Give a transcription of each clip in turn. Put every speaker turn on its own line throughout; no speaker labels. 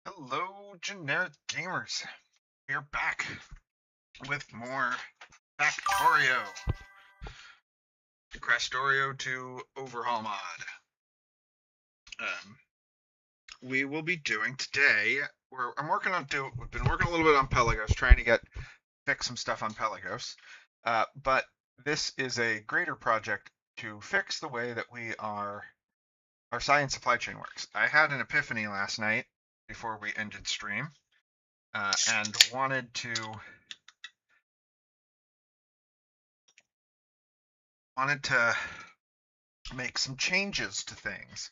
Hello, generic gamers. We are back with more Factorio Krastorio to overhaul mod. We will be doing today. We've been working a little bit on Pelagos, trying to fix some stuff on Pelagos. But this is a greater project to fix the way that our science supply chain works. I had an epiphany last night before we ended stream. And wanted to make some changes to things.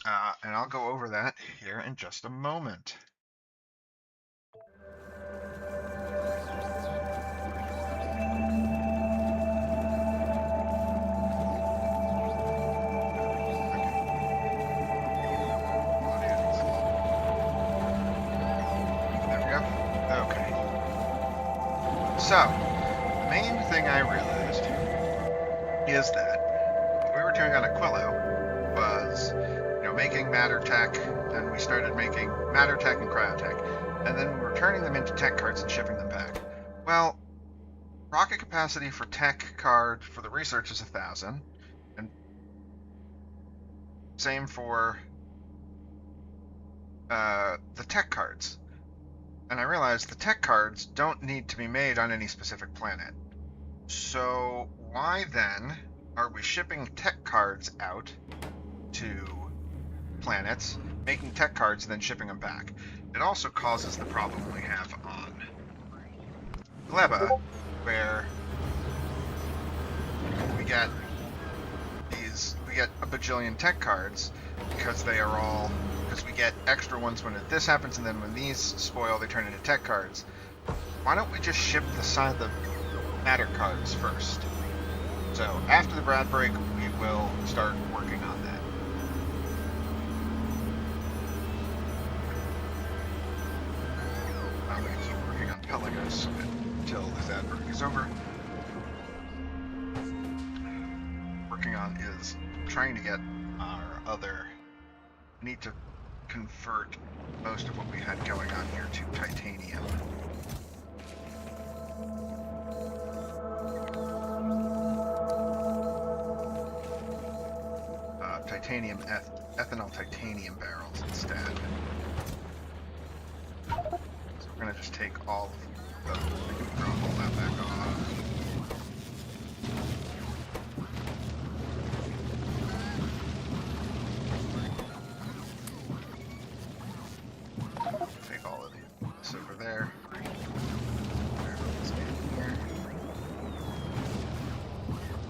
And I'll go over that here in just a moment. So, the main thing I realized is that what we were doing on Aquilo was, making matter tech, and we started making matter tech and cryotech, and then we were turning them into tech cards and shipping them back. Well, rocket capacity for tech card for the research is 1,000, and same for the tech cards. And I realized the tech cards don't need to be made on any specific planet. So why then are we shipping tech cards out to planets, making tech cards, and then shipping them back? It also causes the problem we have on Gleba, where we get a bajillion tech cards because we get extra ones when this happens, and then when these spoil, they turn into tech cards. Why don't we just ship the matter cards first? So after the Brad break, we will start working on that. I'm going to keep working on Pelagos until this ad break is over. Working on is trying to get our other... We need to convert most of what we had going on here to titanium. Ethanol titanium barrels instead. So we're going to just take all of the... Roll that back off. Take all of this over there.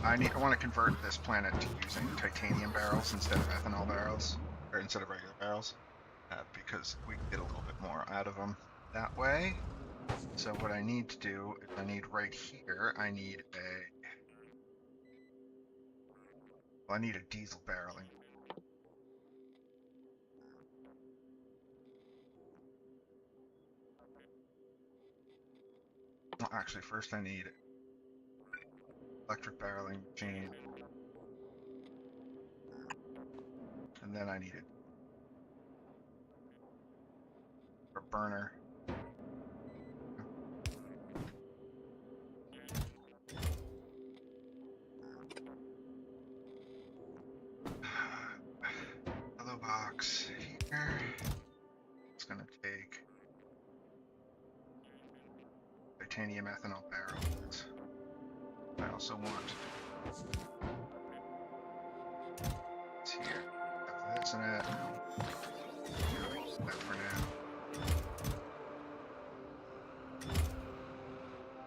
I want to convert this planet to using titanium barrels instead of ethanol barrels, or instead of regular barrels, because we can get a little bit more out of them that way. So what I need to do is right here, I need a diesel barreling. Well, actually, first I need electric barreling machine, and then I need a burner. Hello box here. It's gonna take titanium ethanol barrels. I also want it's here. Have this in it. That for now.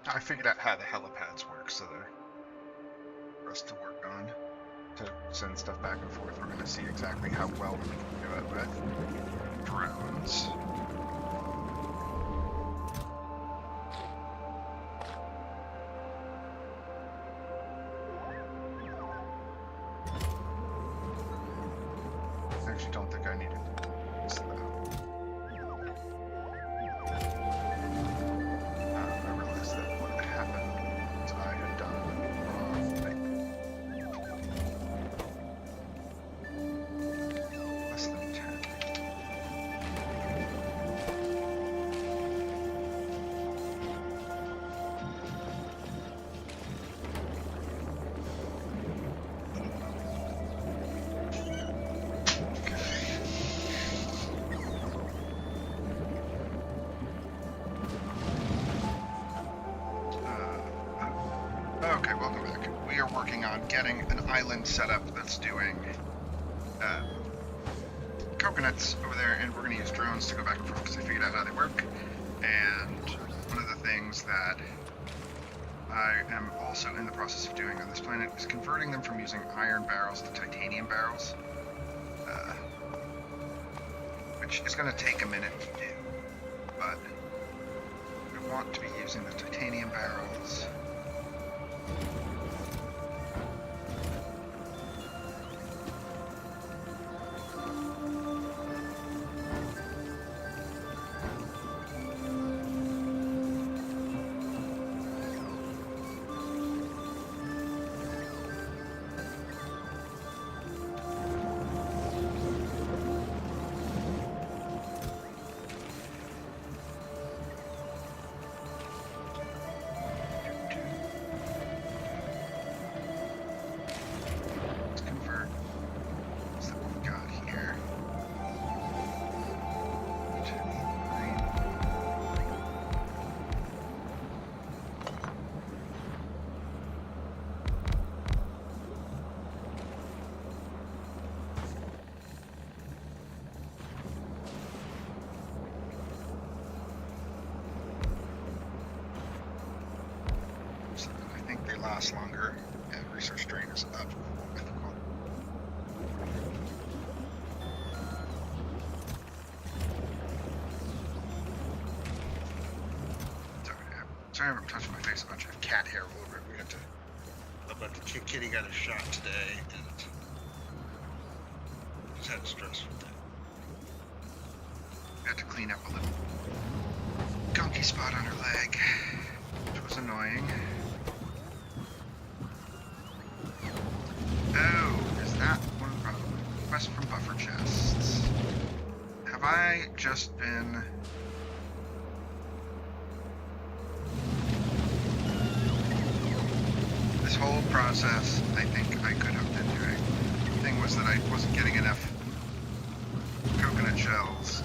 I figured out how the helipads work, so they're for us to work on to send stuff back and forth. We're going to see exactly how well we can do it with drones. I actually don't think I needed this though. I realized that what happened is I had done the wrong thing. Less than 10. are working on getting an island set up that's doing coconuts over there, and we're going to use drones to go back and forth because I figured out how they work. And one of the things that I am also in the process of doing on this planet is converting them from using iron barrels to titanium barrels, which is going to take a minute to do, but I want to be using the titanium barrels. Last longer, and research drain is up. Sorry, I'm touching my face. A bunch of cat hair all over it. We had to. A bunch of kitty got a shot today, and just had a stressful day. Had to clean up a little gunky spot on her leg, which was annoying. Oh, is that one problem? Request from buffer chests. Have I just been... This whole process, I think I could have been doing. The thing was that I wasn't getting enough coconut shells.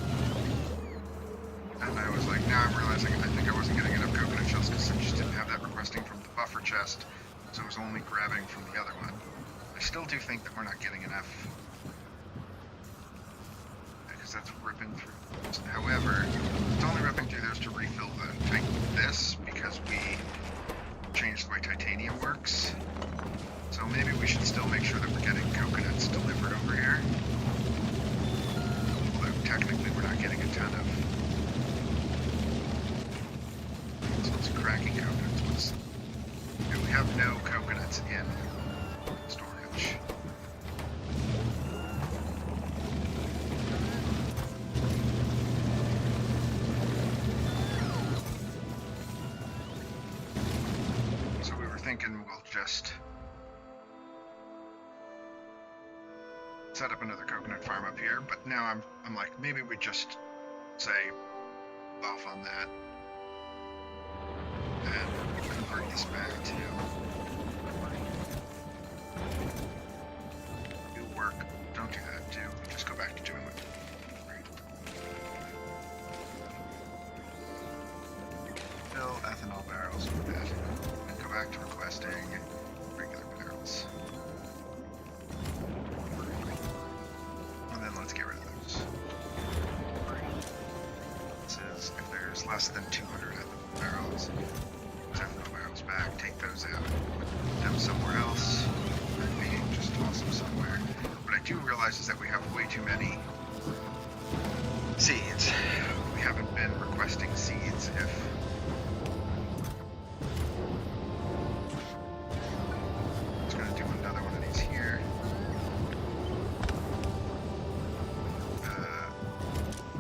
And I was like, now I'm realizing I think I wasn't getting enough coconut shells because I just didn't have that requesting from the buffer chest. So I was only grabbing from the other one. I still do think that we're not getting enough, because that's ripping through. However, it's only ripping through those to refill the tank with this, because we changed the way titanium works. So maybe we should still make sure that we're getting coconuts delivered over here. Although technically we're not getting a ton of. So it's cracking coconuts. We have no coconuts in storage. So we were thinking we'll just set up another coconut farm up here, but now I'm like, maybe we just say off on that and convert this back to work. Don't do that, do just go back to doing what fill ethanol barrels with that and go back to requesting regular barrels. And then let's get rid of those. This is if there's less than 200 ethanol barrels, ethanol barrels back, take those out, put them somewhere else, and maybe just toss them somewhere. What I do realize is that we have way too many seeds. We haven't been requesting seeds. If I'm just going to do another one of these here.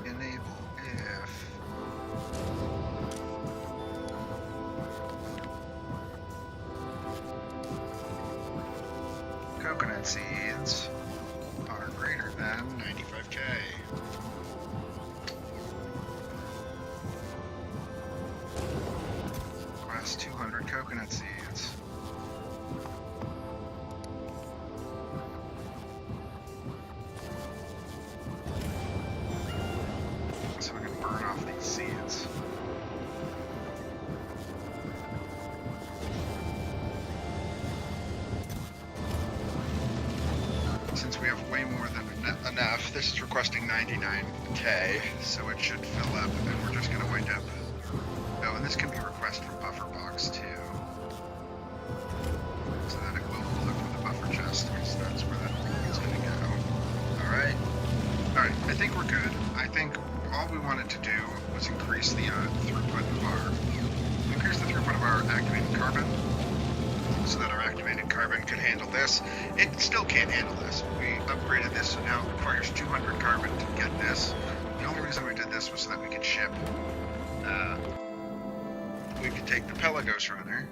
Enable if coconut seeds are greater than 95k. Request 200 coconut seeds. So we can burn off these seeds. since we have way more than enough, this is requesting 99k, so it should fill up, and we're just going to wind up... Oh, and this can be request from buffer box too. So that it will pull up from the buffer chest, because that's where that is going to go. Alright. Alright, I think we're good. I think all we wanted to do was increase the throughput of our activated carbon, so that our activated carbon could handle this. It still can't handle this. We upgraded this, so now it requires 200 carbon to get this. The only reason we did this was so that we could ship. We could take the Pelagos runner,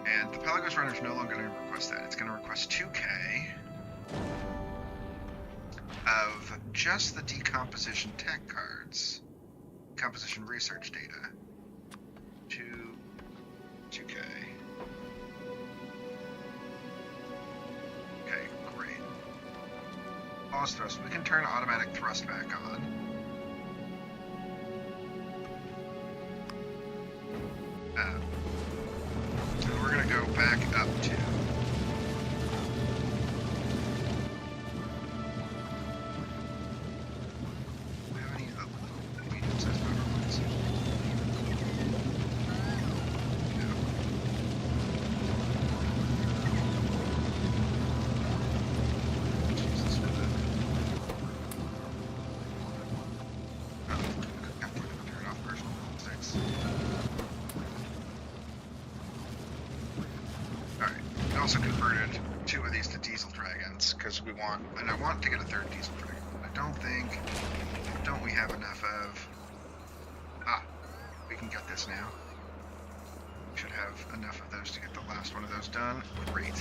and the Pelagos runner is no longer going to request that. It's going to request 2k of just the decomposition tech cards, composition research data. 2k. Okay, great. Pause thrust. We can turn automatic thrust back on. And we're going to go back up to... Do we have any of the little medium-sized power ones? Also converted 2 of these to diesel dragons because we want, and I want to get a 3rd diesel dragon. I don't we have enough of? We can get this now. We should have enough of those to get the last one of those done. Great.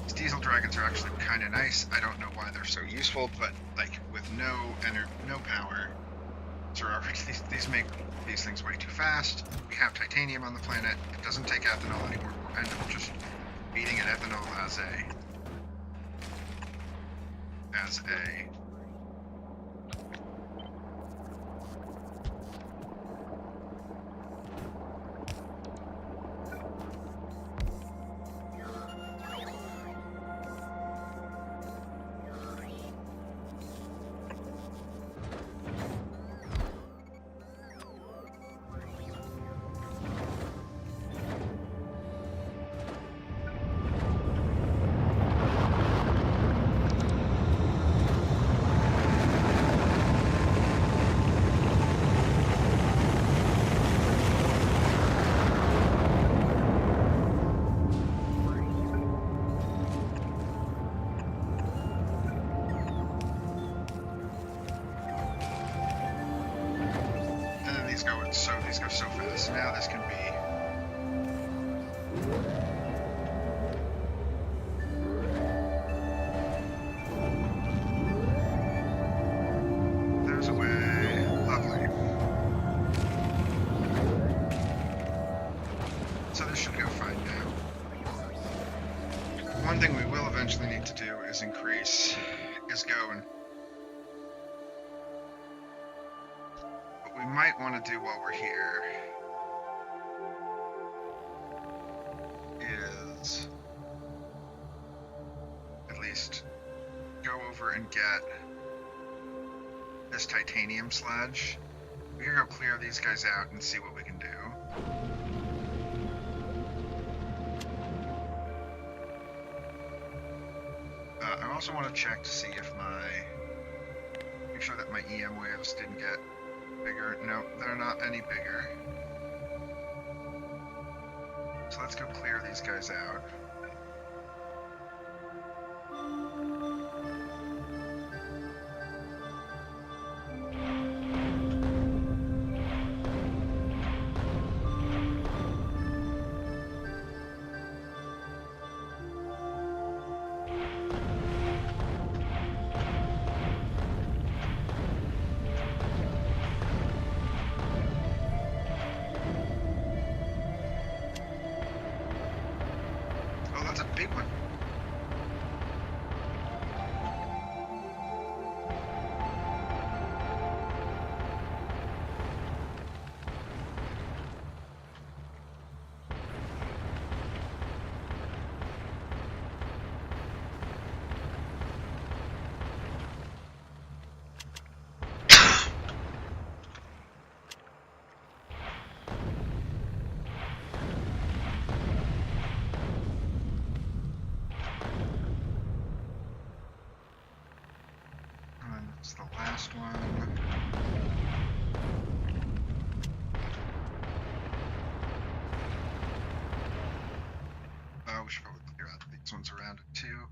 These diesel dragons are actually kind of nice. I don't know why they're so useful, but like with no power, so these make these things way too fast. We have titanium on the planet. It doesn't take ethanol anymore. We'll end up just feeding it ethanol as a these go so fast. Now this can be there's a way. Lovely. So this should go fine now. One thing we will eventually need to do is go and we might want to do while we're here is at least go over and get this titanium sledge. We can go clear these guys out and see what we can do. I also want to check to see if make sure that my EM waves didn't get bigger. No, they're not any bigger. So let's go clear these guys out. It's the last one. We should probably clear out these ones around it too.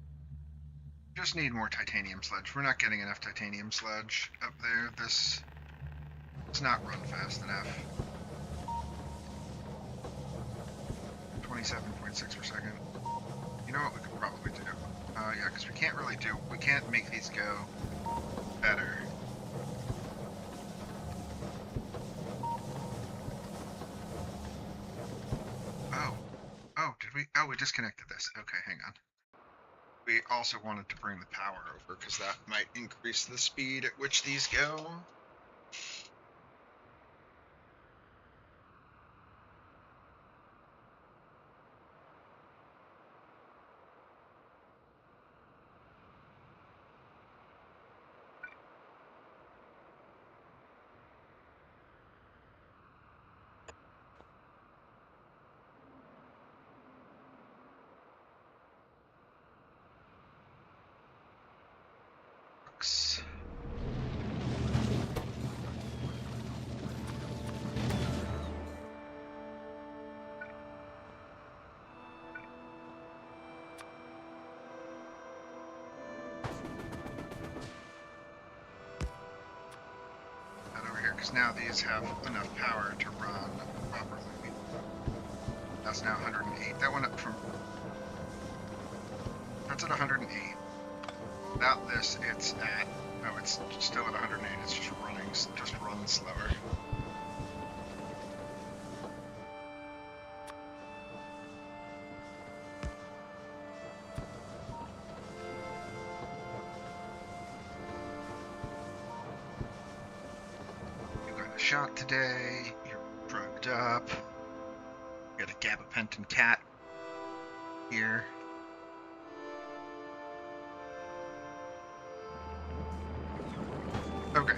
Just need more titanium sludge. We're not getting enough titanium sludge up there. This does not run fast enough. 27.6 per second. You know what we could probably do? Yeah, because we can't make these go better. We disconnected this. Okay, hang on. We also wanted to bring the power over because that might increase the speed at which these go. Because now these have enough power to run properly. That's now 108. That went up from... That's at 108. Without this, it's at... Oh, it's still at 108. It's just running, just runs slower. Shot today, you're drugged up, you got a gabapentin cat here. Okay.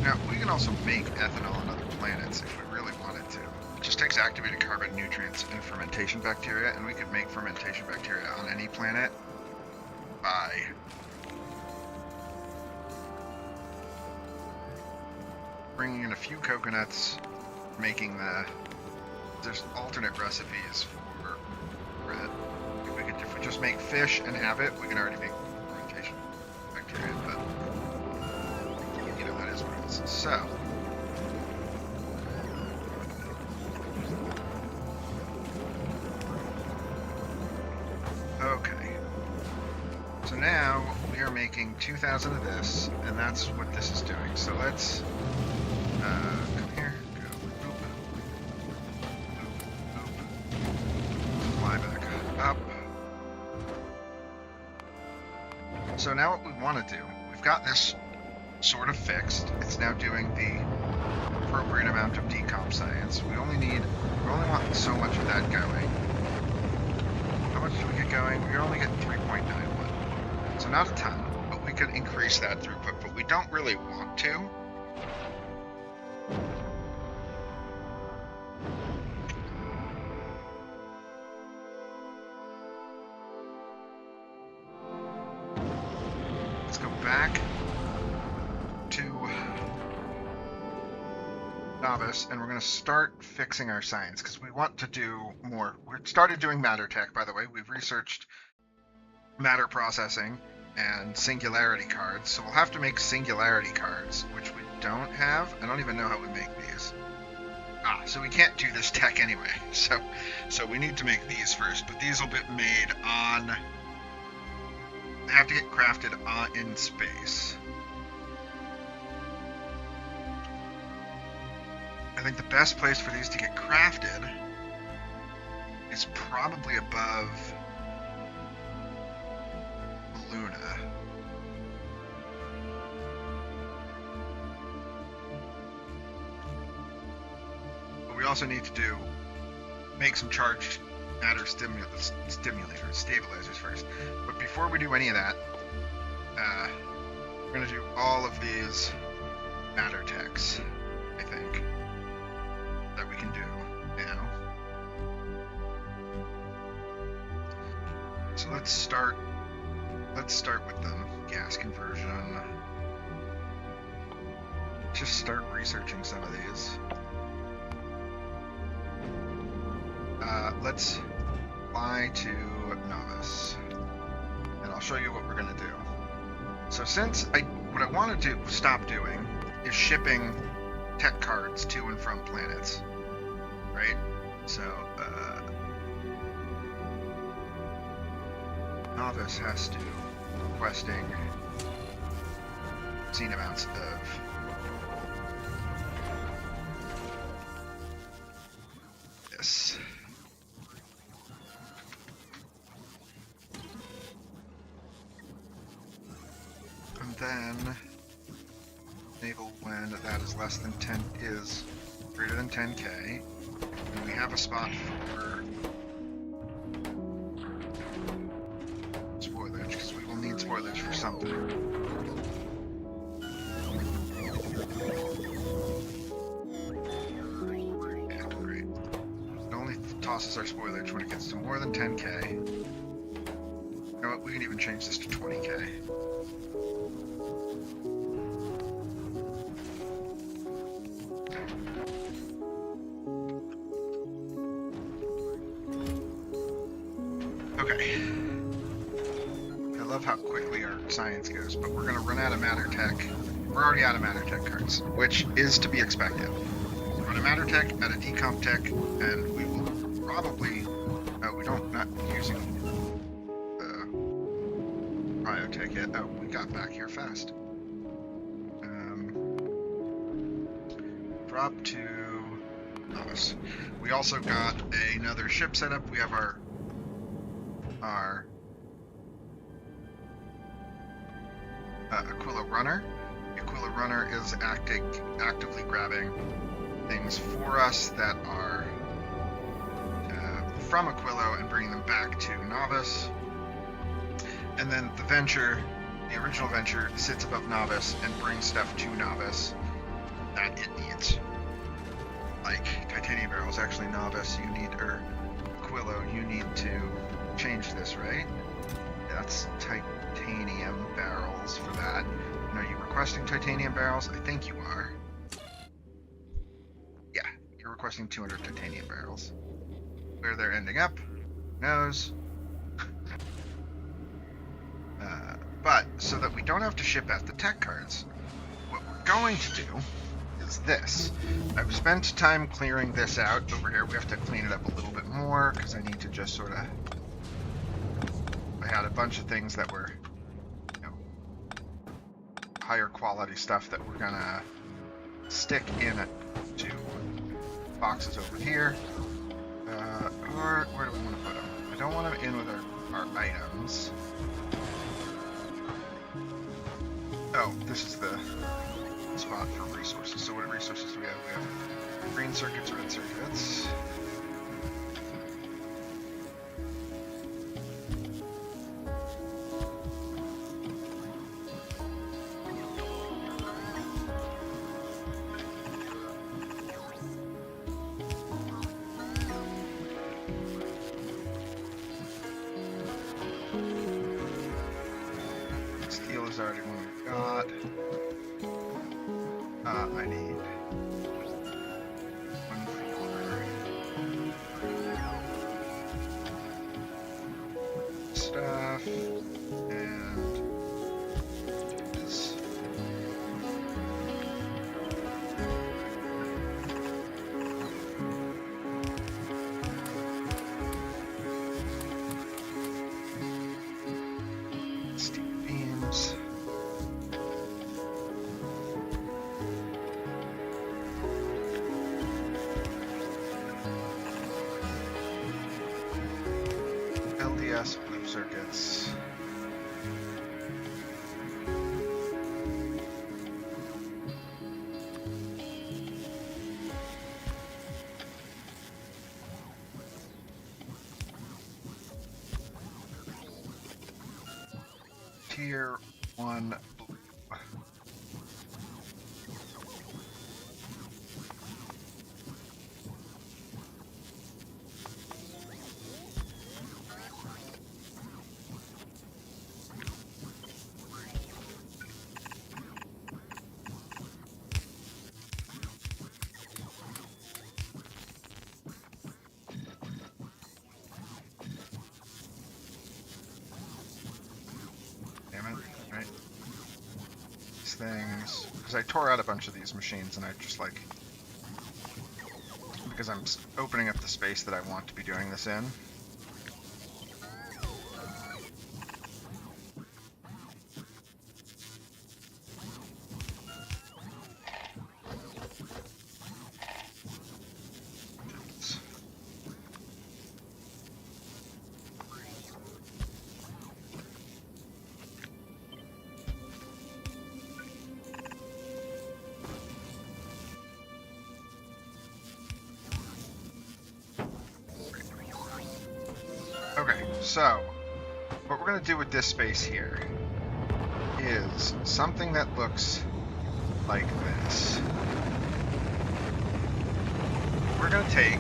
Now, we can also make ethanol on other planets if we really wanted to. It just takes activated carbon, nutrients, and fermentation bacteria, and we could make fermentation bacteria on any planet by bringing in a few coconuts, making there's alternate recipes for bread. If we just make fish and have it, we can already make fermentation bacteria, but you know, that is what it is. So, okay. So now we are making 2,000 of this, and that's what this is doing. So let's come here, go boop, boop, boop, fly back up. So now what we want to do, we've got this sort of fixed. It's now doing the appropriate amount of decomp science. We only want so much of that going. How much do we get going? We only get 3.91. So not a ton, but we could increase that throughput, but we don't really want to. Let's go back to Novice, and we're going to start fixing our science, because we want to do more. We started doing matter tech, by the way. We've researched matter processing and singularity cards, so we'll have to make singularity cards, which we don't have. I don't even know how we make these. So we can't do this tech anyway, so we need to make these first, but these will be made on... They have to get crafted in space. I think the best place for these to get crafted is probably above Luna. But we also need to make some charged matter stabilizers first. But before we do any of that, we're going to do all of these matter techs, I think, that we can do now. So let's start with them. Gas conversion. Just start researching some of these. Let's fly to Novice, and I'll show you what we're gonna do. So what I want to stop doing is shipping tech cards to and from planets, right? So Novice has to requesting obscene amounts of this. And then enable when that is less than 10 is greater than 10k. And we have a spot for spoilage because we will need spoilage for something. Yeah, great. It only tosses our spoilage when it gets to more than 10k. You know what? We can even change this to 20k. Okay. I love how quickly our science goes, but we're going to run out of matter tech. We're already out of matter tech cards, which is to be expected. We'll run a matter tech, out of decomp tech, and we will probably... not using the biotech yet. Oh, we got back here fast. Drop to Novice. We also got another ship set up. We have our Aquilo runner. The Aquilo runner is actively grabbing things for us that are from Aquilo and bringing them back to Novice. And then the original Venture, sits above Novice and brings stuff to Novice that it needs. Like titanium barrels. Actually, Novice, Aquilo, you need to change this, right? That's titanium barrels for that. And are you requesting titanium barrels? I think you are. Yeah, you're requesting 200 titanium barrels. Where they're ending up, who knows? But so that we don't have to ship out the tech cards, what we're going to do is this. I've spent time clearing this out over here. We have to clean it up a little bit more because I need to just sort of... I had a bunch of things that were, higher quality stuff that we're gonna stick in to boxes over here. Or where do we want to put them? I don't want them in with our items. Oh, this is the spot for resources. So what resources do we have? We have green circuits, red circuits. Steel is already one we've got. I need one for stuff and this. Steel beams. LDS blue circuits. Tier 1 blue. things, because I tore out a bunch of these machines and I just like, because I'm opening up the space that I want to be doing this in. Okay, so what we're going to do with this space here is something that looks like this. We're going to take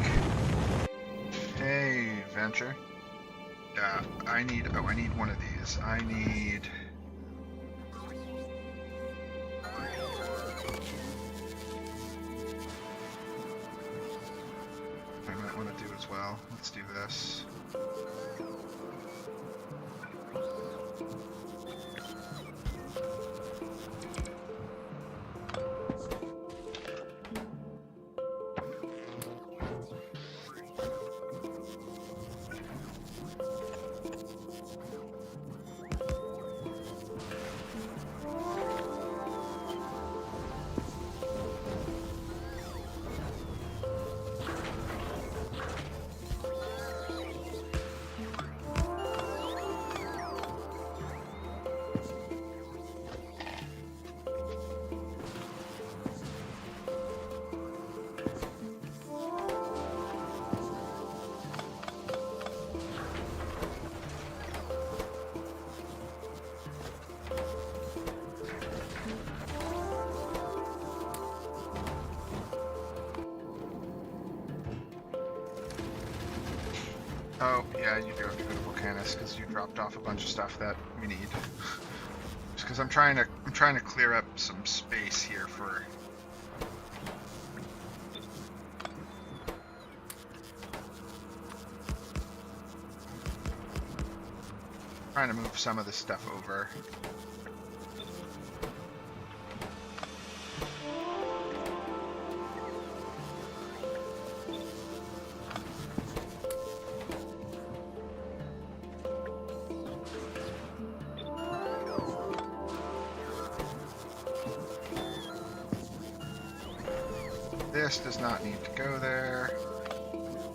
a venture. I need one of these. I might want to do as well. Let's do this. Oh, yeah, you do have to go to Volcanus because you dropped off a bunch of stuff that we need. Just because I'm trying to clear up some space here for. Trying to move some of this stuff over. This does not need to go there.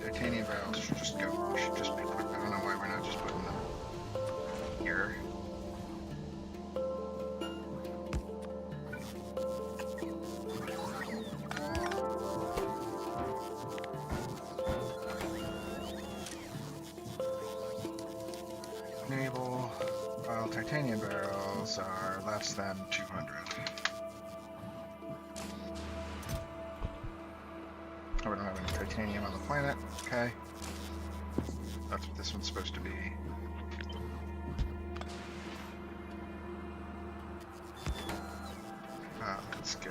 Titanium barrels should just go. Should just be put. I don't know why we're not just putting them here. Enable while titanium barrels are less than 200. Oh, we don't have any titanium on the planet. Okay. That's what this one's supposed to be. Let's go.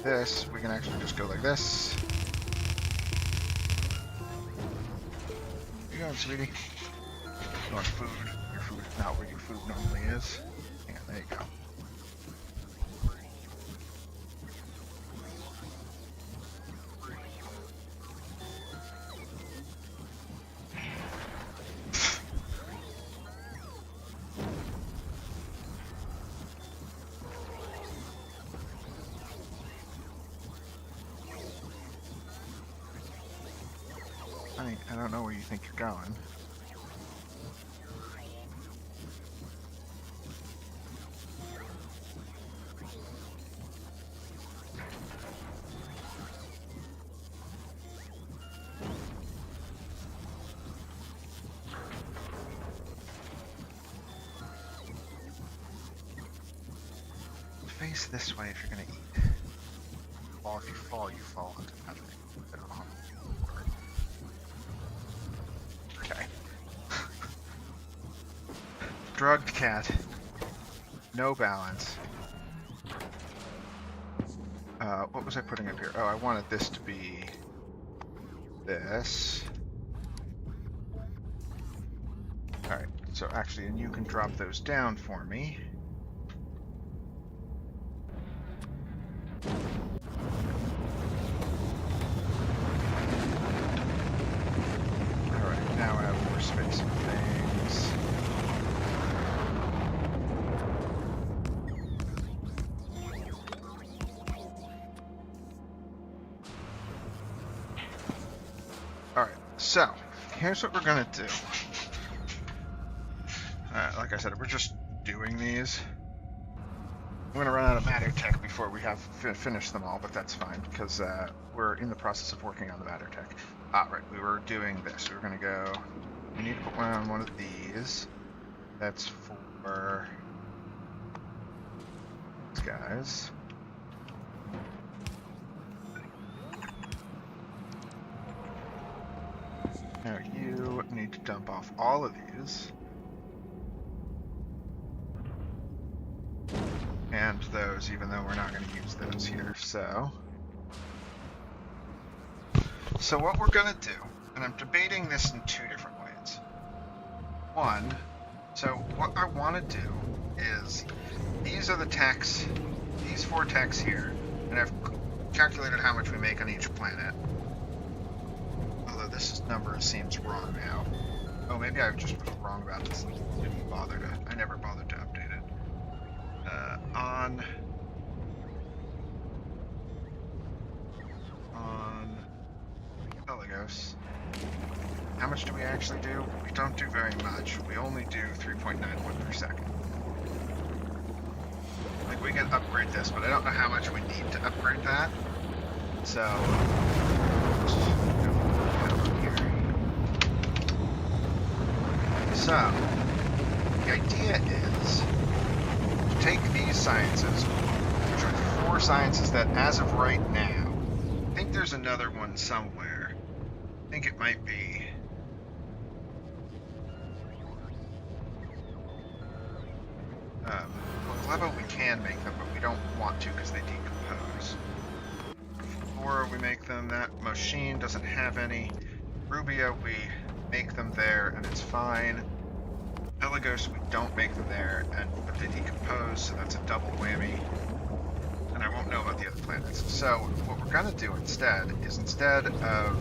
This, we can actually just go like this. You going, sweetie? You want food? Your food is not where your food normally is. Yeah, there you go. I don't know where you think you're going. face this way if you're gonna eat. Well, if you fall into nothing. Okay. Drugged cat. No balance. What was I putting up here? Oh, I wanted this to be this. Alright, so actually, and you can drop those down for me. Alright, now I have more space for things. Alright, so, here's what we're gonna do. Like I said, we're just doing these. I'm going to run out of matter tech before we have finished them all, but that's fine, because we're in the process of working on the matter tech. Right, we were doing this. We were going to go... We need to put one on one of these. That's for... these guys. Now you need to dump off all of these. And those, even though we're not going to use those here, so what we're going to do, and I'm debating this in two different ways. One, so what I want to do is, these are the techs, these 4 techs here, and I've calculated how much we make on each planet. Although this number seems wrong now. Oh, maybe I just was wrong about this and didn't bother to, I never bothered to update it. On Pelagos, how much do we actually do? We don't do very much. We only do 3.91 per second. Like, we can upgrade this, but I don't know how much we need to upgrade that. So, just go over here. So, the idea is take these sciences, which are 4 sciences that, as of right now, I think there's another one somewhere. I think it might be... well, Glebo we can make them, but we don't want to because they decompose. Flora we make them, that machine doesn't have any. Rubia we make them there and it's fine. Pelagos, we don't make them there, but they decompose, so that's a double whammy. And I won't know about the other planets. So, what we're going to do instead is, instead of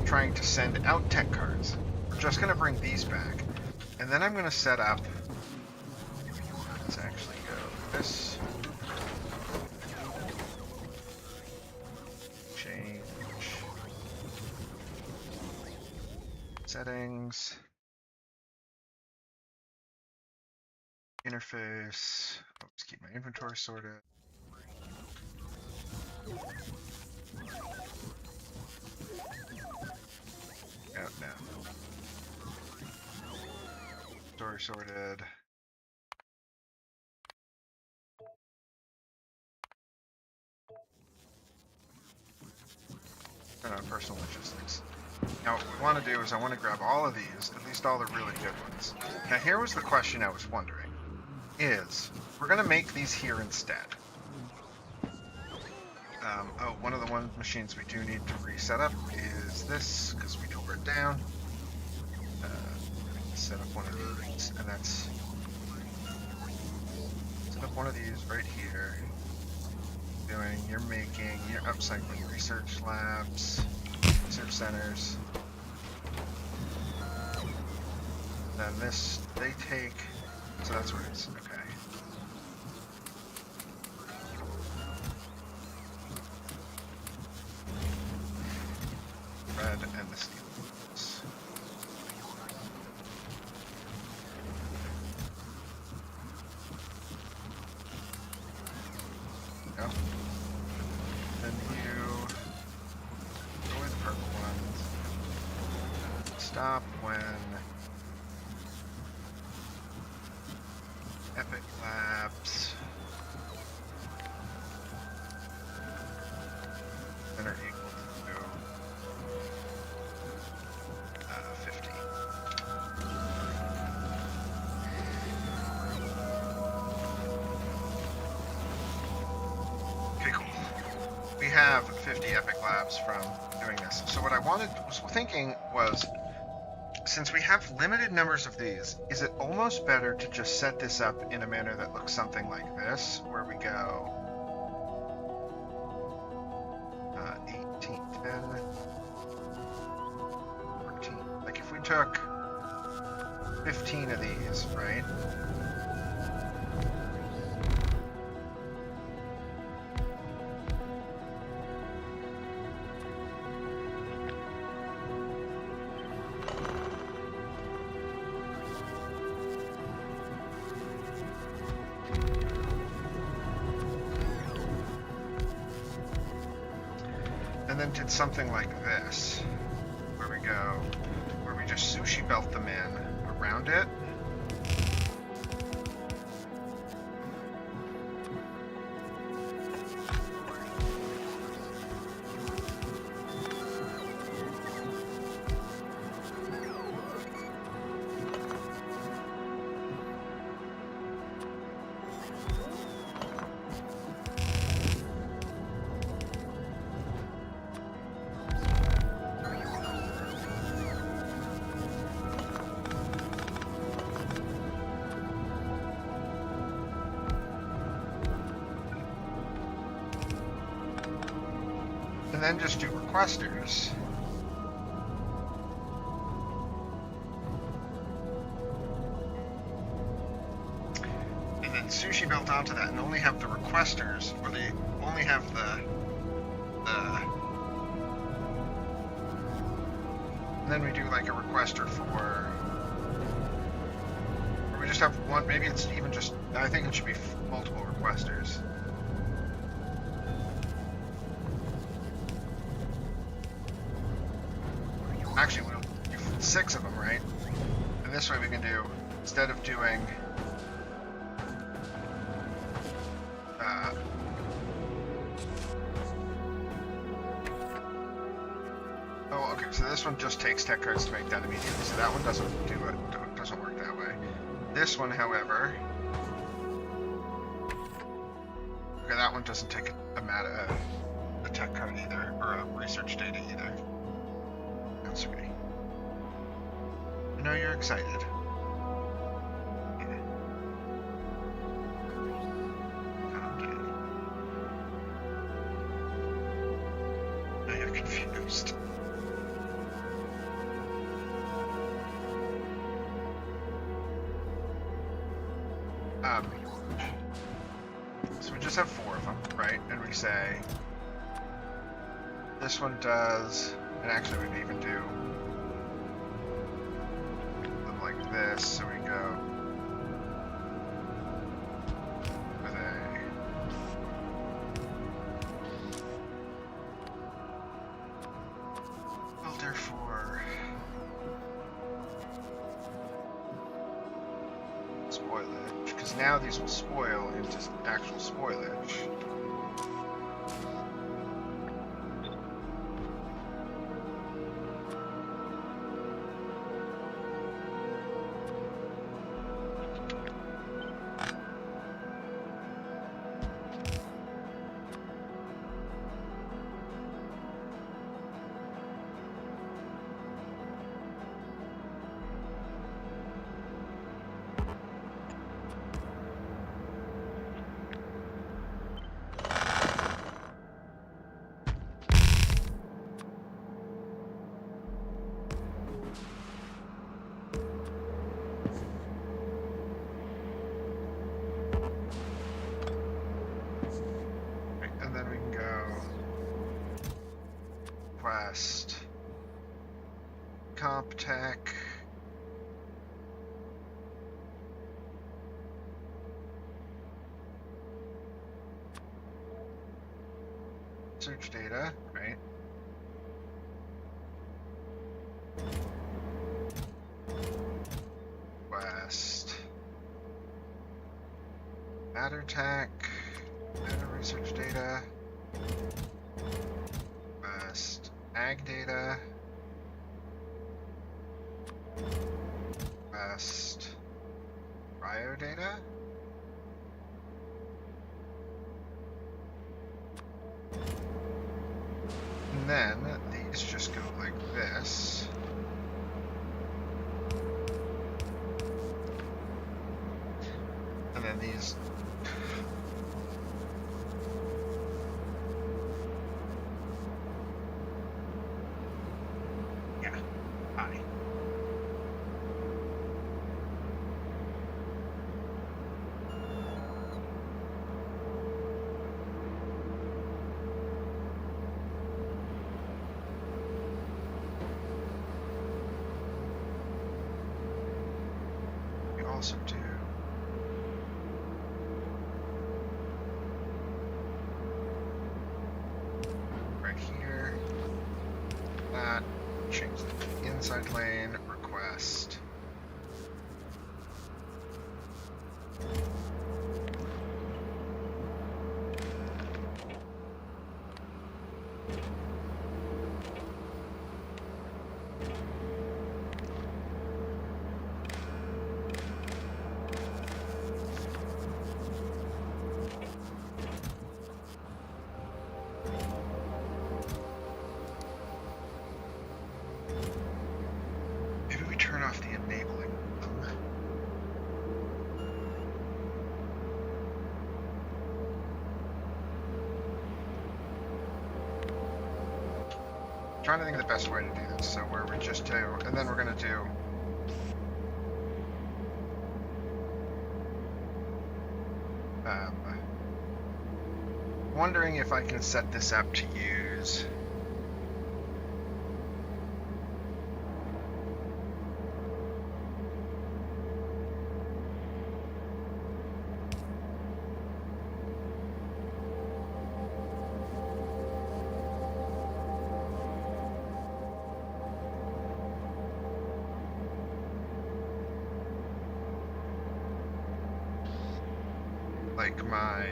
trying to send out tech cards, we're just going to bring these back. And then I'm going to set up... Let's actually go this. Change. Settings, interface, let's keep my inventory sorted. Oh, no. Inventory sorted. Personal logistics. Now, what we want to do is I want to grab all of these, at least all the really good ones. Now, here was the question I was wondering, is, we're going to make these here instead. One of the machines we do need to reset up is this, because we tore it down. Set up one of these, and that's... Set up one of these right here. You're making, you're upcycling research labs, research centers. Then this, they take, so that's where it is, okay. Red and the steel ones. Go. Then you go with purple ones. Stop when we have 50 epic labs from doing this. So what I was thinking was, since we have limited numbers of these, is it almost better to just set this up in a manner that looks something like this, where we go 18, 10, 14. Like if we took 15 of these, right? And then did something like this, where we just sushi belt them in around it. And then just do requesters. And then sushi belt onto that and only have the requesters, or they only have and then we do like a requester for, or we just have one, maybe it's even just, I think it should be multiple requesters. Actually, we'll do 6 of them, right? And this way we can do, instead of doing oh, okay, so this one just takes tech cards to make that immediately, so that one doesn't do it, doesn't work that way. This one, however, okay, that one doesn't take a tech card either, or a research data either. That's okay. I know you're excited. Yeah. Calm down. Now you're confused. So we just have 4 of them, right? And we say this one does, and actually we'd even do them like this, so we go with a filter for spoilage, because now these will spoil into actual spoilage. Quest, comp tech, search data, right? Quest, matter tech, data research data, Quest, ag data, Quest, bio data. then these just go like this. And then these... Yeah, hi. We also do... right here, that, change the inside lane, request. Maybe we turn off the enabling. Trying to think of the best way to do this. So where we just do, and then we're gonna do. Wondering if I can set this up to use. Like my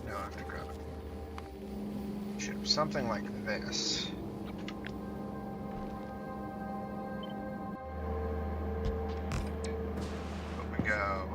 no, I have to grab it. Should something like this. But we go.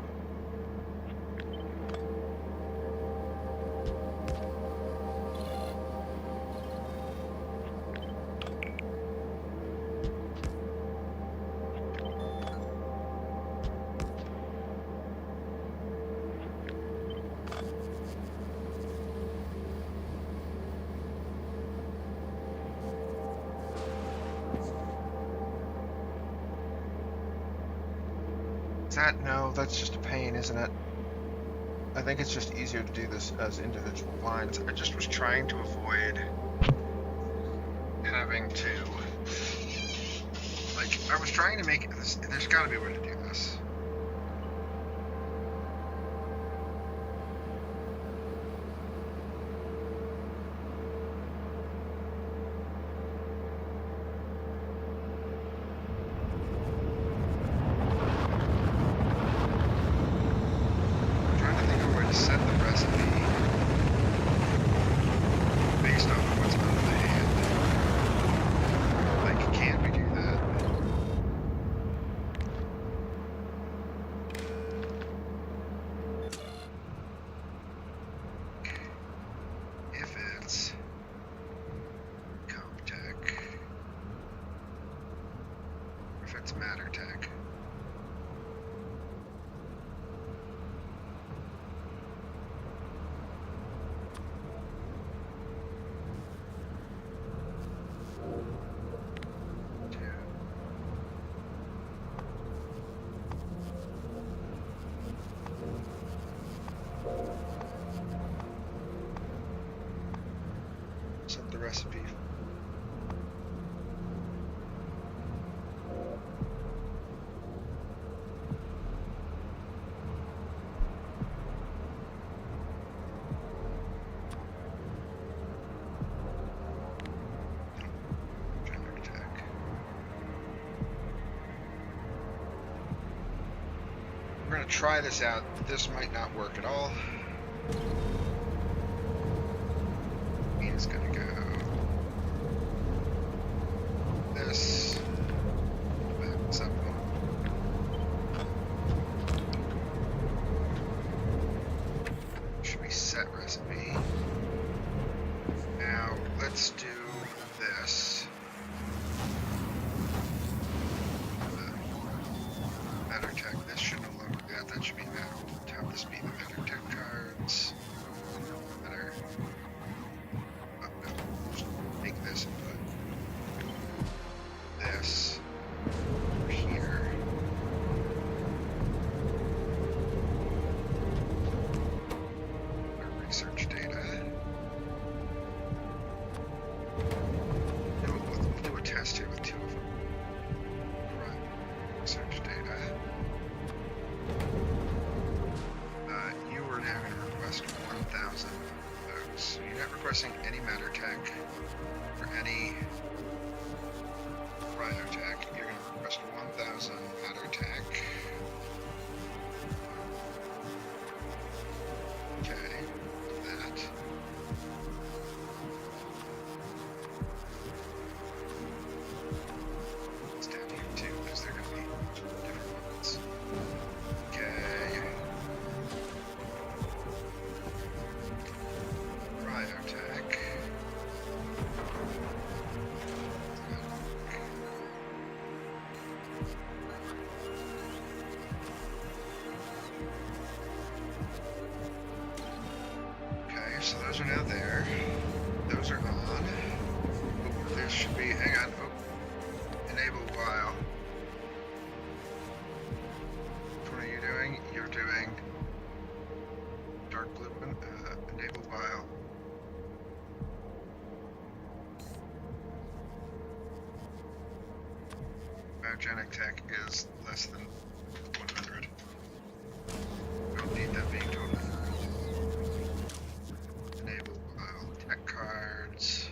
That, no, that's just a pain, isn't it? I think it's just easier to do this as individual lines. I just was trying to avoid having to, like, I was trying to make this, there's gotta be a way to do this. Set the recipe based on what's under the hand. Like, can we do that? If it's CompTech, if it's MatterTech. Set the recipe. Generative. to try this out. This might not work at all. He's going to go this. Back up. Should be set recipe. Now let's do this. Matter tech. This should no longer be that. That should be that. Have this be the matter tech cards. Matter. Oh, no. Just take this and put this over here. Our research data. We'll do a test here with two of them. Right. Research data. You are now going to request 1,000 of those. So you're not requesting any matter tech or any cryotech. You're going to request 1,000 matter tech. Okay, that. It's down here too, because they're going to be different ones. Okay. Cryotech. Okay, so those are now there. Those are on. Oh, this should be, hang on. Oh, enable while. Which one are you doing? You're doing dark blue one. Enable while. Biogenic tech is less than 100. Don't need that being total. Enable while. Tech cards.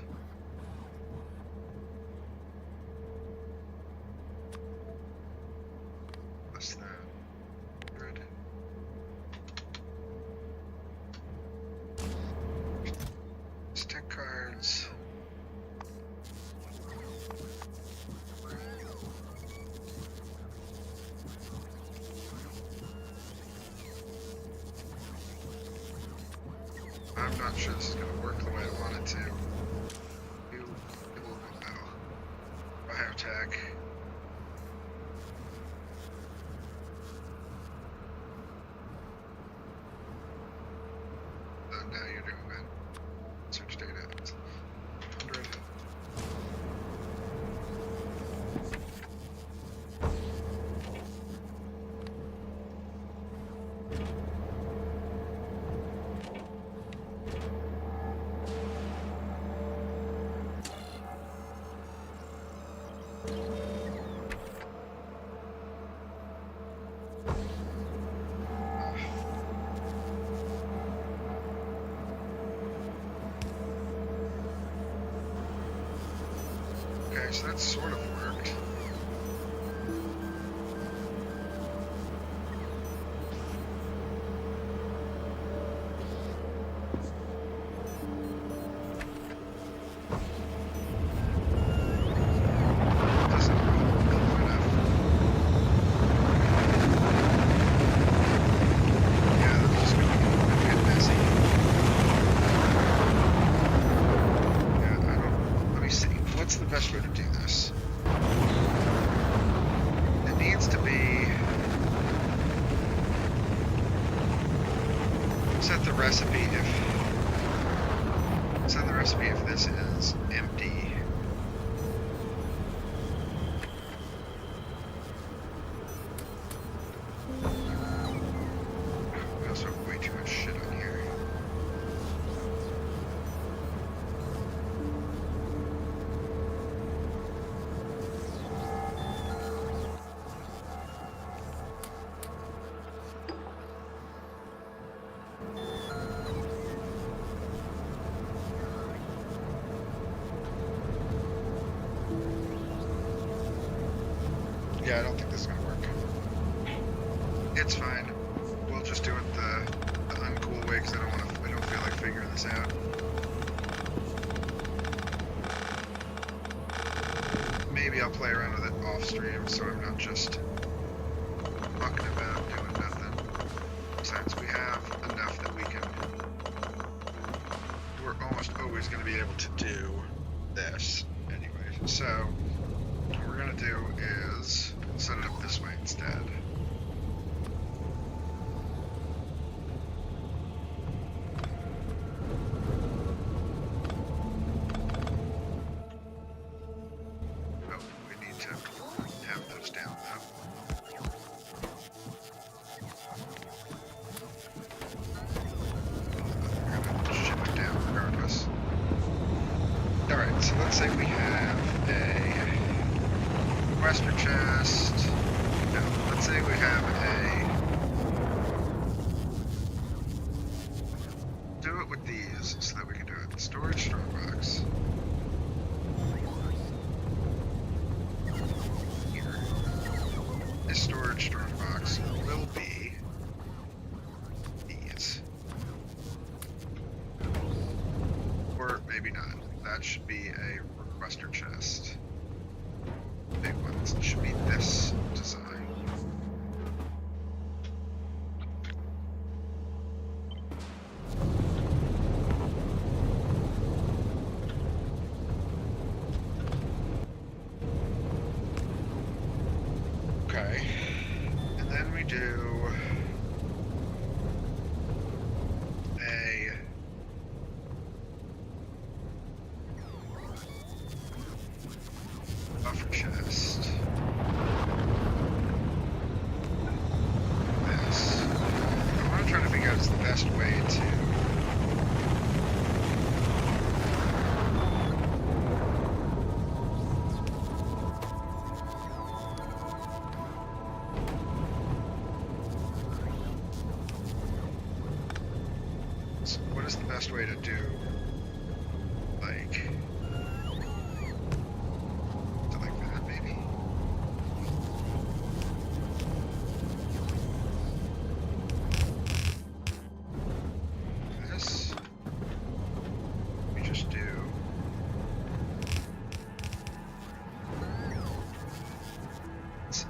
Less than 100. Tech cards. I'm not sure this is going to work the way I want it to. Do a little bit now. Biotech. Now you're doing that. Search data. 100. Okay, so that sort of worked. Doesn't go enough. Yeah, I'm just going to get messy. Yeah, I don't. Let me see. What's the best way to do this? It needs to be. Set the recipe if this is empty. I also have way too much shit on here. Yeah, I don't think this is gonna work. It's fine. this out. Maybe I'll play around with it off stream so I'm not just mucking about doing nothing. Besides, we have enough that we can. We're almost always going to be able to do this anyway. So what we're going to do is set it up this way instead. Way to do like that maybe. This we just do it's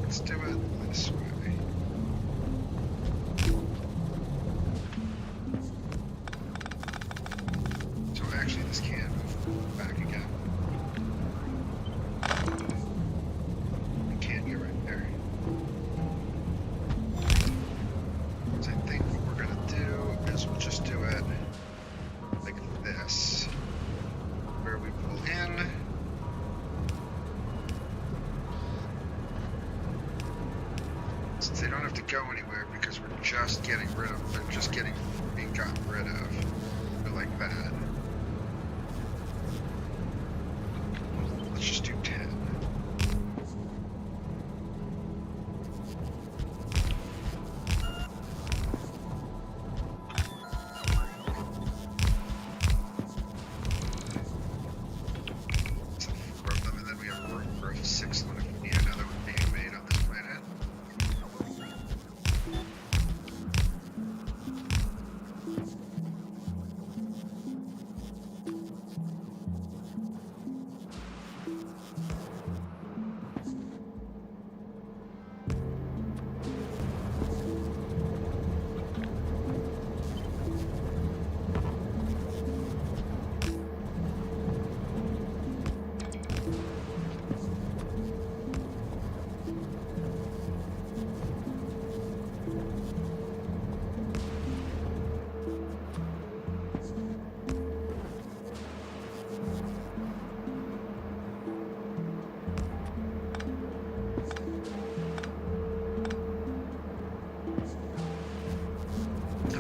let's do it this way. So actually this can move back again. It can't get right there. So I think what we're gonna do is we'll just do it like this. Where we pull in. Since they don't have to go anywhere because we're just getting rid of, they're just being gotten rid of. But like that. Let's just do 10. So 4 of them, and then we have room for a 6th one if we need another one being made on this planet.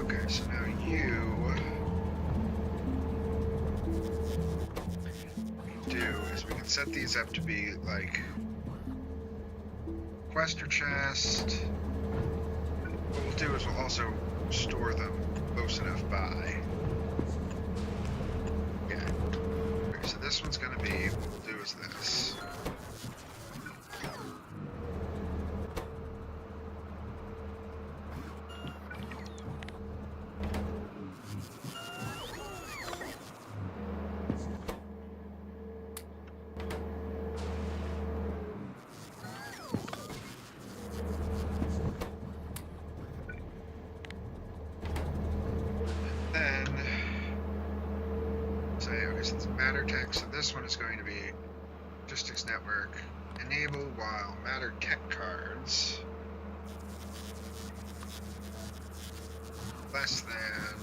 Okay, so now we can set these up to be like quester chest. What we'll do is we'll also store them close enough by. Yeah. Okay, so this one's gonna be, what we'll do is this. Matter tech, so this one is going to be logistics network enable while matter tech cards less than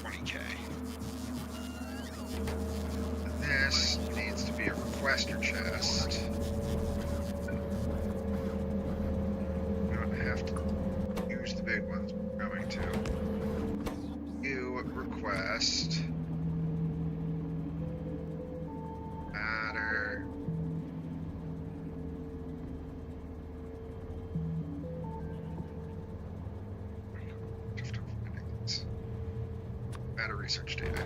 20k. And this needs to be a requester chest. We don't have to use the big ones we're going to. Request matter research data.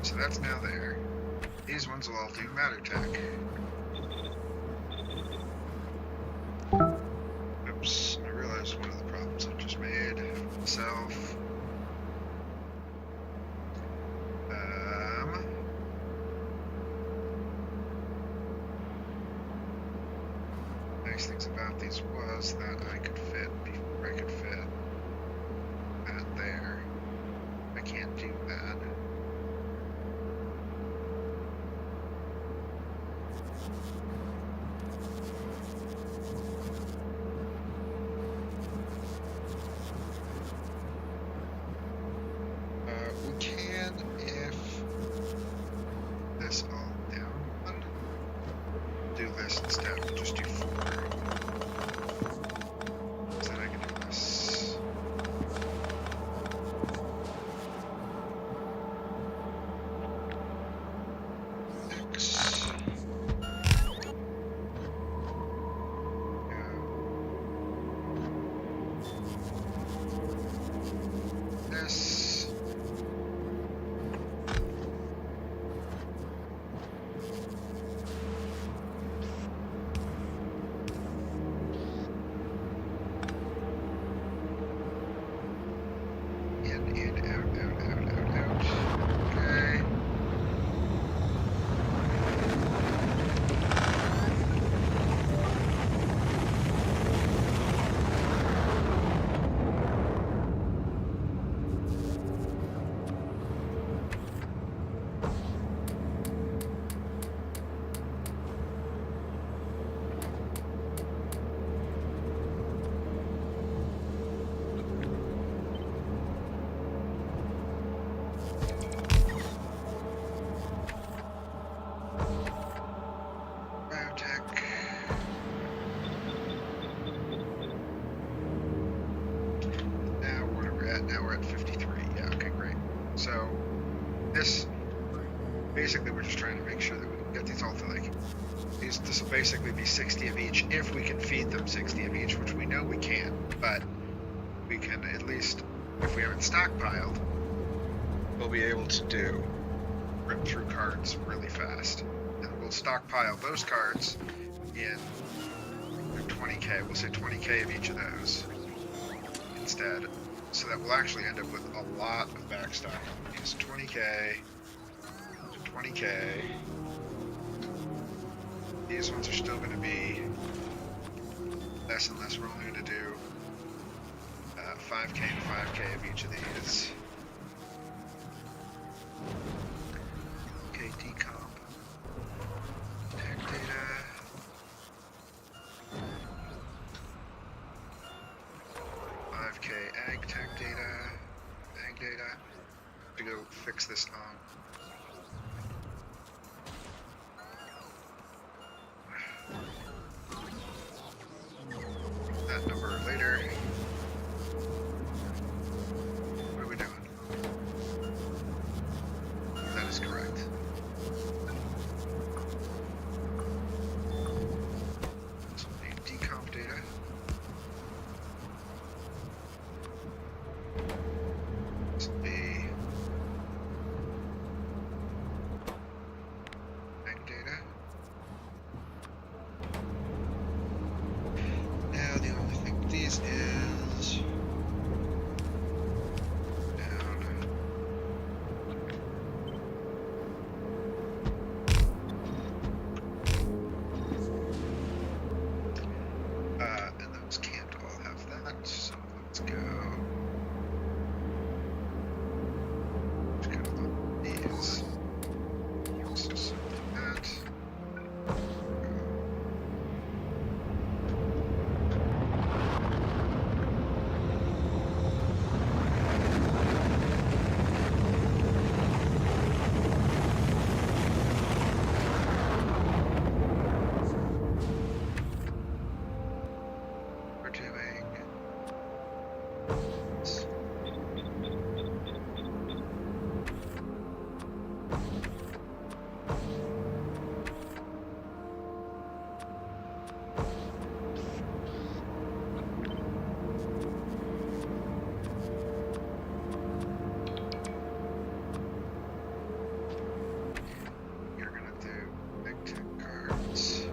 So that's now there. These ones will all do matter tech. Oops, I realized one of the problems I just made myself. Nice things about these was that I could fit before I could fit that there. I can't do that. We can, if this all down one, do this instead. We'll just do 4. So then I can do this. X. This. Now we're at 53. Yeah, okay, great. So this basically we're just trying to make sure that we can get these all to like these. This will basically be 60 of each if we can feed them 60 of each, which we know we can, but we can at least, if we haven't stockpiled, we'll be able to rip through cards really fast, and we'll stockpile those cards in 20k. We'll say 20k of each of those instead. So that we'll actually end up with a lot of backstock. It's 20k to 20k. These ones are still going to be less and less. We're only going to do 5k to 5k of each of these. Okay, decomp. Tech data. Ag tech data, to go fix this on. later. What are we doing? That is correct. So we need decomp data. This will be bank data. Now the only thing with these is down. And those can't all have that, so let's go. Just kind of lump these. So something like that. We're doing this. You're gonna do big tech cards.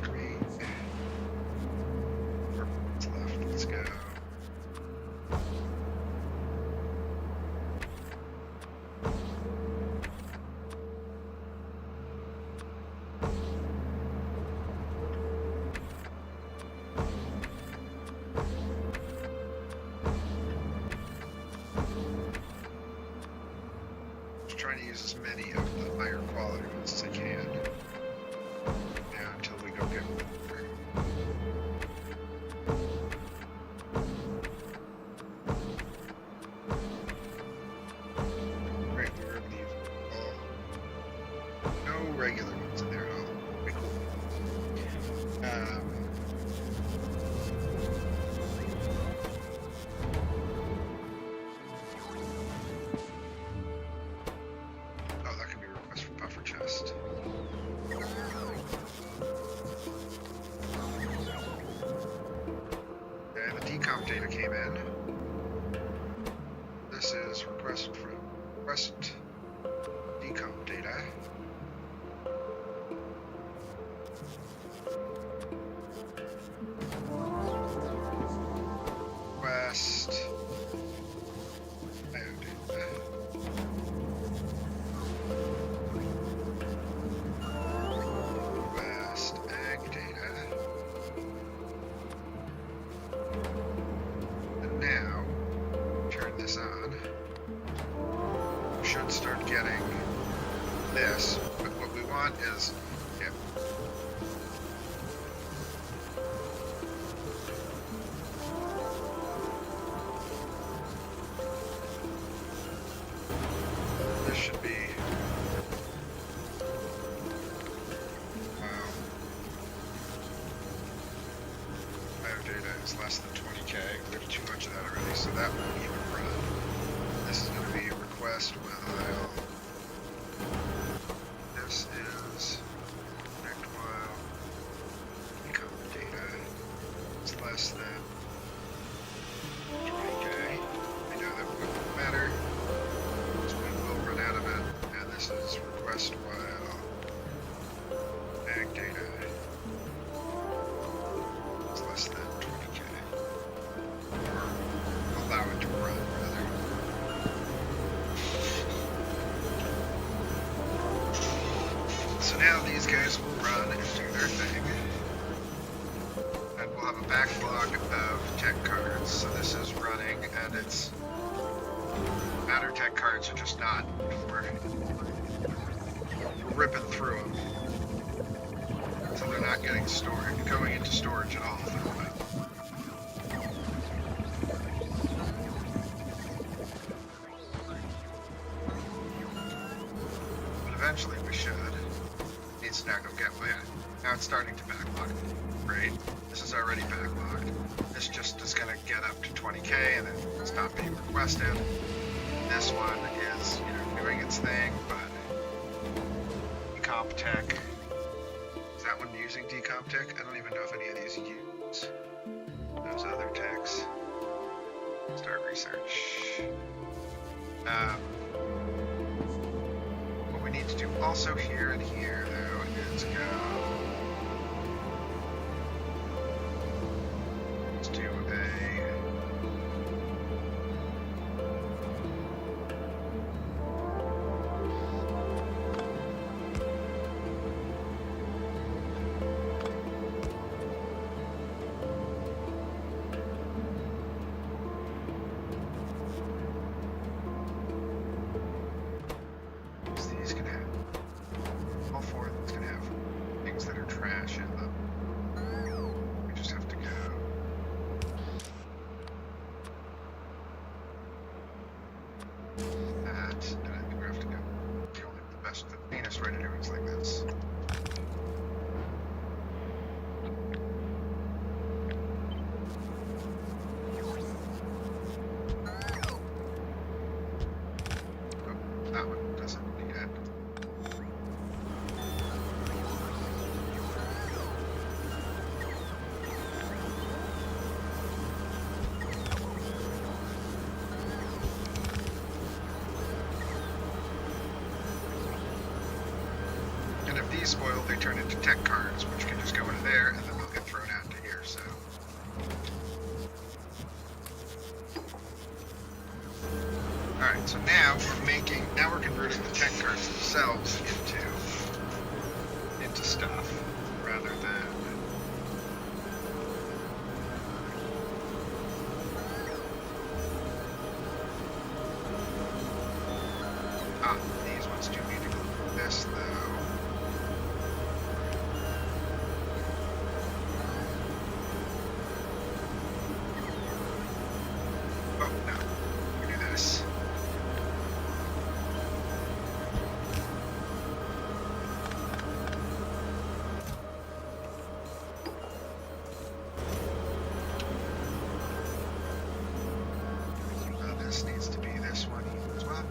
Three. What's left? Let's go. Just trying to use as many of the higher quality ones as I can. Yeah, until we go get more. Great, we were able to use all. No regular ones in there at all. Pretty cool. Oh, that could be a request for buffer chest. Okay, the decomp data came in. This is request decomp data. Request request ag data. And now turn this on. We should start getting this, but what we want is this should be wow. Bio data is less than 20k. We have too much of that already, so that won't even run. This is going to be request while. This is connect while income data is less than 20k. I know that wouldn't matter, because we will run out of it. And this is request while ag data is less than 20k. Or allow it to run, rather. So now these guys will run and do their thing. And we'll have a backlog of tech cards. So this is running, and it's matter tech cards are just not. We're ripping through them. So they're not getting stored, going into storage at all for a while. But eventually we should. Needs to now go get one. Now it's starting to backlog. Great. This is already backlogged. This just is going to get up to 20k and then stop being requested. This one is, doing its thing, but decomp tech. Is that one using decomp tech? I don't even know if any of these use those other techs. Start research. What we need to do also here and here, though, is go. Let's do these can have all four of these can have things that are trash in them. We just have to go. That, and I think we have to go. The best, the cleanest way to do it is like this. That one doesn't need it. And if these spoil, they turn into tech cards, which can just go into there, and then they'll get thrown out to here, so. Alright, so now we're converting the tech cards themselves into stuff, rather than these ones do need to go like this, though. Oh, no. We do this. This needs to be this one as well.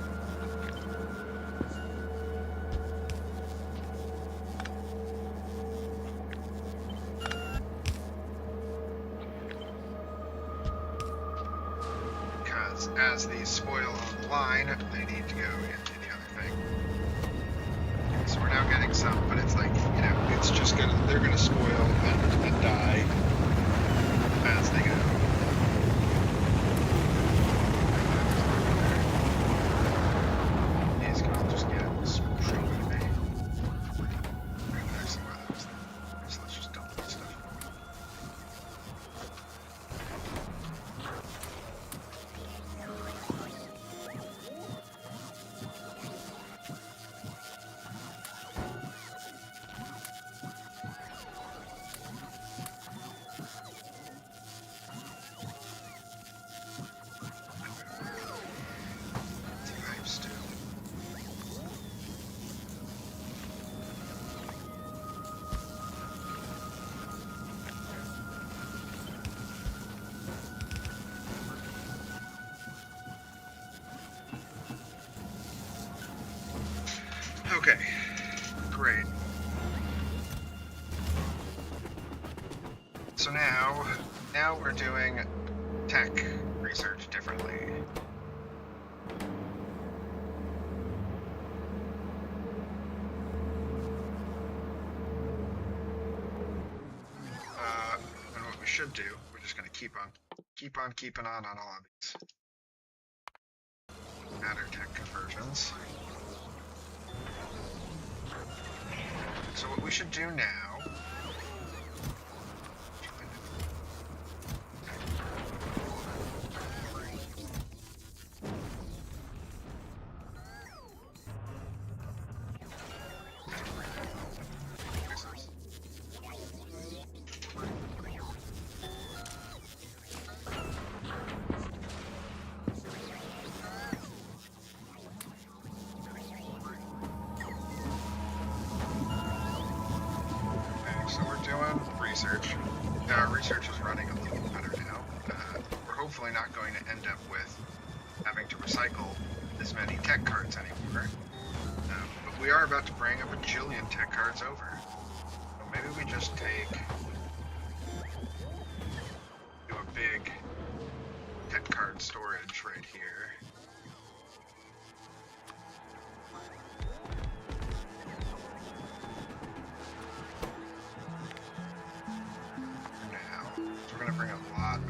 Because as these spoil on the line, they need to go into the other thing. So we're now getting some, but it's like, it's just they're gonna spoil and die as they go. These can all just get shown to me. Actually, well, that was the, so let's just dump that stuff. Okay, great. So now we're doing tech research differently. And what we should do, we're just going to keep on keeping on all of these matter tech conversions. should do now. Research. Our research is running a little better now. We're hopefully not going to end up with having to recycle as many tech cards anymore. But we are about to bring a bajillion tech cards over. So maybe we just do a big tech card storage right here. We're going to bring a lot of...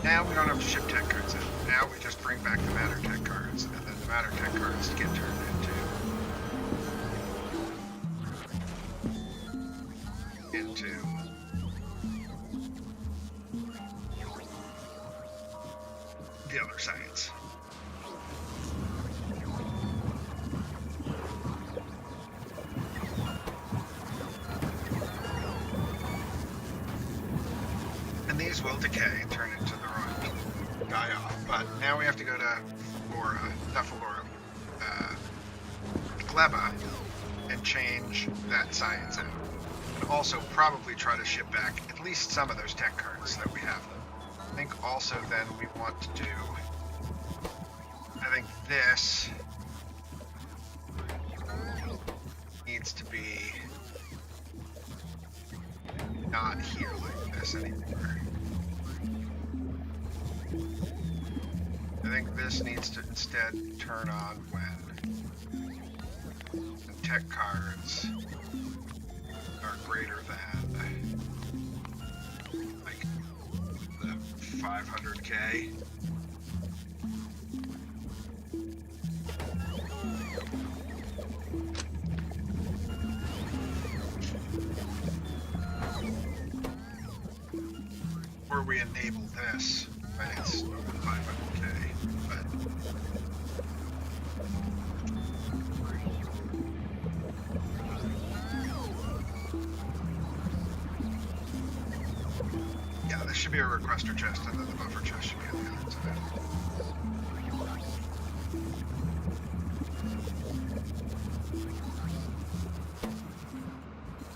Now we don't have to ship tech cards in. Now we just bring back the matter tech cards, and then the matter tech cards get turned into the other sites. And these will decay and turn into the die off, but now we have to go to Gleba and change that science out. And also probably try to ship back at least some of those tech cards that we have. I think also then we want to do, I think this needs to be not here like this anymore. I think this needs to instead turn on when the tech cards are greater than like the 500k. Or we enable this when it's 500k. Yeah, this should be a requester chest, and then the buffer chest should be on the other side.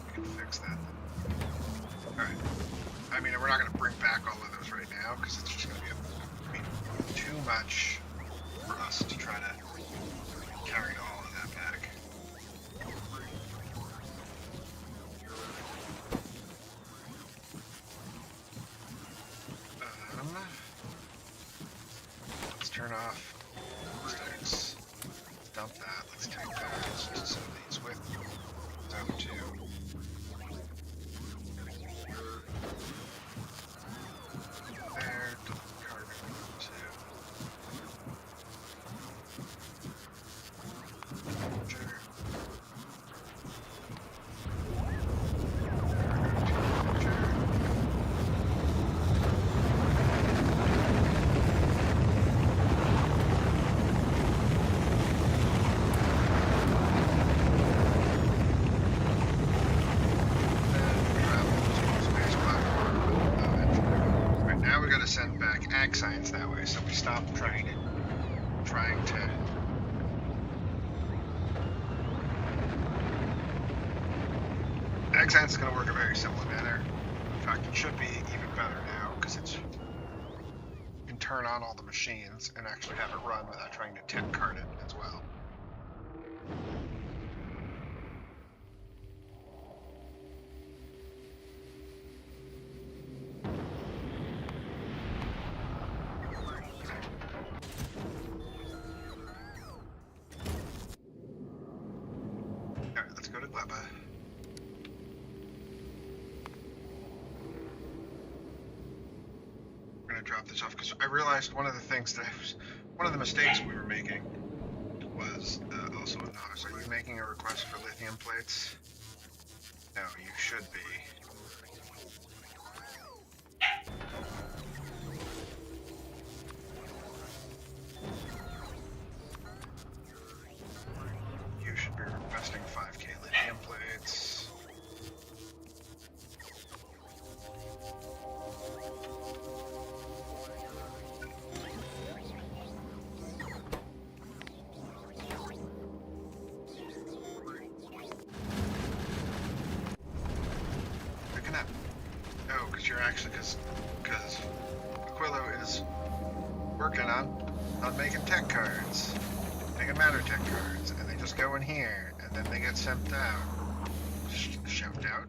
We can fix that. Alright. I mean, we're not going to bring back all of those right now, because it's just going to be too much for us to try to carry all of that back. Let's turn off sticks. Let's dump that. Let's take that. Let's just send these with down to there. Carbon to sure. Send back ag science that way, so we stop trying to ag science is going to work a very similar manner. In fact, it should be even better now because it's turn on all the machines and actually have it run without trying to tech cart it as well. Alright, let's go to Gleba. We're gonna drop this off because I realized one of the things that one of the mistakes we were making was also a notice. Are you making a request for lithium plates? No, you should be. You should be requesting 5K lithium plates. Picking up. Oh, because you're actually because Aquilo is working on making tech cards, making matter tech cards, and they just go in here, and then they get sent out. Shipped out?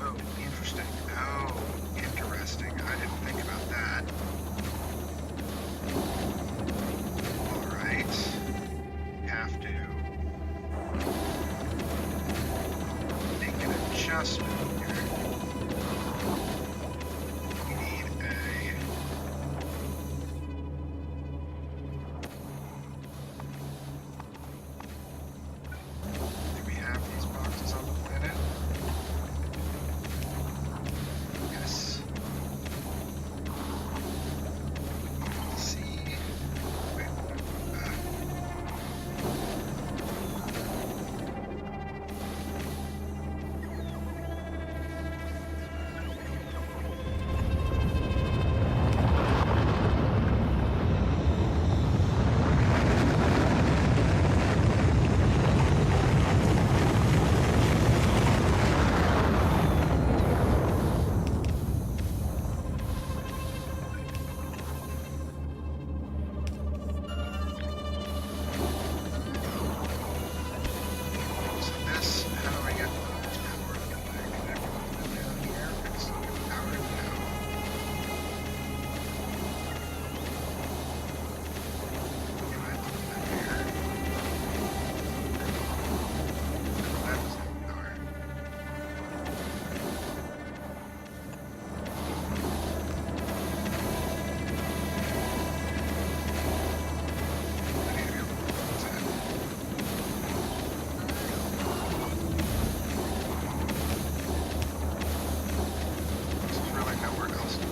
Oh, interesting. Oh, interesting. I didn't think about that. Alright. You have to make an adjustment here. We need a... Do we have these boxes on the planet? Yes. Let's see. Wait. So this, how do I get this power? Can I connect it down here? Can I still get the power? No. Can I put that here? That was the power. I need to be able to close that. There's really nowhere else to go.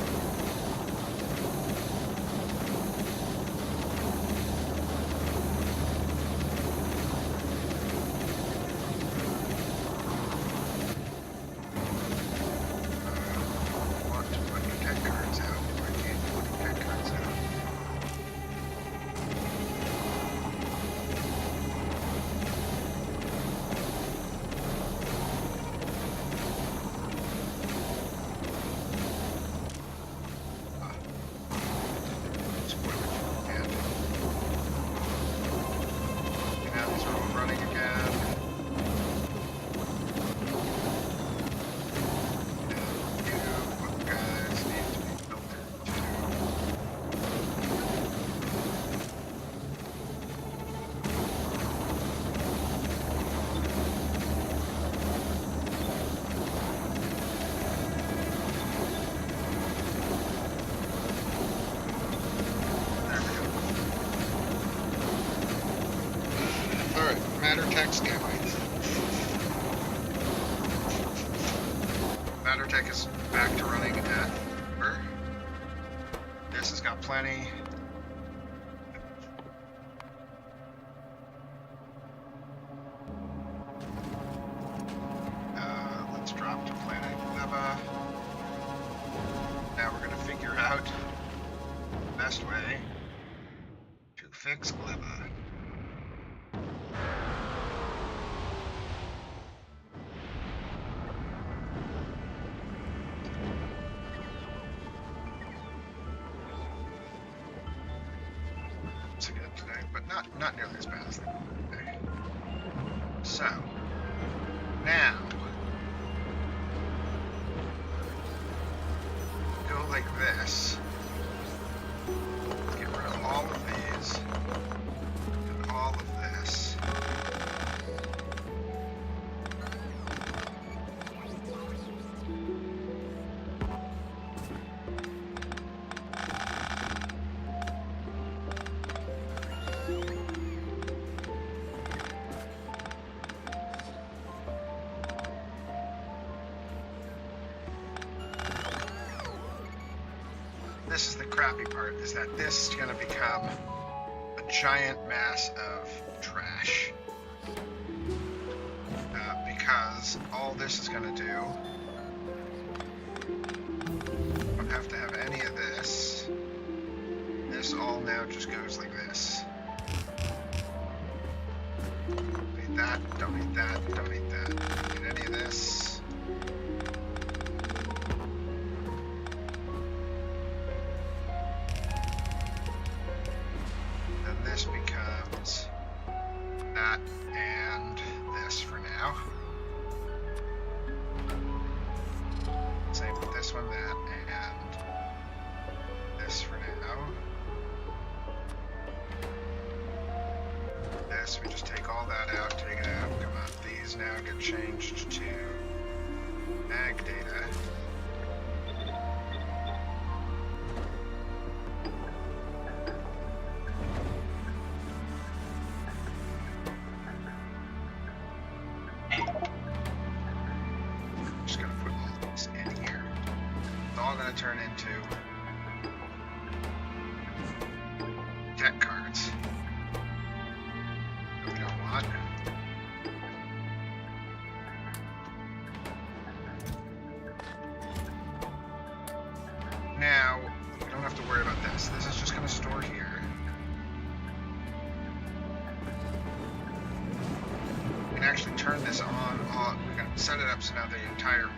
I want to put new tech cards out. I can't put new tech cards out. Spoiler, and now these are all running again. And you guys need to be filtered too. There we go. Alright, matter tech scanning. Matter tech is back to running at this has got plenty. Let's drop to planet Gleba. Now we're going to figure out the best way to fix Gleba. but not nearly as bad as they were. Okay. So now go like this. Get rid of all of these and all of this. This is the crappy part, is that this is going to become a giant mass of trash. Because all this is going to do, I don't have to have any of this. This all now just goes like this. Don't need that, don't need that, don't need that. Don't need any of this. This becomes that and this for now. Same with this one, that and this for now. This, we just take all that out, take it out, come on. These now get changed to ag data. Turn into tech cards that we don't want. Now, we don't have to worry about this. This is just going to store here. We can actually turn this on. We can set it up so now the entire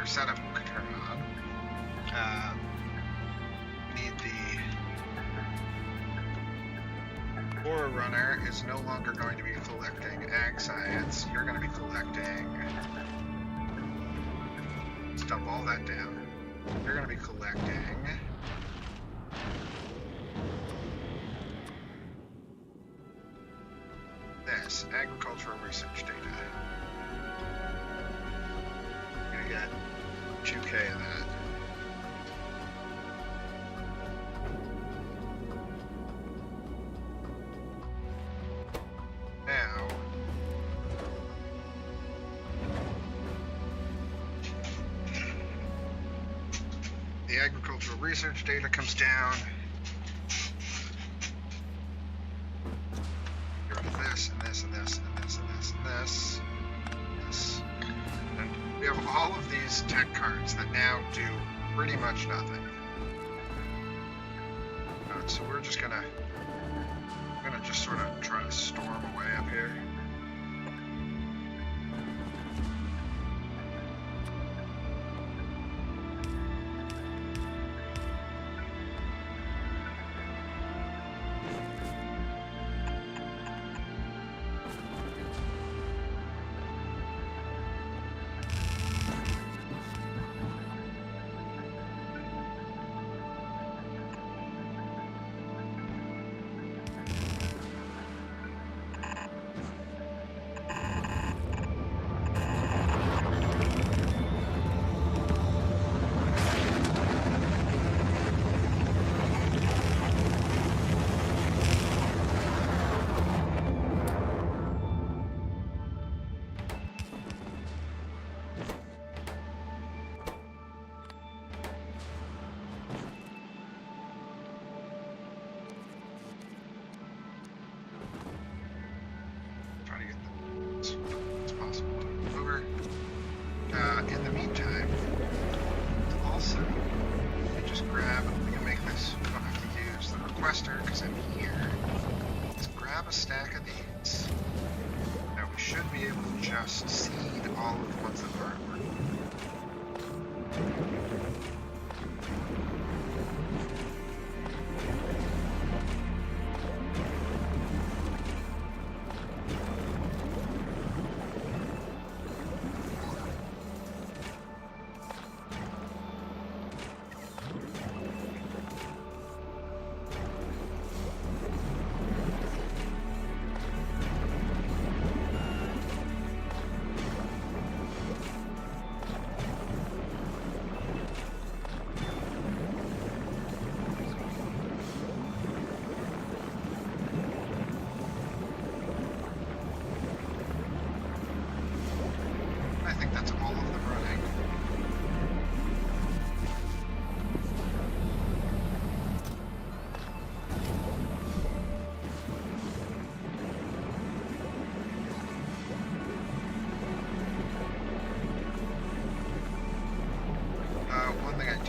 setup will turn on. We need the Aura Runner is no longer going to be collecting ag science. You're going to be collecting. Let's dump all that down. You're going to be collecting. This agricultural research data. You're going to get 2K of that. The agricultural research data comes down. Get rid of this and this and this and this and this and this. This. And we have all of these tech cards that now do pretty much nothing. So we're gonna just sort of try to storm away up here.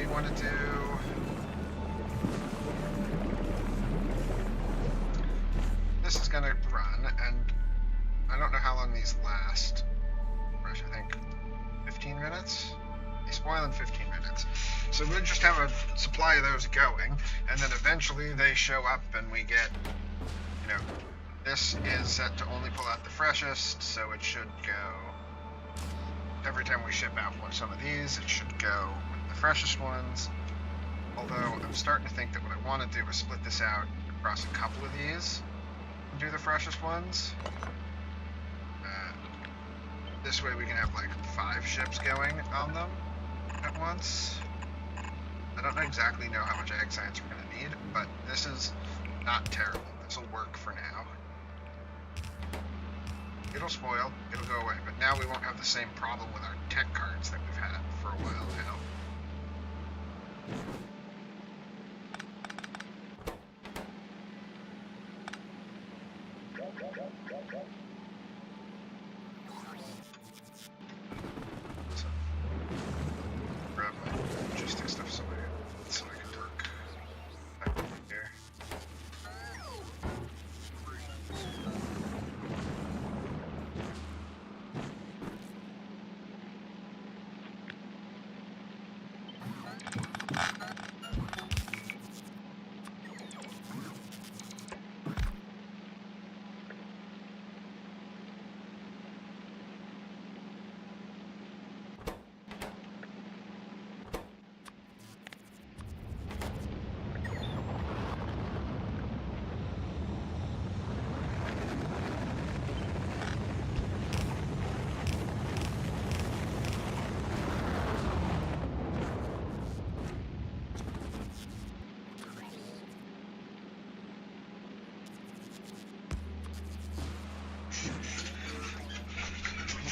want to do... This is going to run, and I don't know how long these last. I think 15 minutes? They spoil in 15 minutes. So we'll just have a supply of those going, and then eventually they show up and we get, you know, this is set to only pull out the freshest, so it should go, every time we ship out some of these, it should go with the freshest ones. Although I'm starting to think that what I want to do is split this out across a couple of these and do the freshest ones. This way we can have like 5 ships going on them at once. I don't exactly know how much egg science we're going to need, but this is not terrible. This will work for now. It'll spoil, it'll go away, but now we won't have the same problem with our tech cards that we've had for a while now.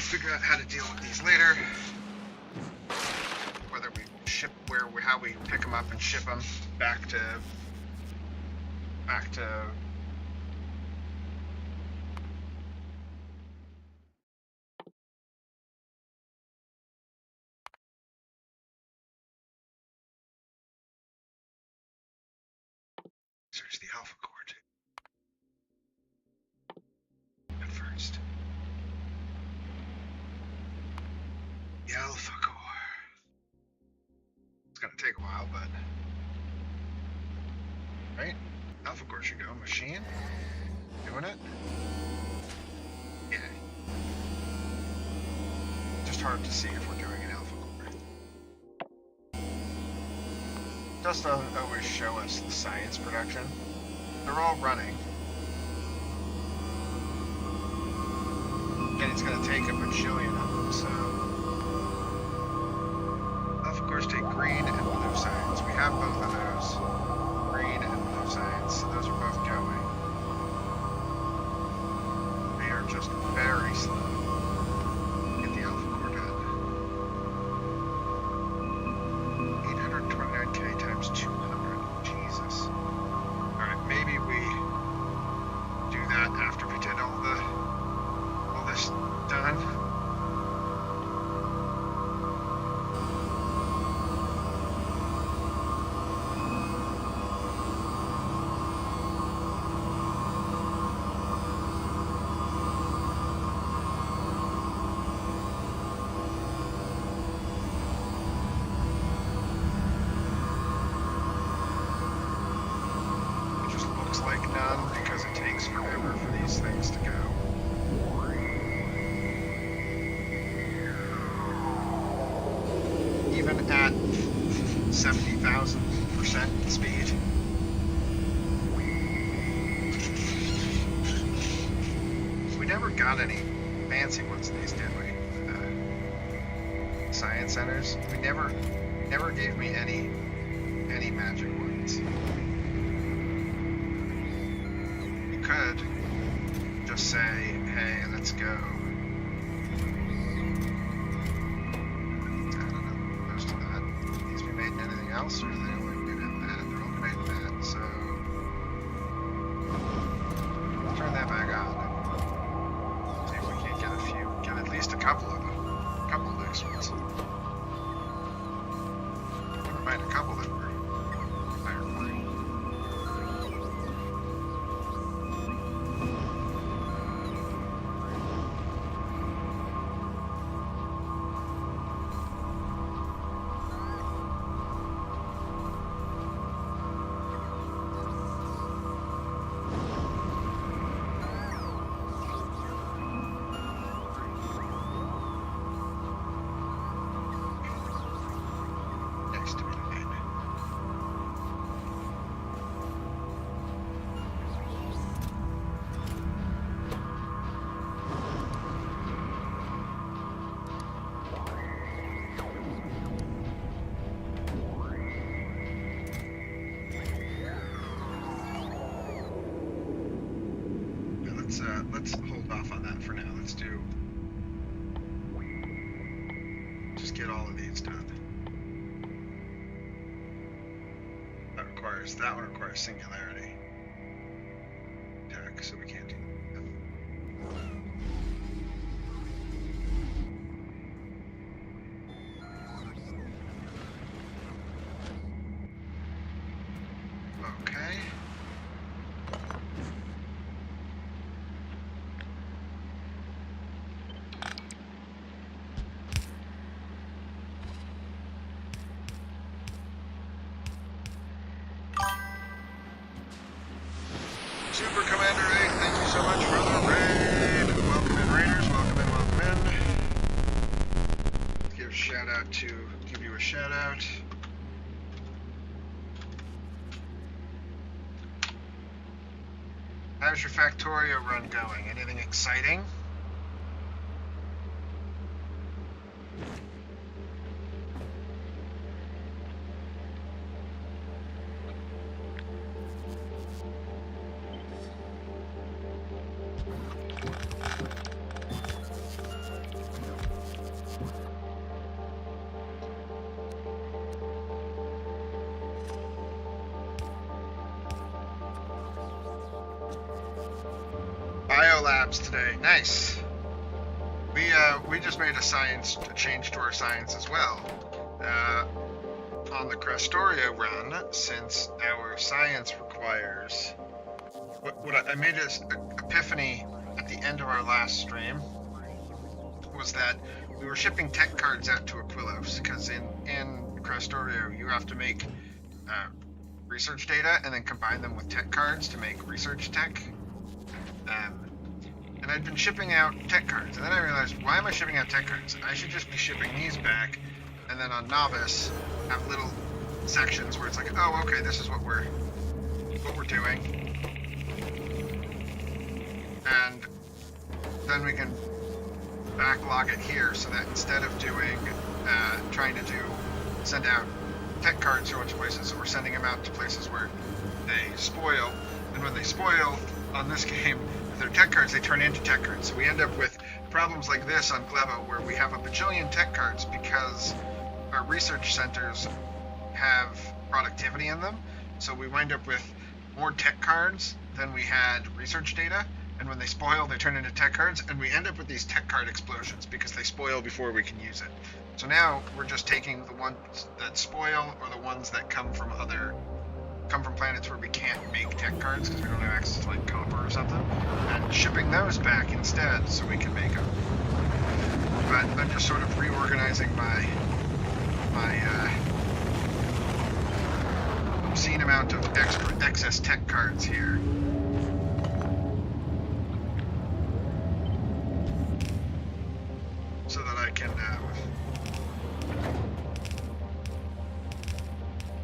Figure out how to deal with these later. Whether we ship how we pick them up and ship them back to search the alpha core too. At first. The alpha core. It's gonna take a while, but right? Alpha core should go. Machine? Doing it? Yeah. Just hard to see if we're doing an alpha core. Just doesn't always show us the science production. They're all running. And it's gonna take a bajillion of them, so of course take green and blue science. We have both of those. Green and blue science. Those are both going. They are just very slow. Get the alpha core done. 829k times 200. Jesus. Alright, maybe we do that after we did all this done. Because it takes forever for these things to go. Even at 70,000% speed. We never got any fancy ones of these, did we? Science centers. We never gave me any magic ones. Could just say, hey, let's go. I don't know, close to that. These be made in anything else, or are they only made in that? They're only made in that, so turn that back on. See if we can't get get at least a couple of them. A couple of extras. Wouldn't find a couple that were higher quality. Let's hold off on that for now. Let's just get all of these done. That one requires singularity tech, so we can't do that. Okay. Super Commander 8, thank you so much for the raid. Welcome in, Raiders. Welcome in, welcome in. Let's give you a shout out. How's your Factorio run going? Anything exciting? Biolabs today, nice. We just made a change to our science as well. On the Krastorio run, since our science requires, I made an epiphany at the end of our last stream, was that we were shipping tech cards out to Aquilos, because in Krastorio you have to make research data and then combine them with tech cards to make research tech. And I'd been shipping out tech cards, and then I realized, why am I shipping out tech cards? I should just be shipping these back, and then on Novice have little sections where it's like, oh, okay, this is what we're doing, and then we can backlog it here, so that instead of trying to send out tech cards to a bunch of places, we're sending them out to places where they spoil, and when they spoil on this game, their tech cards, they turn into tech cards. So we end up with problems like this on Glevo, where we have a bajillion tech cards because our research centers have productivity in them. So we wind up with more tech cards than we had research data. And when they spoil, they turn into tech cards. And we end up with these tech card explosions because they spoil before we can use it. So now we're just taking the ones that spoil or the ones that come from planets where we can't make tech cards because we don't have access to like copper or something, and shipping those back instead so we can make them. But I'm just sort of reorganizing my obscene amount of excess tech cards here. So that I can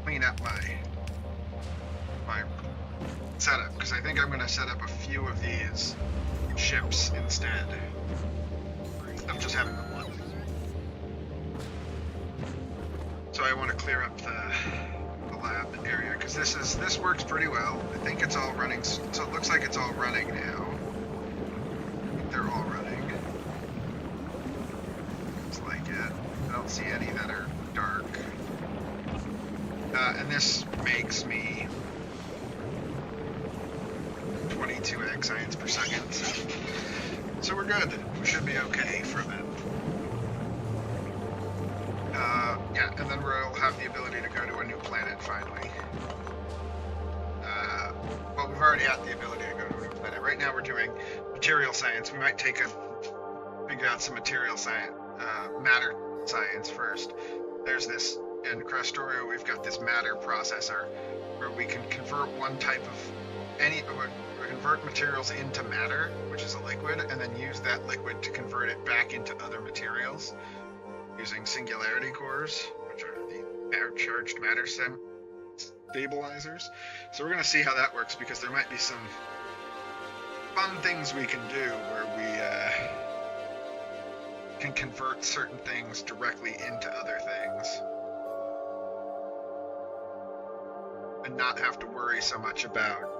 clean up my setup, because I think I'm going to set up a few of these ships instead of just having the one. So I want to clear up the lab area, because this works pretty well. I think it's all running, so it looks like it's all running now. I think they're all running. Looks like it. I don't see any that are dark. And this makes me 22 egg science per second. So we're good. We should be okay for a bit. Yeah, and then we'll have the ability to go to material science. We might figure out some material science, matter science first. There's this, in Krastorio, we've got this matter processor where we can convert one type of convert materials into matter, which is a liquid, and then use that liquid to convert it back into other materials using singularity cores, which are the charged matter stabilizers. So we're going to see how that works, because there might be some fun things we can do where we can convert certain things directly into other things and not have to worry so much about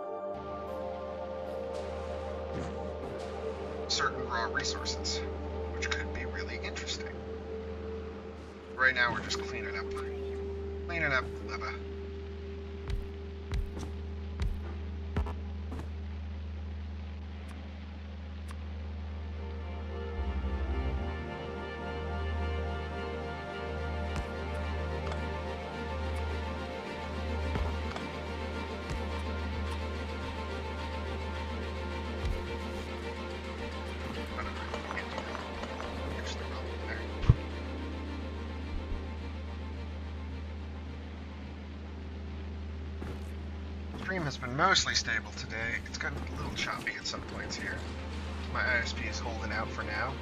certain raw resources, which could be really interesting. Right now we're just cleaning up lava. Stream has been mostly stable today. It's gotten a little choppy at some points here. My ISP is holding out for now.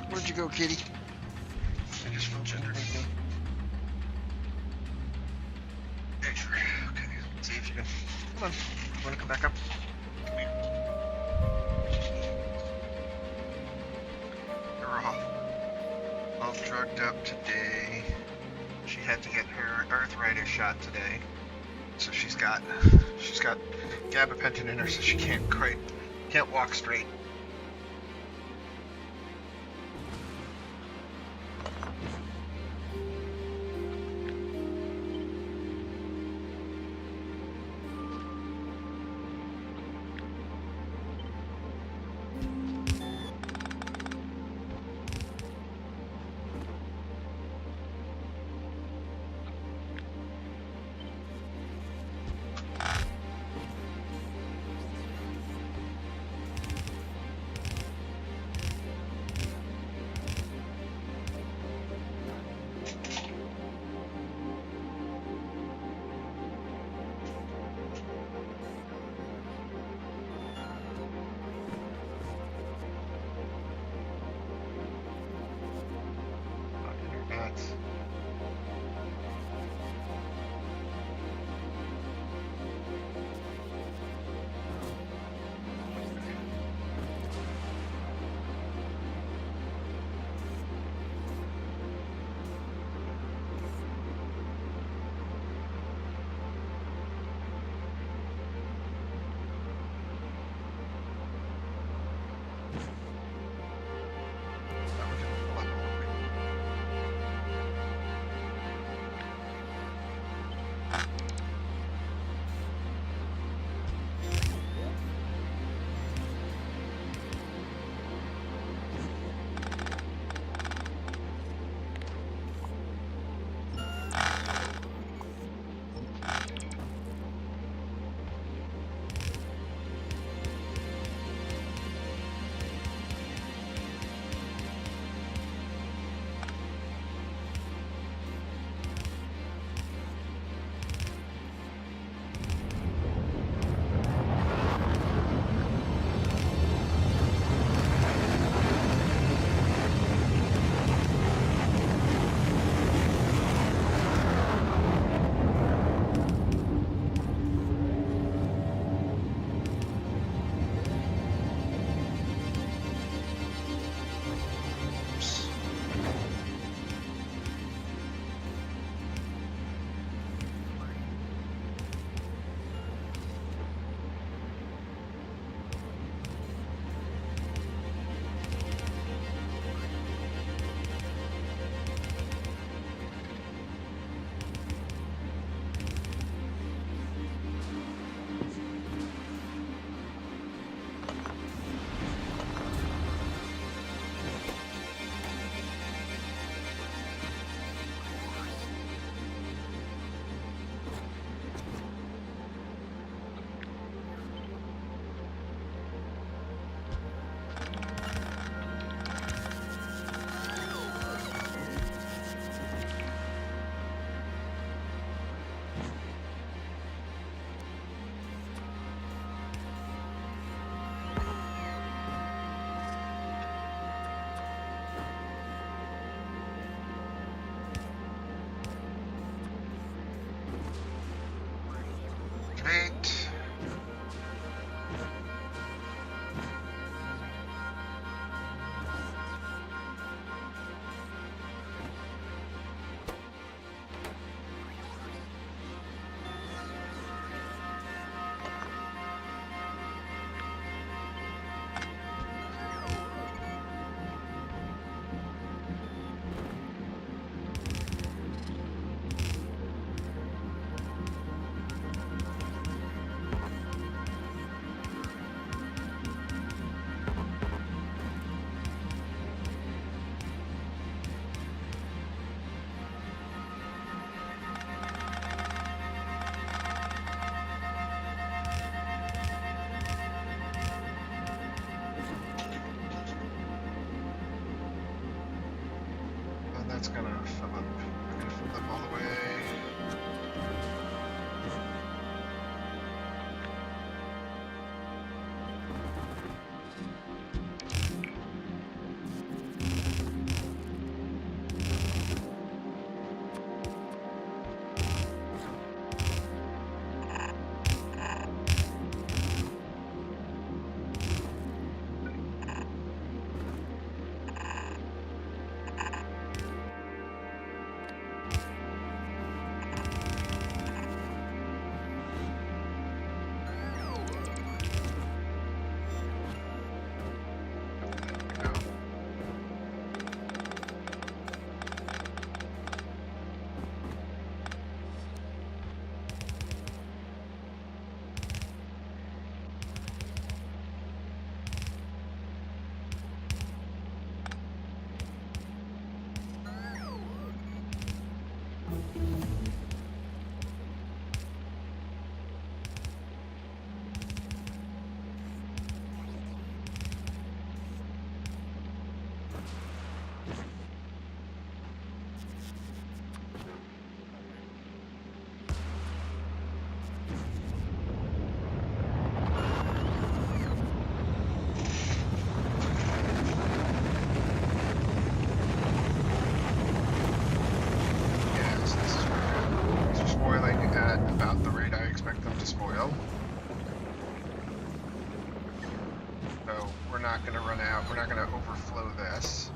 Where'd you go, kitty?
I just felt gender. Okay, sure. Okay, let's see if you can. Come on. You want to come back up? Come here. You're all drugged up today. She had to get her arthritis shot today, so she's got gabapentin in her, so she can't walk straight. overflow. So we're not going to run out. We're not going to overflow this.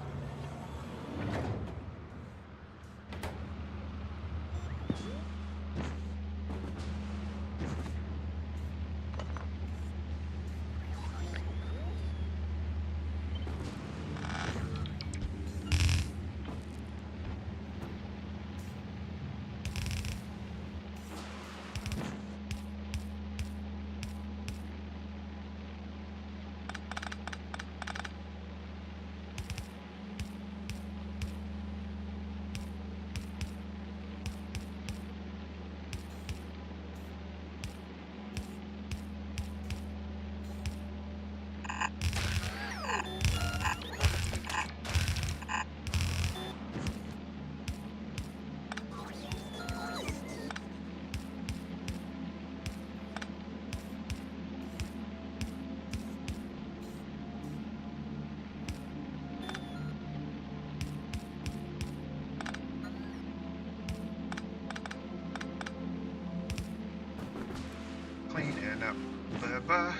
Cleaning up the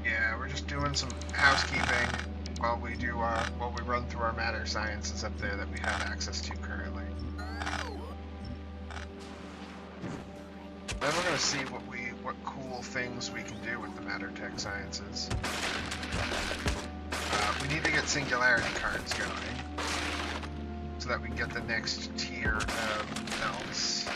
Yeah, we're just doing some housekeeping while we run through our matter sciences up there that we have access to currently. Then we're gonna see what cool things we can do with the matter tech sciences. We need to get singularity cards going so that we can get the next tier of else.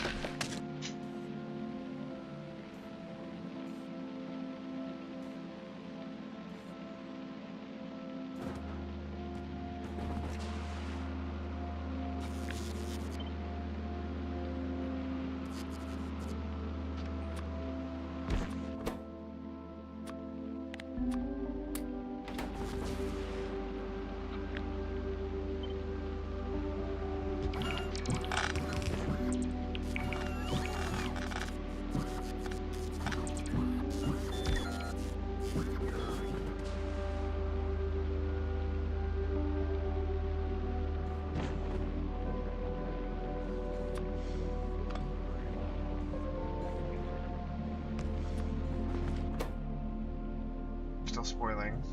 Still spoiling.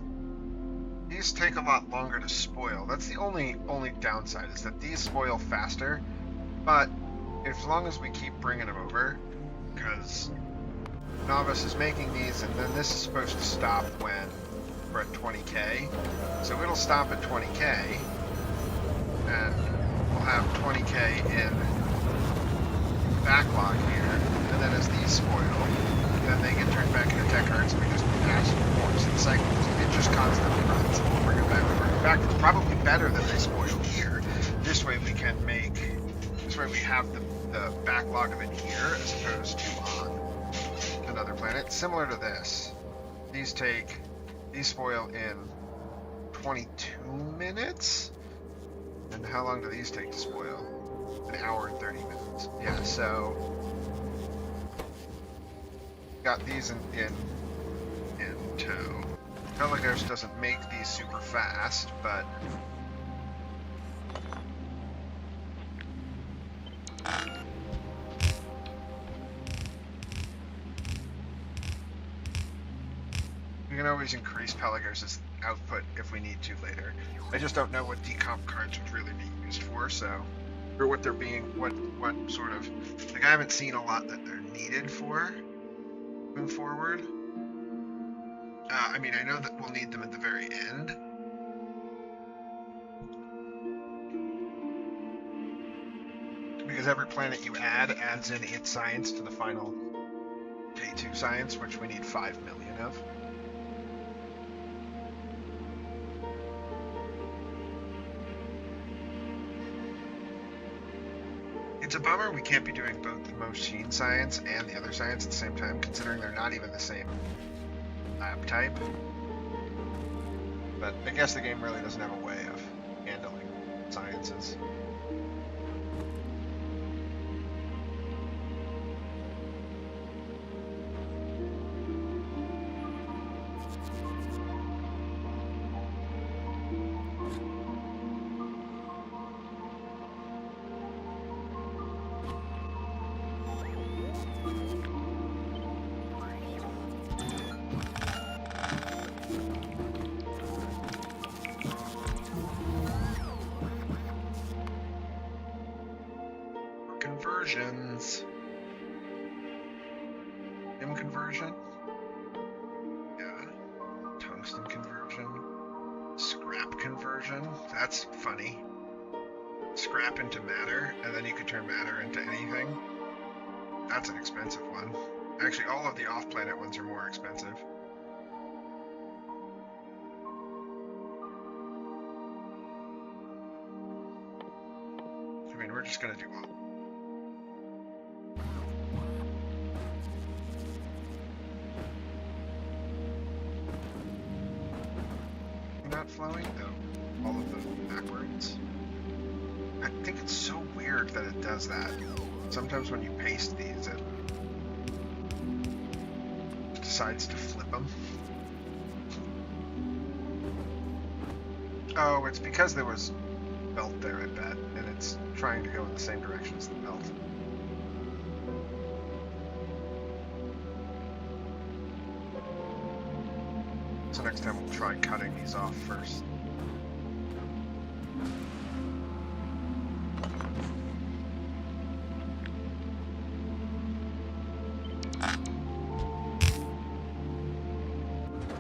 These take a lot longer to spoil. That's the only downside, is that these spoil faster, but as long as we keep bringing them over, because Novice is making these, and then this is supposed to stop when we're at 20k, so it'll stop at 20k, and we'll have 20k in backlog here, and then as these spoil, then they get turned back into tech cards, and we just patch more. So the cycle, it just constantly runs, and we'll bring it back over. In fact, it's probably better that they spoil here. This way we can make, this way we have the backlog of it here, as opposed to on another planet. Similar to this. These spoil in 22 minutes? And how long do these take to spoil? An hour and 30 minutes. Yeah, so got these in tow. Pelagos doesn't make these super fast, but we can always increase Pelagos' output if we need to later. I just don't know what decomp cards would really be used for, so, or what they're being, what sort of, like, I haven't seen a lot that they're needed for moving forward. I mean, I know that we'll need them at the very end. Because every planet you add adds in its science to the final day 2 science, which we need 5 million of. It's a bummer we can't be doing both the machine science and the other science at the same time, considering they're not even the same lab type. But I guess the game really doesn't have a way of handling sciences. conversions. Im conversion? Yeah. Tungsten conversion. Scrap conversion? That's funny. Scrap into matter, and then you could turn matter into anything. That's an expensive one. Actually, all of the off-planet ones are more expensive. I mean, we're just gonna do all. Not flowing? No. All of them backwards. I think it's so weird that it does that. Sometimes when you paste these, it decides to flip them. Oh, it's because there was belt there, I bet, and it's trying to go in the same direction as the belt. So next time we'll try cutting these off first.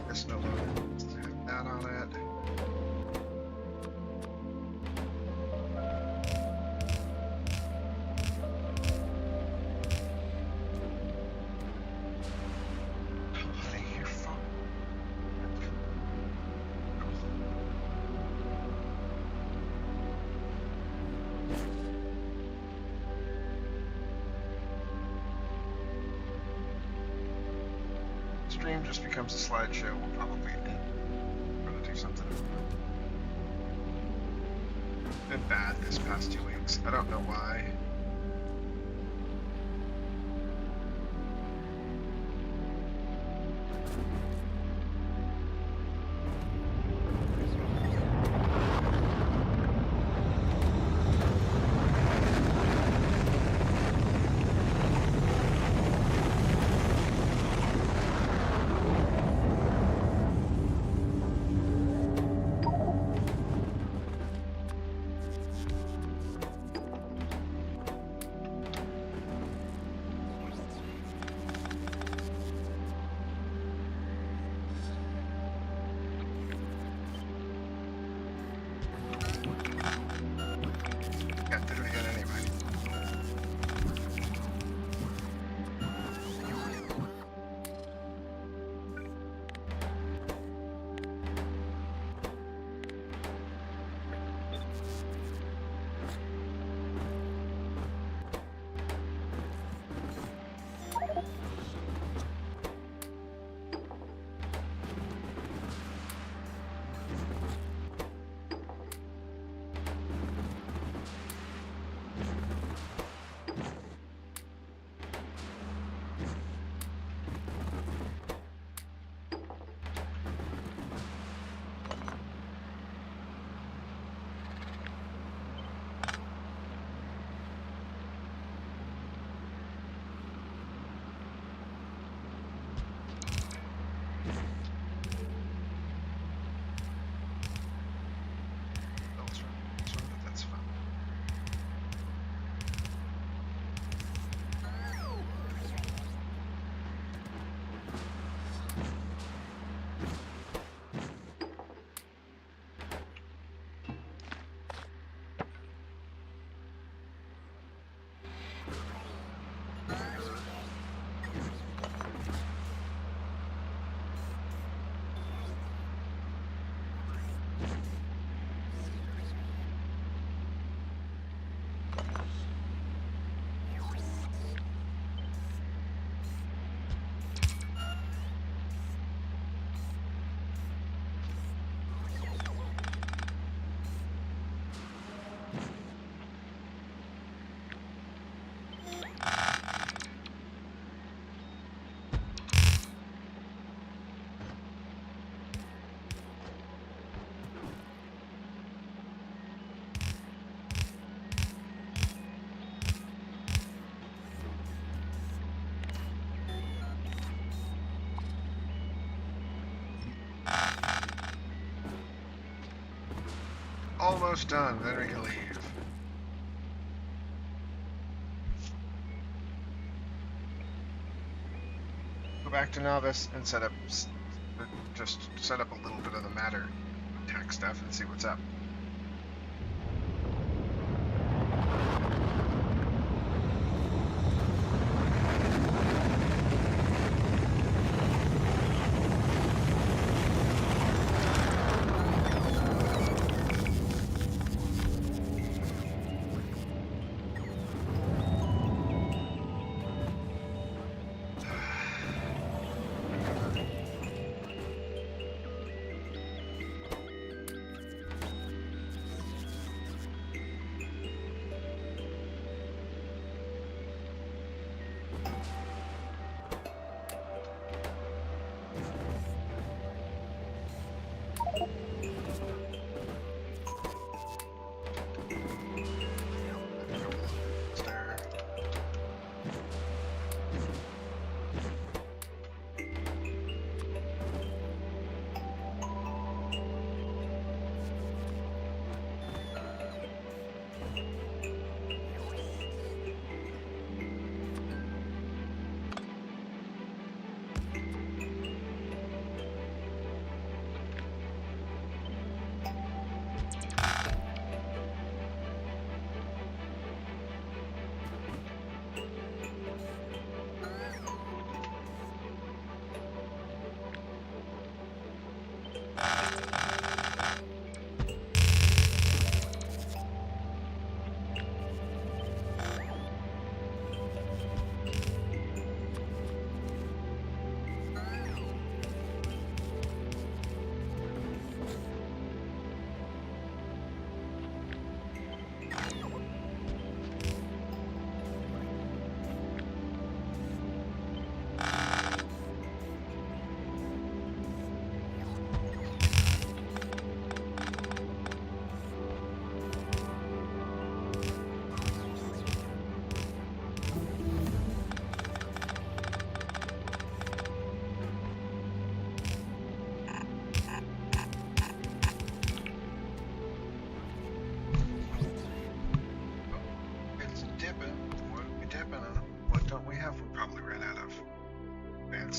Guess no longer needs to have that on it. Stream just becomes a slideshow. We'll probably end. We're gonna do something. Been bad this past 2 weeks. I don't know why. Almost done, then we can leave. go back to novice and just set up a little bit of the matter tech stuff and see what's up.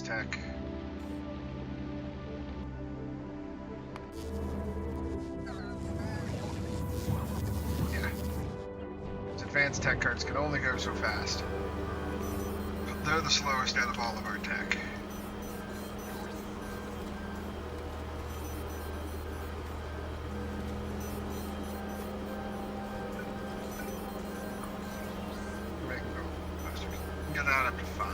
Tech. Yeah. These advanced tech cards can only go so fast. But they're the slowest out of all of our tech. Get that up to 5.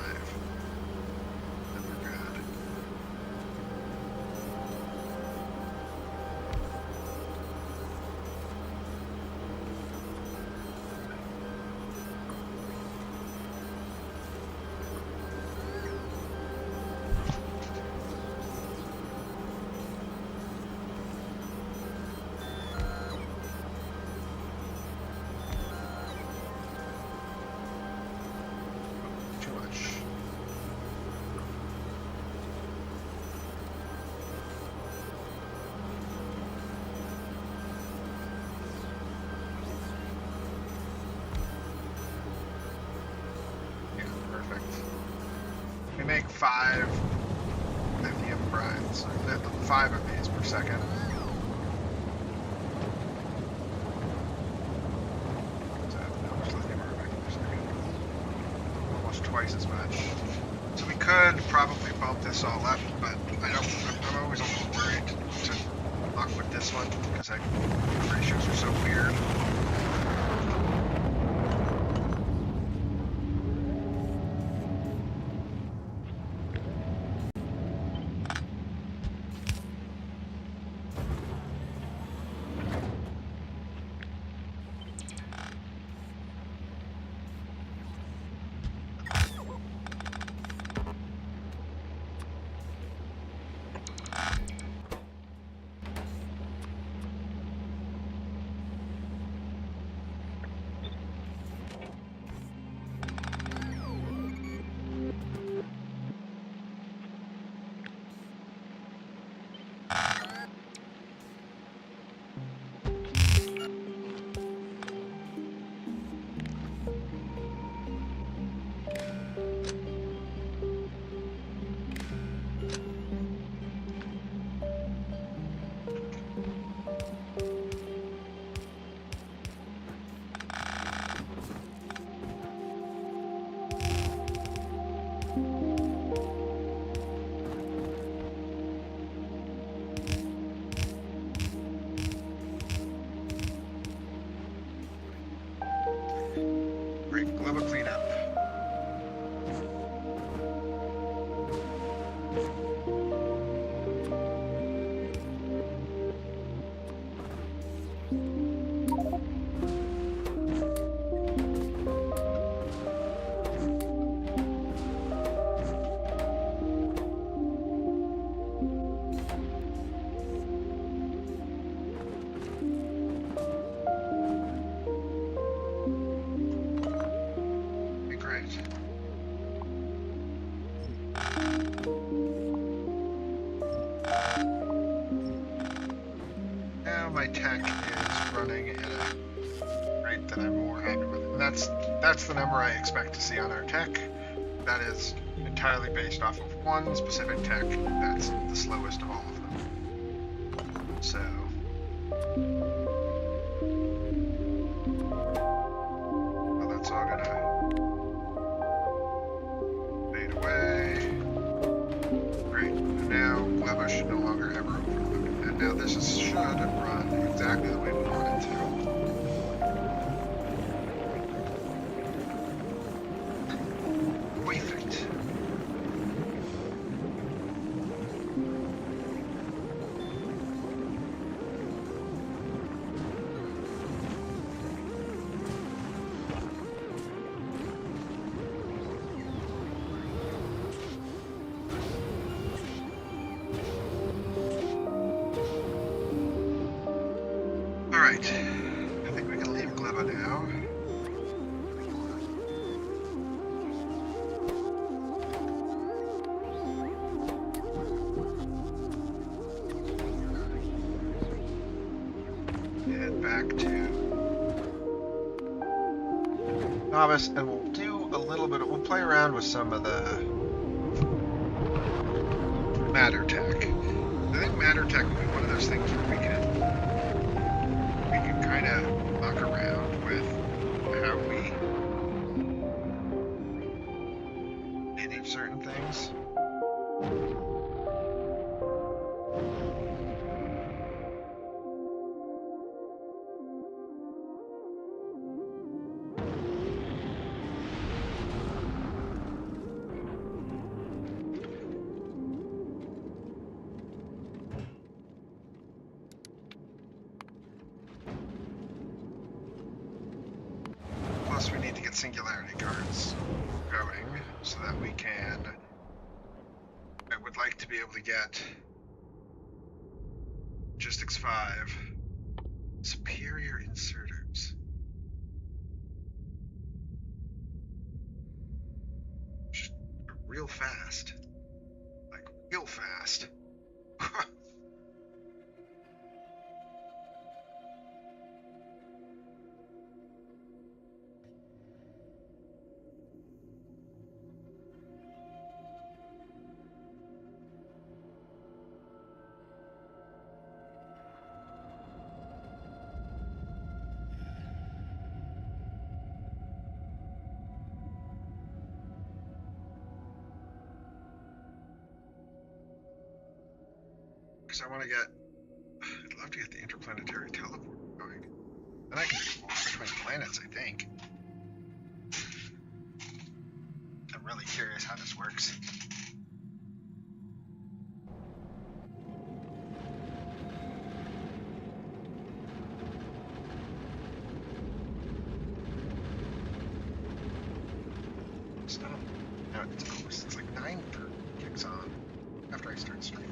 We make 5 lithium brines, 5 of these per second. So how much lithium are we making per second? Almost twice as much. So we could probably bump this all up, but I'm always a little worried to luck with this one because the ratios are so weird. Great. Global cleanup. Now my tech is running at a rate that I'm more happy with. And that's the number I expect to see on our tech. That is entirely based off of one specific tech that's the slowest of all of them. So well, that's all gonna fade away. Great. And now Gleba should no longer ever overload. And now this should run exactly the way we want it to. Perfect. Alright, I think we can leave Gleba now. Head back to Novice, and we'll do a little bit we'll play around with some of the matter tech. I think matter tech will be one of those things where we can kind of muck around with how we manage certain things. Plus, we need to get singularity cards going so that we can. I would like to be able to get Logistics 5 superior inserters. Just real fast. Like, real fast. Because I want to get, I'd love to get the interplanetary teleport going. Then I can explore between planets, I think. I'm really curious how this works. Stop. No, it's like 9:30 kicks on after I start streaming.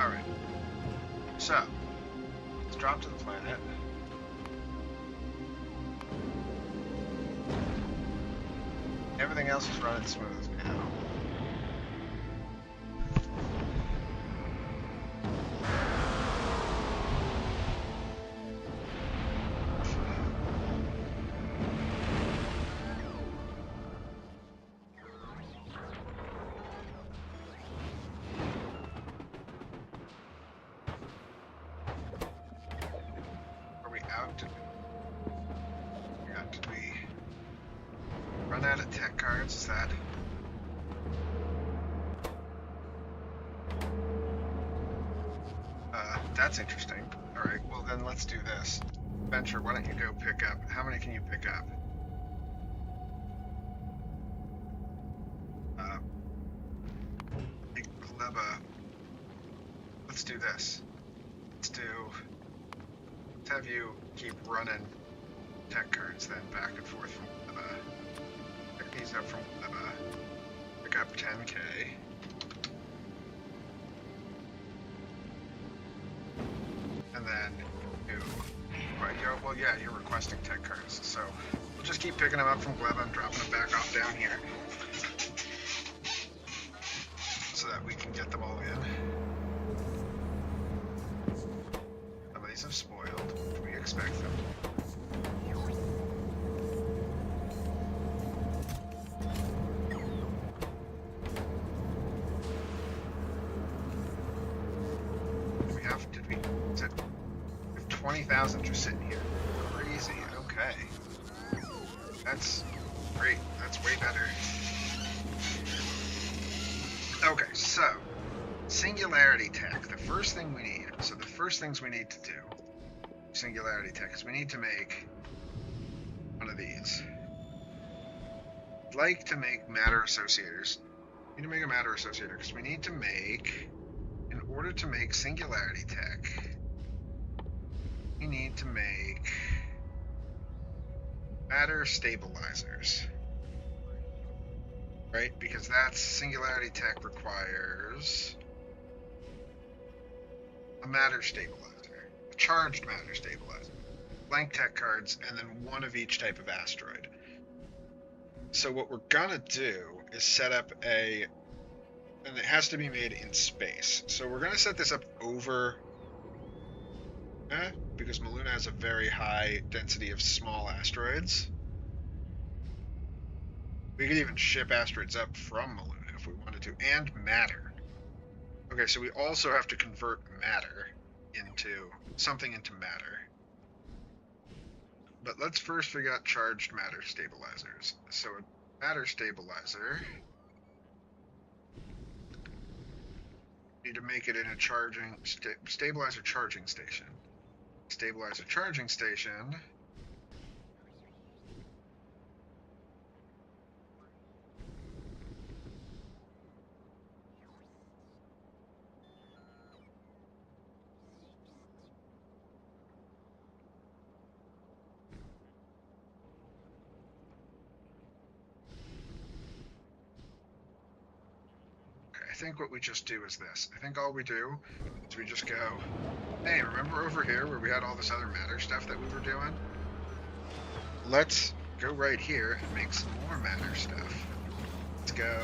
Alright, so let's drop to the planet. Everything else is running smooth now. cards is that? That's interesting. Alright, well then let's do this. Venture, why don't you go pick up... How many can you pick up? Let's do this. Let's have you keep running tech cards then back and forth from Gleba. Pick these up from Gleba. Pick up 10k. And then you... Well, yeah, you're requesting tech cards, so we'll just keep picking them up from Gleba and dropping them back off down here. So that we can get them all in. Some of these have spoiled. We expect them. Is it 20,000 just sitting here? Crazy. Okay. That's great. That's way better. Okay, so singularity tech. The first thing we need. So the first things we need to do. Singularity tech is we need to make one of these. I'd like to make matter associators. We need to make a matter associator because we need to make, in order to make singularity tech, we need to make matter stabilizers. Right? Because that's singularity tech requires a matter stabilizer, a charged matter stabilizer, blank tech cards, and then one of each type of asteroid. So what we're gonna do is set up and it has to be made in space. So we're gonna set this up over, because Maluna has a very high density of small asteroids. We could even ship asteroids up from Maluna if we wanted to, and matter. Okay, so we also have to convert matter into matter. But let's first figure out charged matter stabilizers. So a matter stabilizer, need to make it in a stabilizer charging station. Stabilizer charging station. I think what we just do is this. I think all we do is we just go, hey, remember over here where we had all this other matter stuff that we were doing? Let's go right here and make some more matter stuff. Let's go.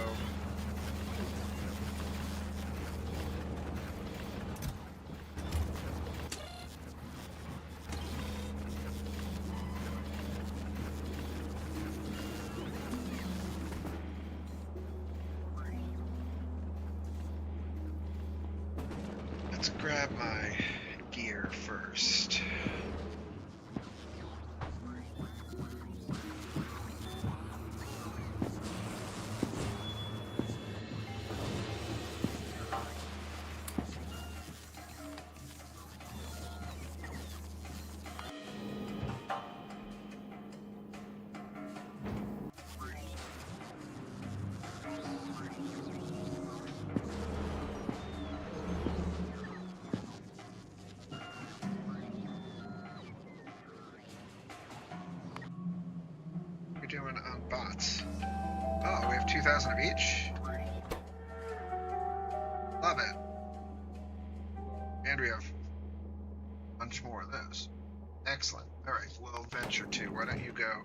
Let's grab my gear first. Doing on bots. Oh, we have 2,000 of each. Love it. And we have a bunch more of those. Excellent. All right, well, Venture 2, why don't you go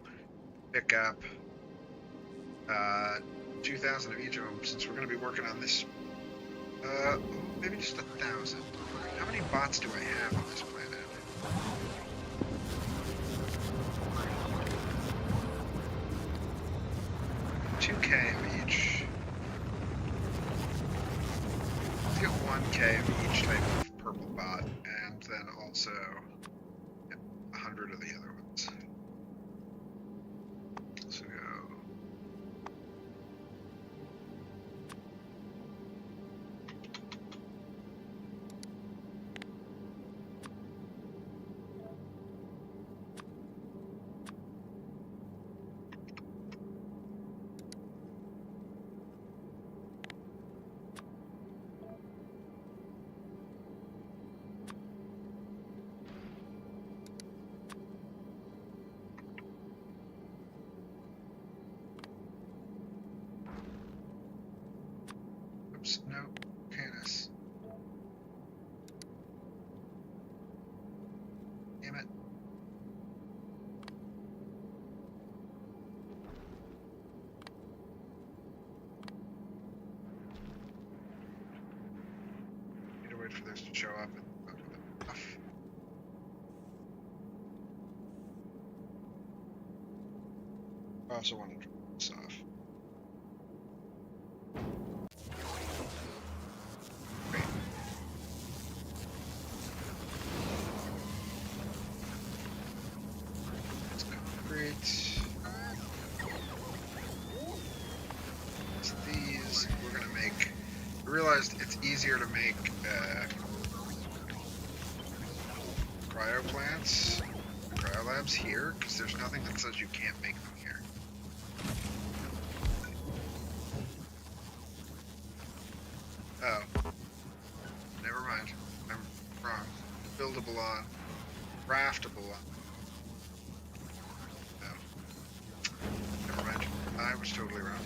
pick up 2,000 of each of them, since we're going to be working on this. Maybe just 1,000. How many bots do I have on this planet? 2k of each. Let's get 1k of each type of purple bot, and then also 100 of the other ones. So go Oops, no, Canis. Damn it. Need to wait for this to show up and go to the stuff. I also want to turn this off. Great. It's concrete. It's these. We're gonna make. I realized it's easier to make cryo plants, cryo labs here, because there's nothing that says you can't make them here. Oh. Never mind. I'm wrong. Buildable on. Craftable on. No. Never mind. I was totally wrong.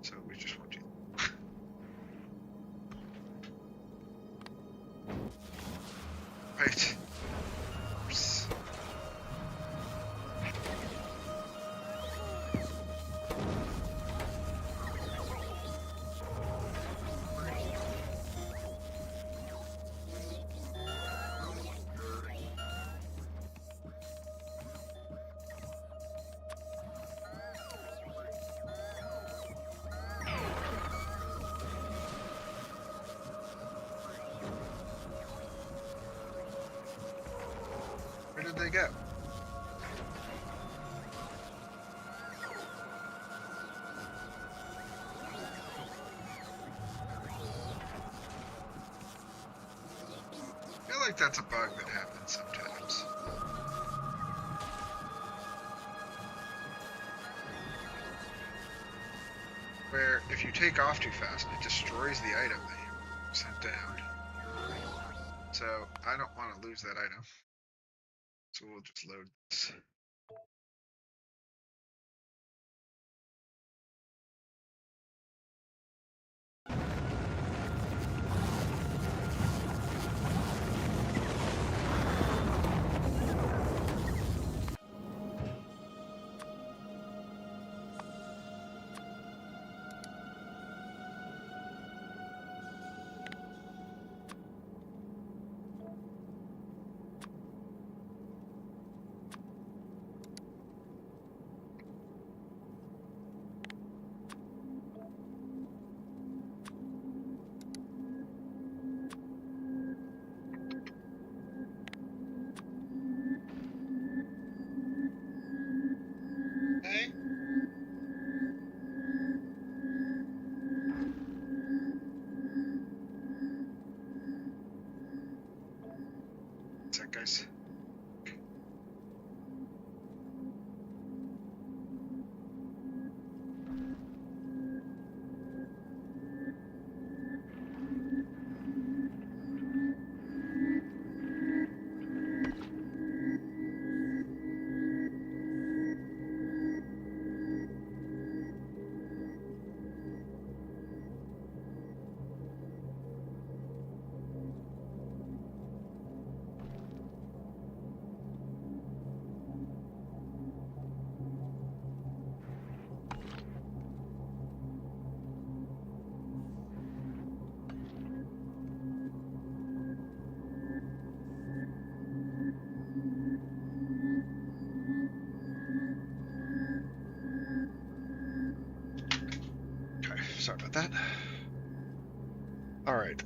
So we just want to. Right. Oops. Where did they go? I feel like that's a bug that happens sometimes. Where if you take off too fast, it destroys the item that you sent down. So I don't want to lose that item. So we'll just load this. Hey. What's that, guys? Okay, sorry about that. All right.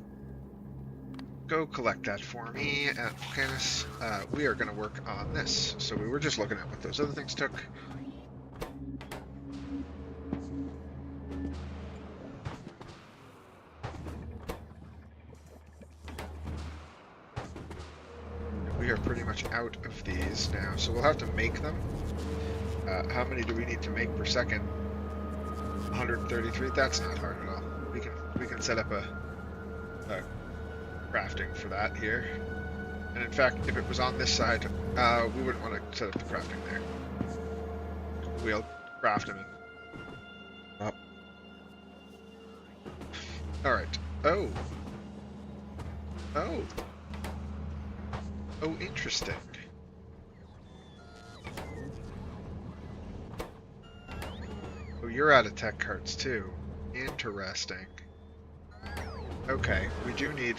Go collect that for me at Canis. We are going to work on this. So we were just looking at what those other things took. We are pretty much out of these now, so we'll have to make them. How many do we need to make per second? 133. That's not hard at all. We can set up a crafting for that here. And in fact, if it was on this side, we wouldn't want to set up the crafting there. We'll craft them. Oh. Alright. Oh. Oh. Oh, interesting. Oh, you're out of tech cards too. Interesting. Okay, we do need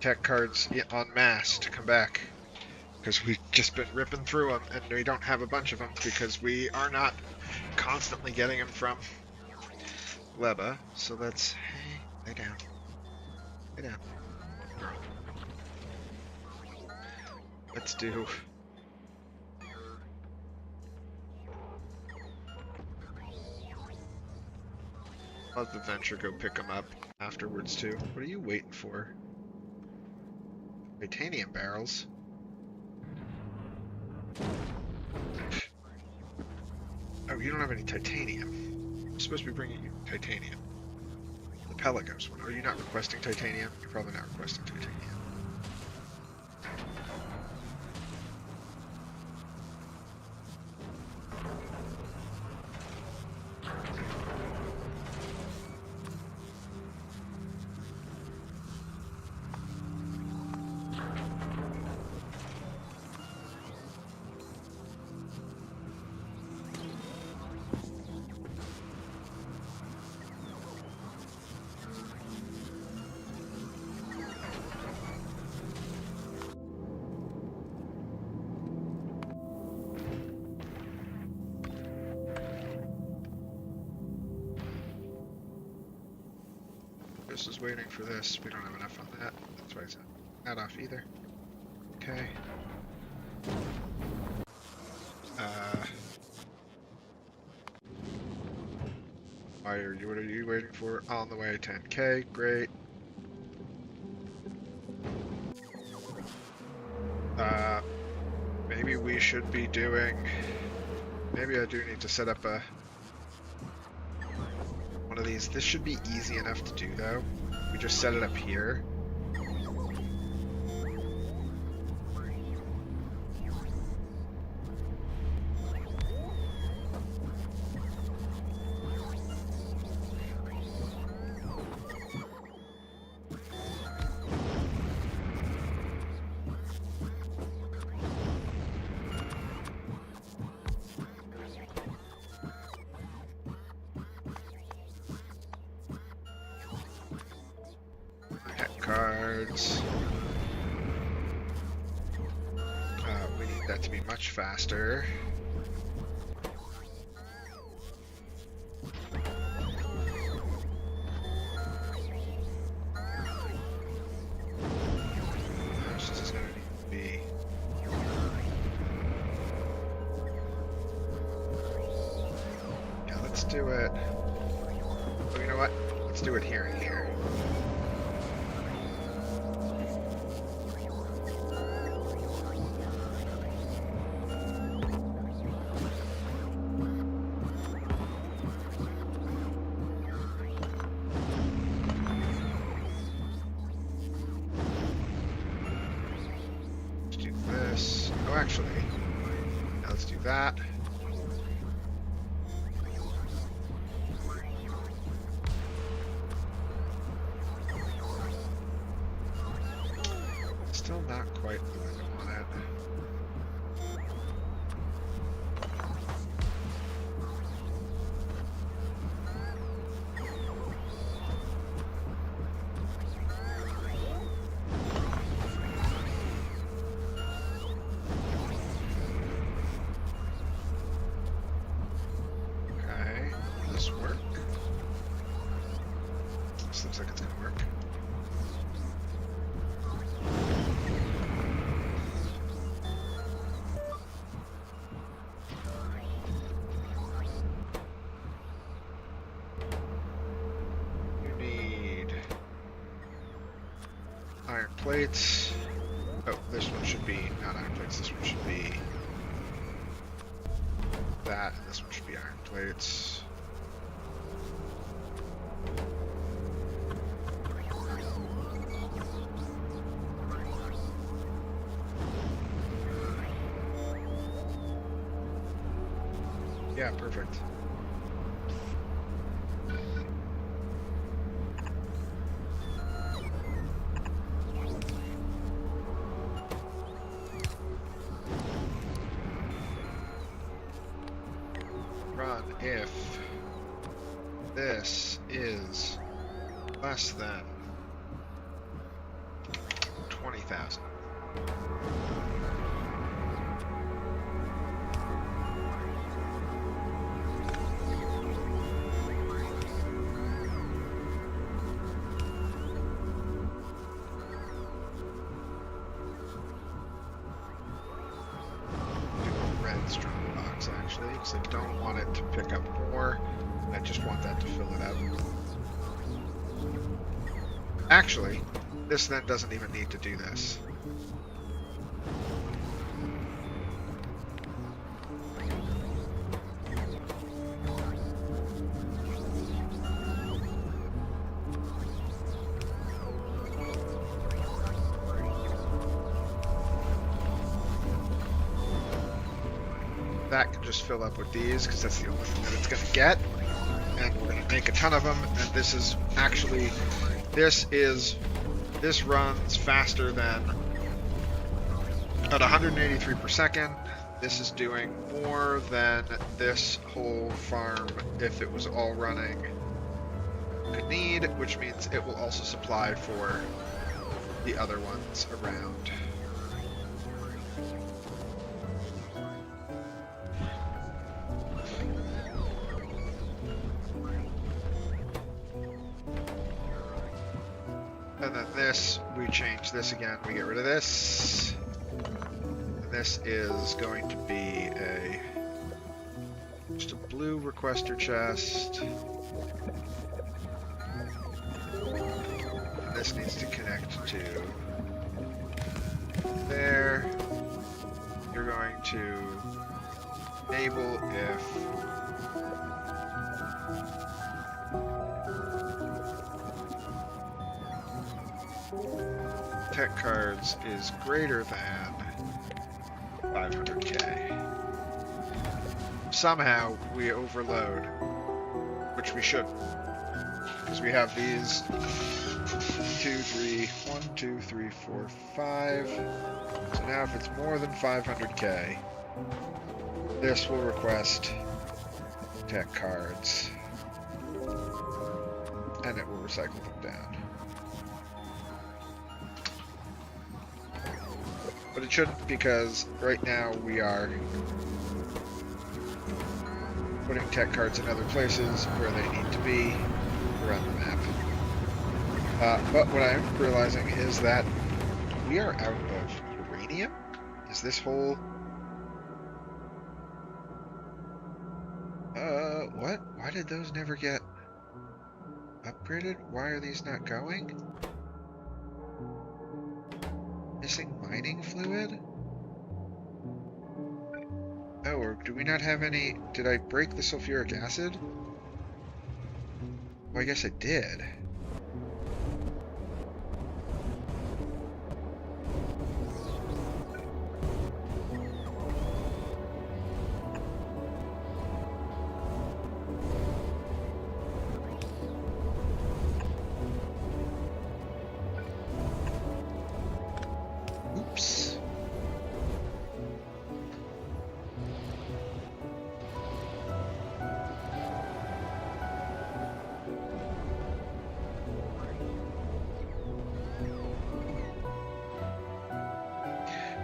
tech cards en masse to come back. Because we've just been ripping through them, and we don't have a bunch of them because we are not constantly getting them from Leba. So let's... Hey, lay down. Lay down, girl. Let's do... I'll let the Venture go pick them up afterwards too. What are you waiting for? Titanium barrels? Oh, you don't have any titanium. I'm supposed to be bringing you titanium. The Pelagos one. Are you not requesting titanium? You're probably not requesting titanium. This is waiting for this. We don't have enough on that. That's why it's not off either. Okay. What are you waiting for? On the way, 10K. Great. Maybe we should be doing... Maybe I do need to set up a... one of these. This should be easy enough to do, though. We just set it up here. Cards. We need that to be much faster. This is going to need to be... Yeah, let's do it. Oh, you know what? Let's do it here and here. Actually, now let's do that. Still not quite the way I want it. Looks like it's gonna work. You need iron plates. Oh, this one should be not iron plates. This one should be that, and this one should be iron plates. Yeah, perfect. if this is less than 20,000. Strong box actually, because I don't want it to pick up more. I just want that to fill it up. Actually, this then doesn't even need to do this. That can just fill up with these because that's the only thing that it's going to get, and we're going to make a ton of them. And this is actually, this runs faster than at 183 per second. This is doing more than this whole farm if it was all running could need, which means it will also supply for the other ones around. And then this, we change this again, we get rid of this. And this is going to be just a blue requester chest. And this needs to connect to there. You're going to enable if tech cards is greater than 500k. Somehow we overload, which we should, because we have these 1, 2, 3, 4, 5. So now if it's more than 500k, this will request tech cards, and it will recycle them down. But it shouldn't, because right now we are putting tech cards in other places where they need to be around the map. But what I'm realizing is that we are out of uranium. Is this whole... what? Why did those never get upgraded? Why are these not going? Missing mining fluid? Oh, or do we not have any... Did I break the sulfuric acid? Well, I guess I did. Oops.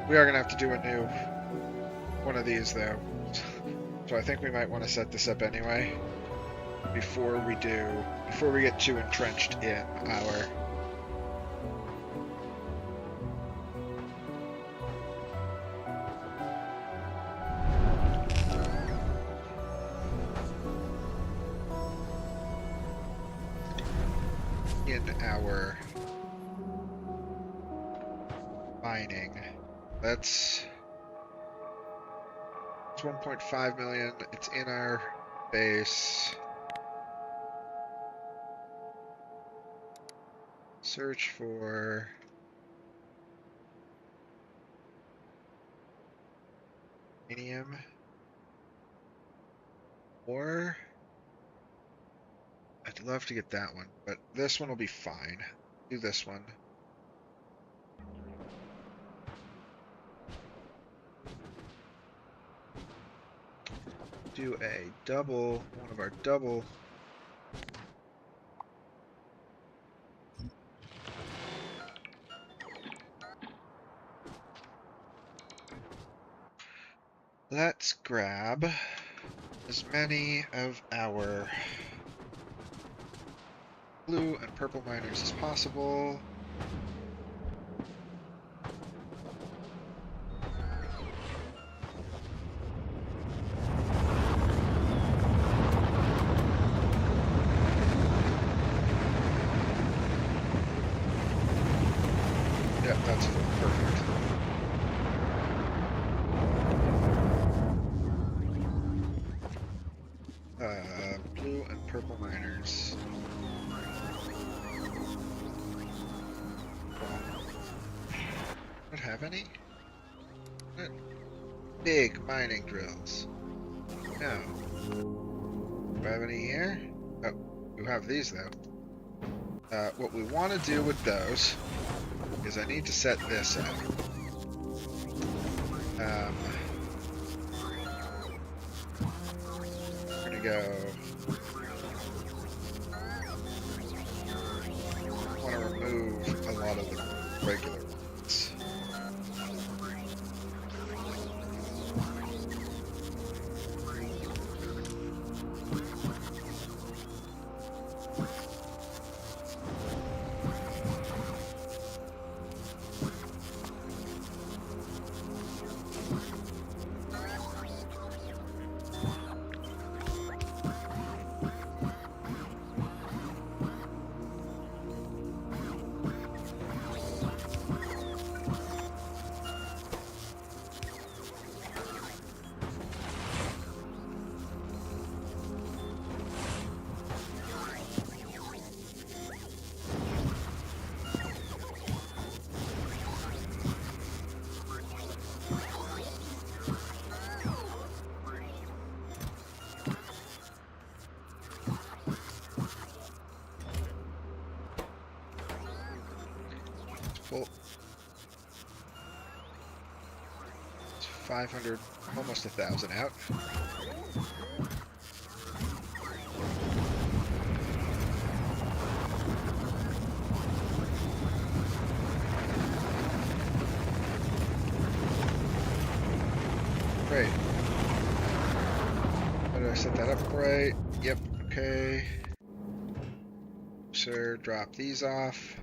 We are going to have to do a new one of these, though. So I think we might want to set this up anyway before we get too entrenched in our mining. It's 1.5 million. It's in our base. Search for uranium, or I'd love to get that one, but this one will be fine. Do this one. do a double, one of our double. Let's grab as many of our blue and purple miners as possible. Yep, that's perfect. Blue and purple miners. Don't have any? Big mining drills. No. Do I have any here? Oh, you have these though. What we want to do with those is I need to set this up. We're gonna go. I want to remove a lot of the regular ones. Well, it's 500, almost 1,000 out. Great. How did I set that up right? Yep, okay. Sir, drop these off.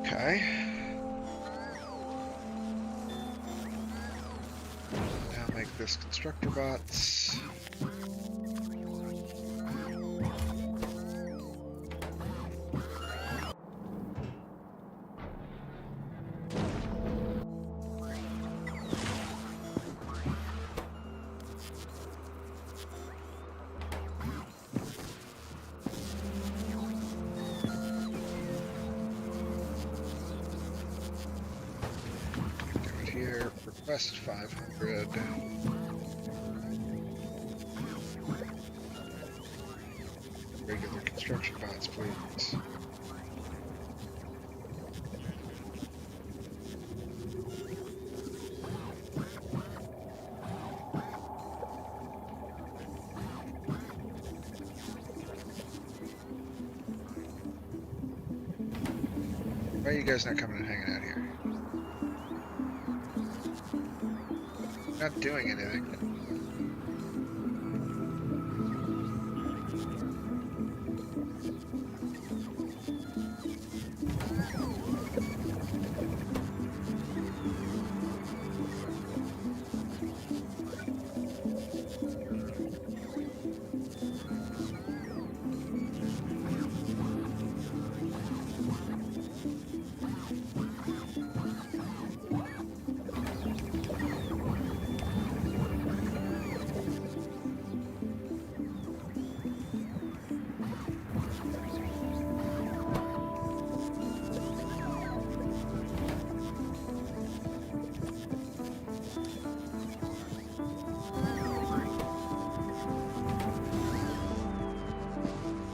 Okay. Now make this constructor bots. Here, request 500. Regular construction bots, please. Why are you guys not coming and hanging out here? Not doing anything.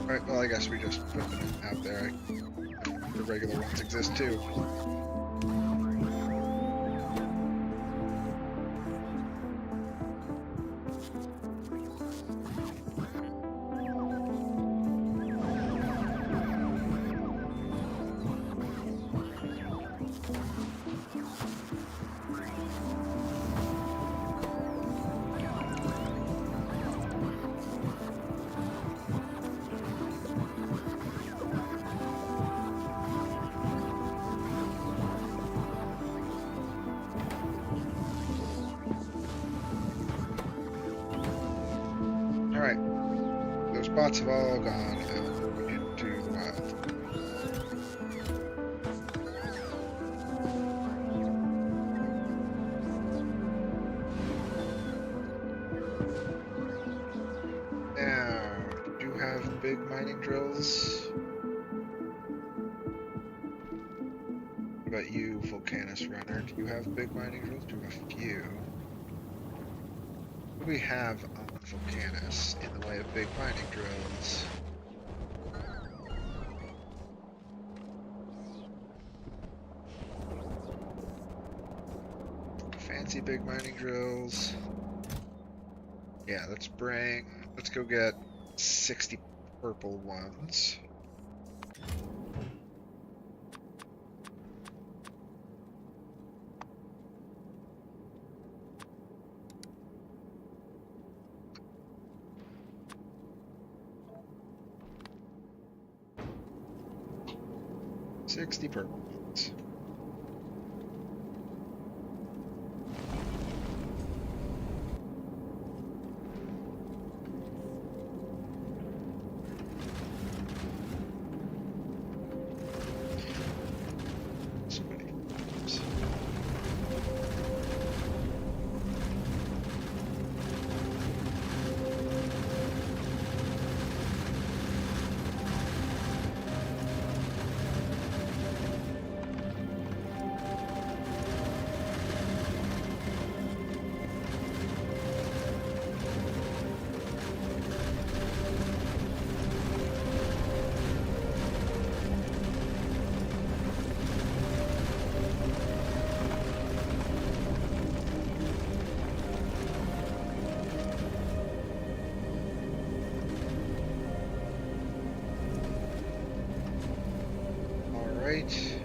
Alright, well I guess we just put them out there. The regular ones exist too. Alright, those bots have all gone out into wild. Now, do you have big mining drills? What about you, Volcanus Runner? Do you have big mining drills? Do a few. What do we have on Volcanus in the way of big mining drills? Fancy big mining drills. Yeah, let's go get 60 purple ones. $60 purple ones. Right.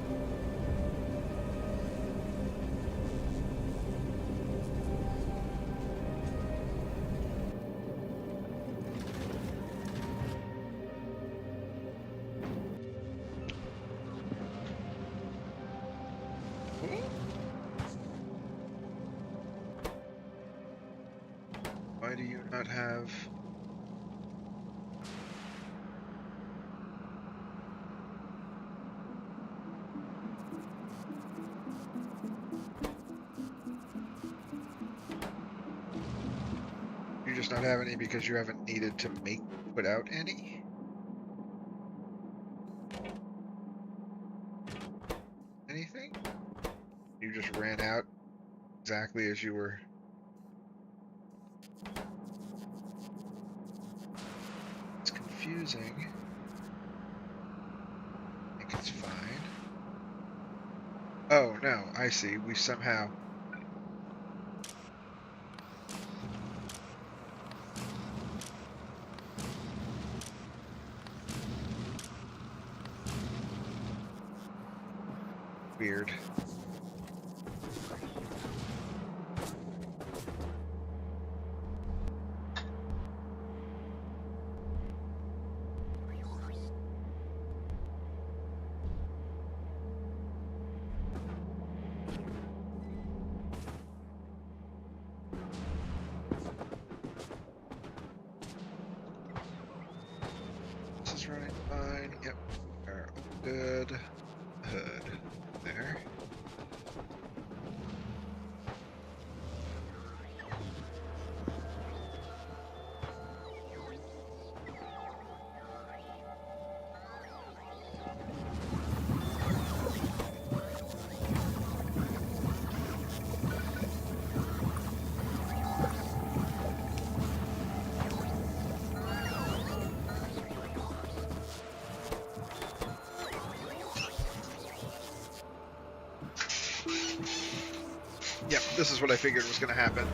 Why do you not have... You just not have any because you haven't needed to put out any? Anything? You just ran out exactly as you were... It's confusing. I think it's fine. Oh, no, I see. We somehow... Weird. This is running fine. Yep. We're all good. Hood. There. Yep, this is what I figured was going to happen.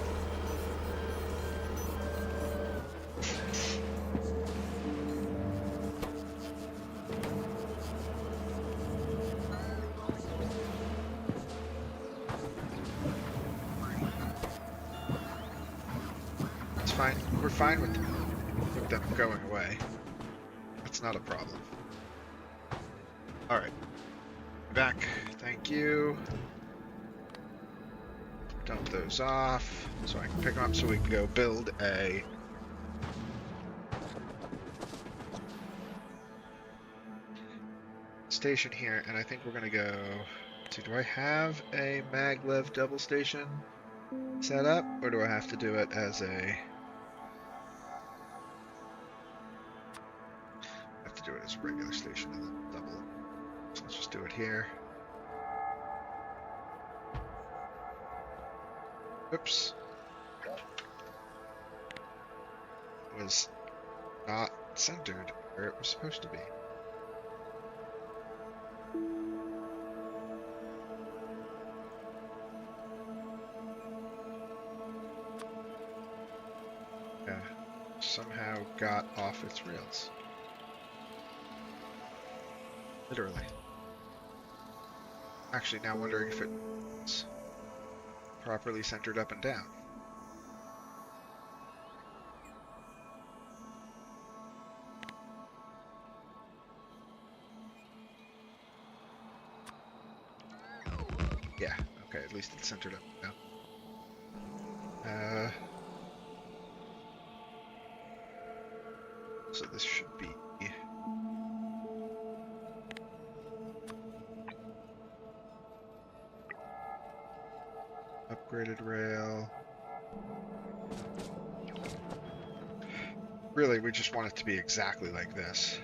It's fine. We're fine with them going away. That's not a problem. All right. Back. Thank you. Dump those off so I can pick them up so we can go build a station here. And I think we're going to go to, do I have a maglev double station set up, or do I have to do it as a, I have to do it as a regular station and then double. So let's just do it here. Oops. It was not centered where it was supposed to be. Yeah, somehow got off its rails. Literally. Actually, now wondering if it's properly centered up and down. Yeah, okay, at least it's centered up and down. So this should be upgraded rail. Really, we just want it to be exactly like this.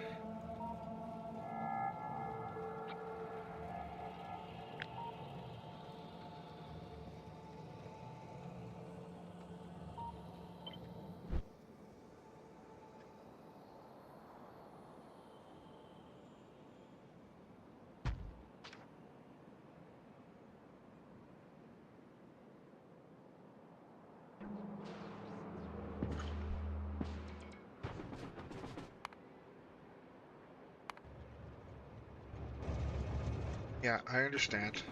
Yeah, I understand.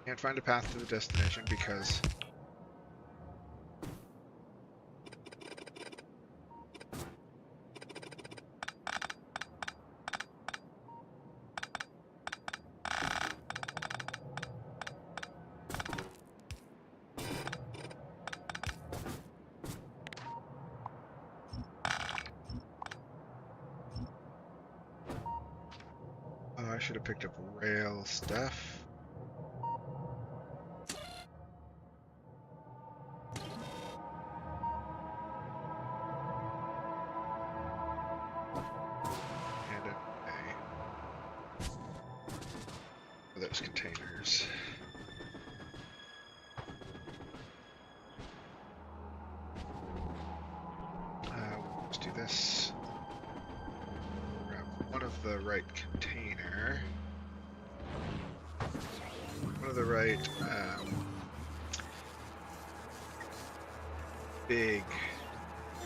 Can't find a path to the destination because I should have picked up rail stuff. And those containers. Let's do this. Grab one of the right container. One of the right big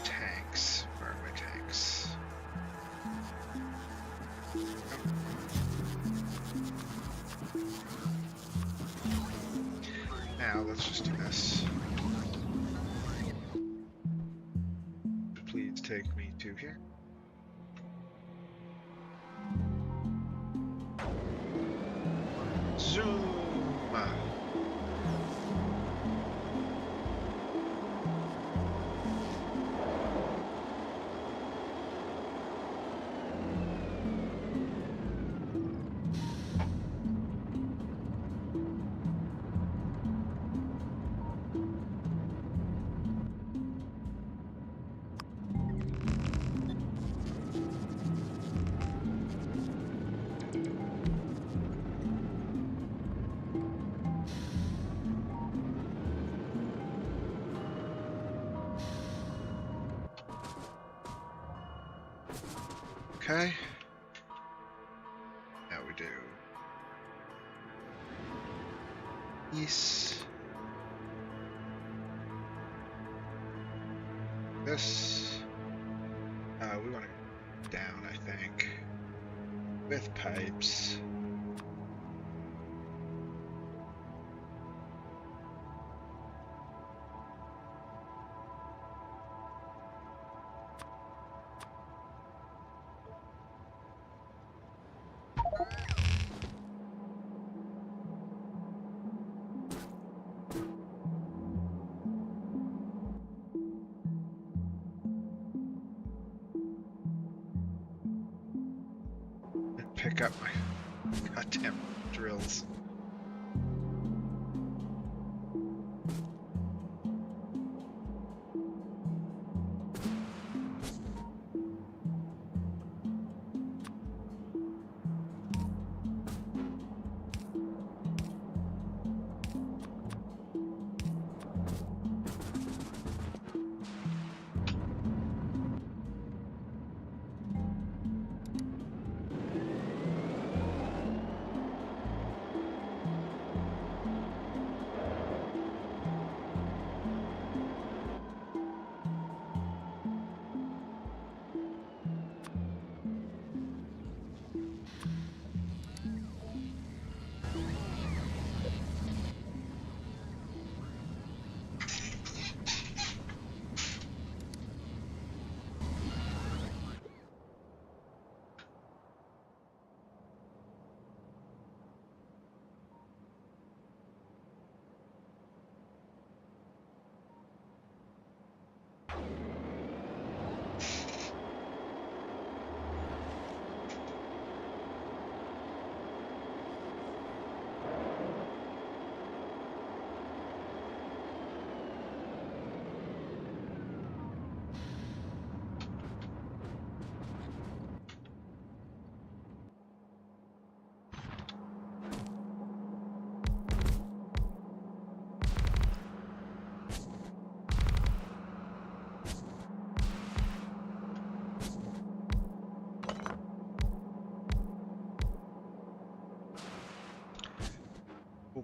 tanks. Where are my tanks? Now let's just do this. Please take me to here. Zoom! Okay. Now we do east. This. We want to go down, I think, with pipes. And pick up my goddamn drills.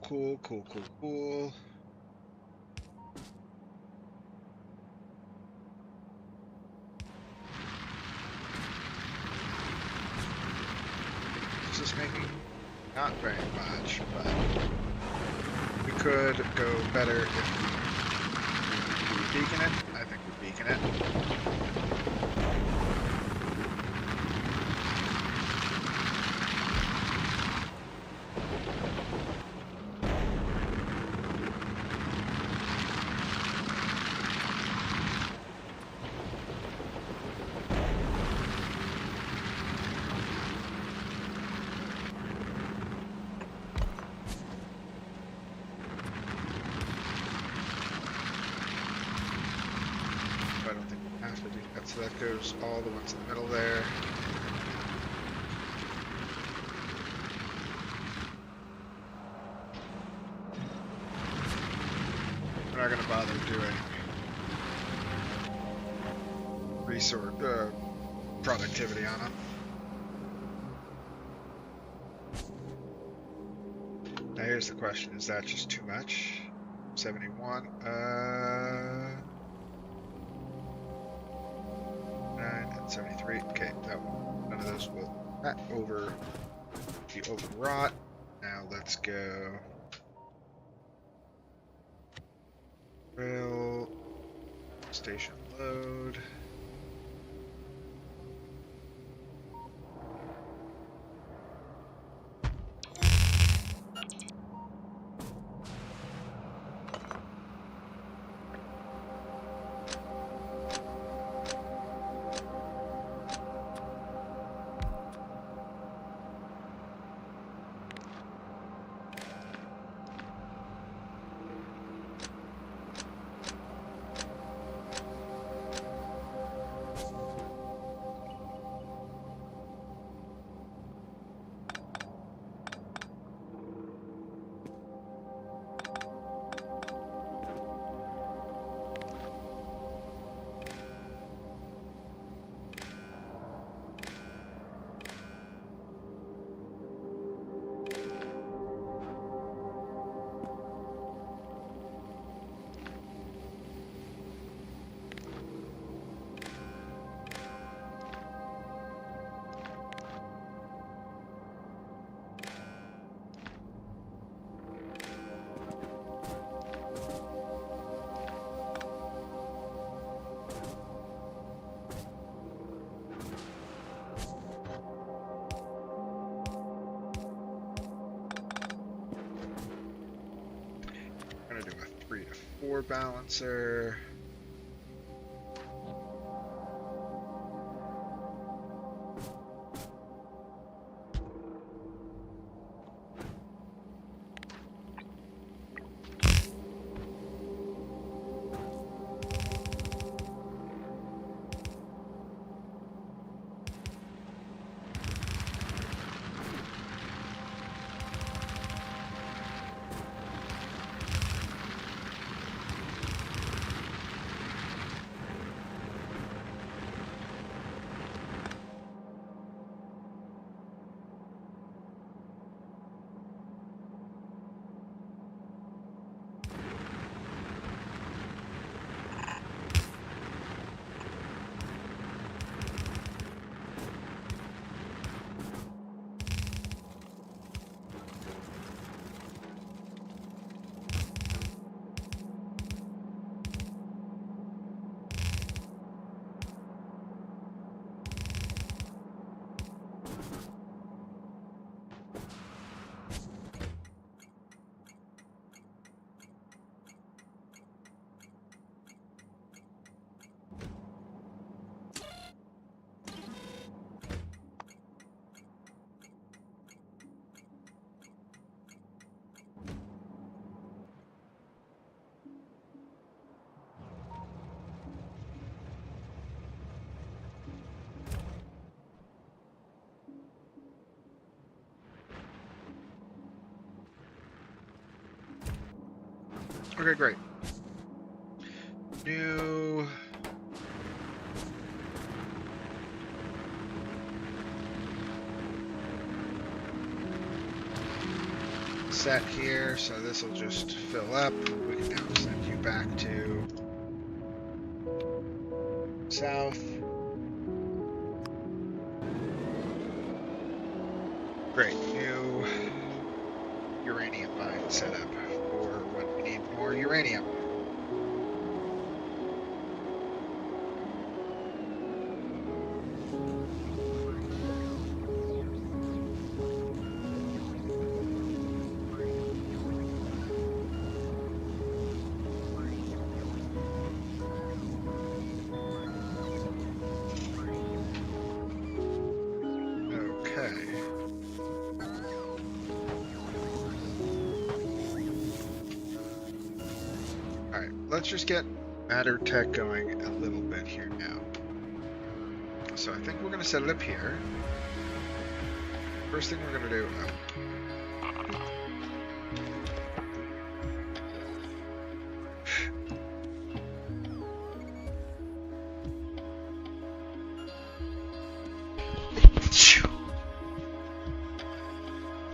Cool. This is making not very much, but we could go better if we beacon it. I think we beacon it. I don't think we have to do that, so that goes all the ones in the middle there. We're not going to bother doing resource productivity on them. Now here's the question, is that just too much? 71, 9 and 73, okay, that one, none of those will be overwrought. Now let's go rail station load. 4 balancer. Okay, great. New set here, so this will just fill up. We can now send you back to south. Great, new uranium mine set up for when we need more uranium. Let's just get matter tech going a little bit here now. So I think we're going to set it up here. First thing we're going to do...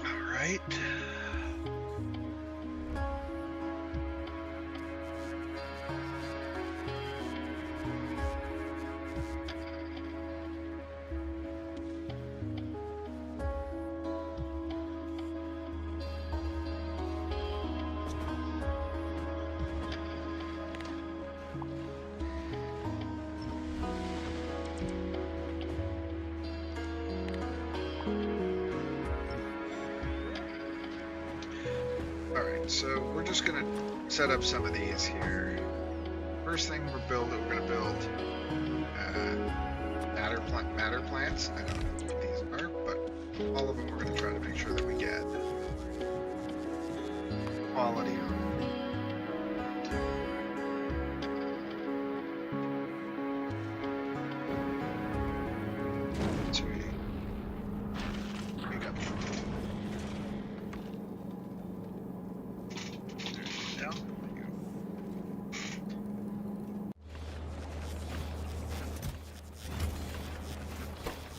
Alright. So we're just going to set up some of these here. First thing we're going to build matter plants. I don't know what these are, but all of them we're going to try to make sure that we get quality on them.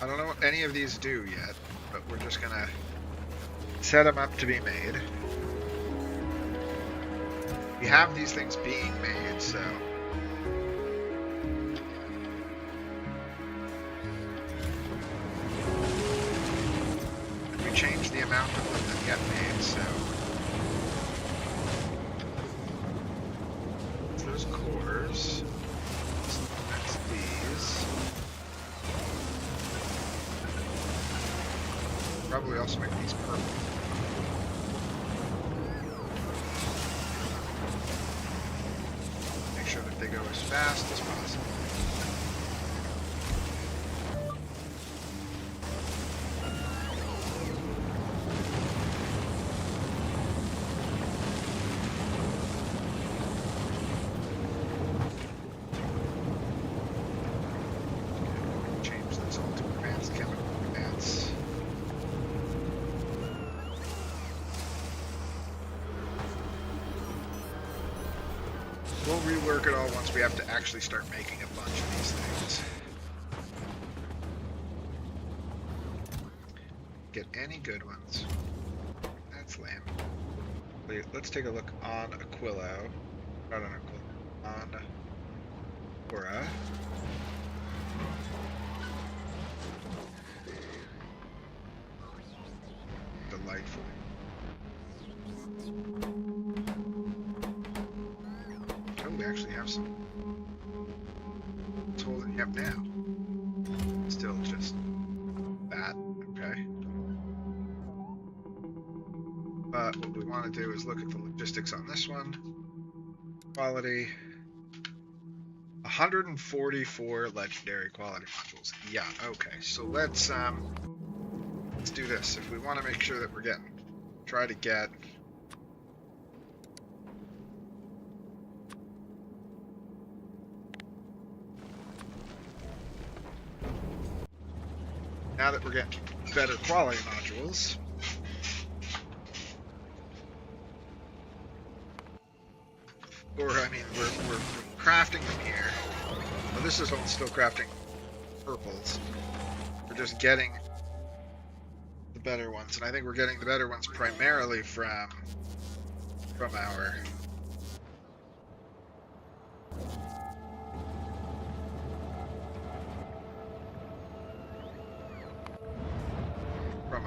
I don't know what any of these do yet, but we're just gonna set them up to be made. We have these things being made, so we change the amount of them that get made, so those cores. That's these. Probably also make these purple. fast as possible. Change this all to advanced chemical advance. We'll rework it all once we have to actually start making a bunch of these things. Get any good ones. That's lame. Wait, let's take a look on Aquilo. Not on Aquilo. On Aura. Delightful. Oh, we actually have some. It's holding you up now. Still just that. Okay. But what we want to do is look at the logistics on this one. Quality. 144 legendary quality modules. Yeah, okay. So let's do this. If we want to make sure that we're try to get now that we're getting better quality modules, or I mean, we're crafting them here. Well, this is all still crafting purples. We're just getting the better ones, and I think we're getting the better ones primarily from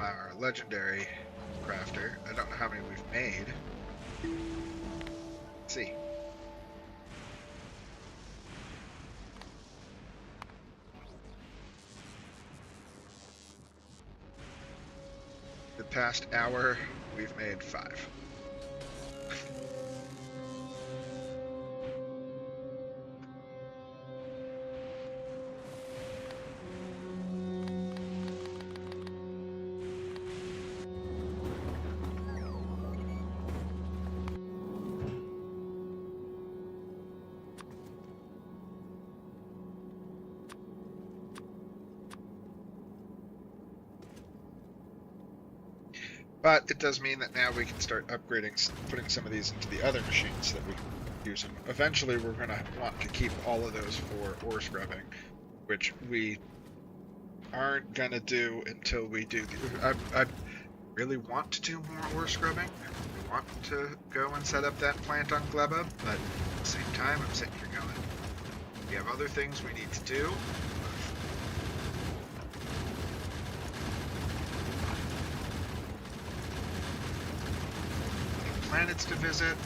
our legendary crafter. I don't know how many we've made. Let's see. The past hour, we've made 5. But it does mean that now we can start upgrading, putting some of these into the other machines that we can use them. Eventually, we're going to want to keep all of those for ore scrubbing, which we aren't going to do until we do I really want to do more ore scrubbing. I want to go and set up that plant on Gleba, but at the same time, I'm sitting here going, we have other things we need to do. Planets to visit.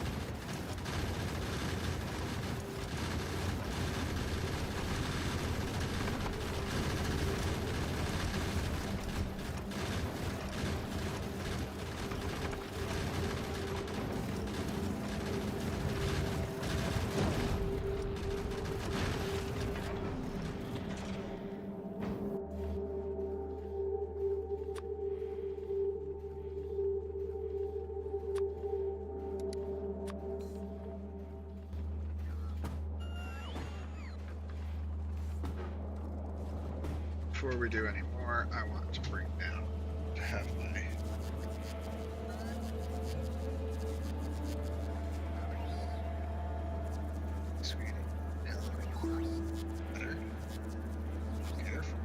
Before we do any more, I want to bring down to have my sweet better. Careful.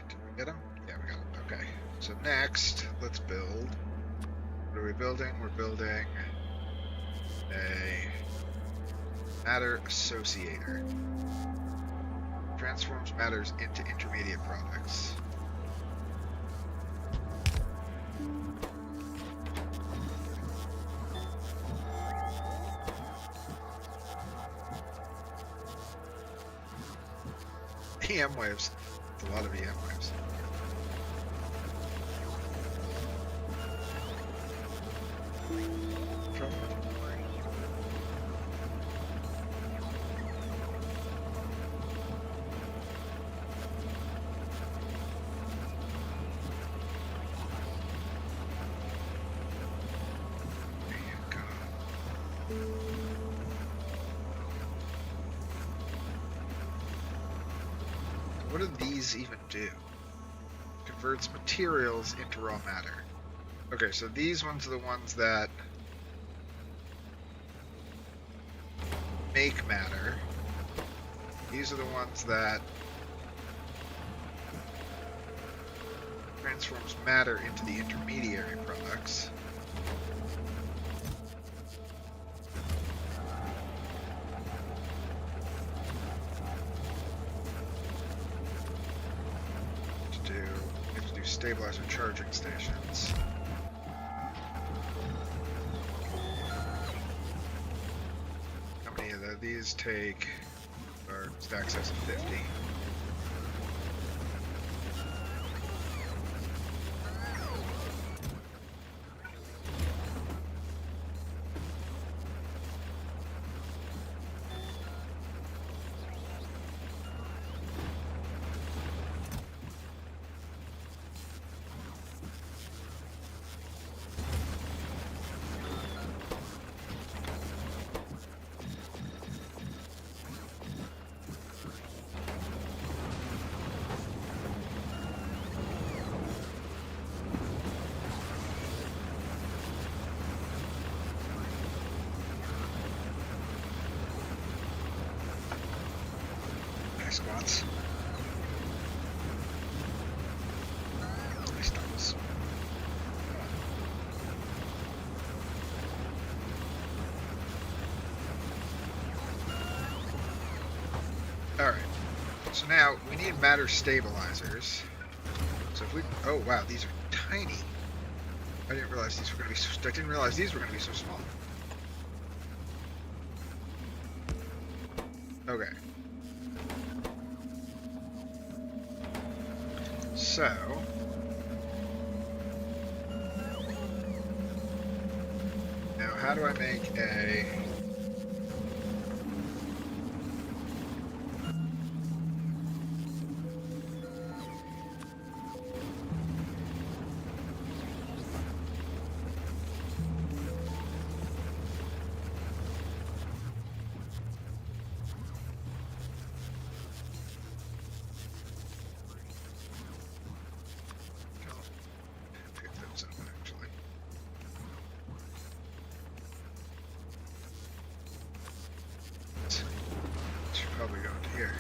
Did we get him? Yeah, we got him. Okay. So next, let's build. What are we building? We're building a matter associator. Transforms matters into intermediate products. EM waves. a lot of EM waves. What do these even do? Converts materials into raw matter. Okay, so these ones are the ones that make matter. These are the ones that transforms matter into the intermediary products. We have to do stabilizer charging stations. How many of these take our stack size of 50? Squats. Nice doubles. Alright. So now we need matter stabilizers. So if we oh wow, these are tiny. I didn't realize these were gonna be I didn't realize these were gonna be so small. Okay. So, now how do I make a... Probably go into here.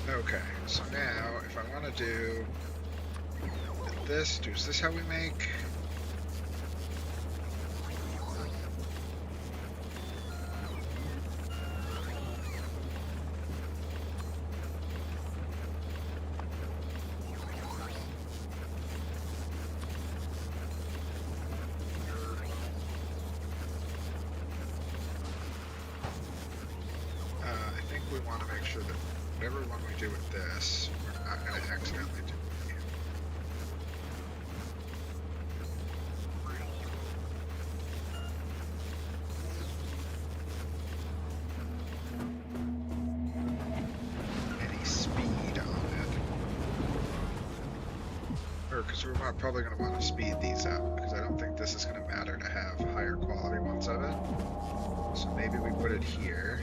Okay, so now if I want to do this, is this how we make? We want to make sure that whatever one we do with this, we're not going to accidentally do it again. Any speed on it. Or, because we're probably going to want to speed these up, because I don't think this is going to matter to have higher quality ones of it. So maybe we put it here.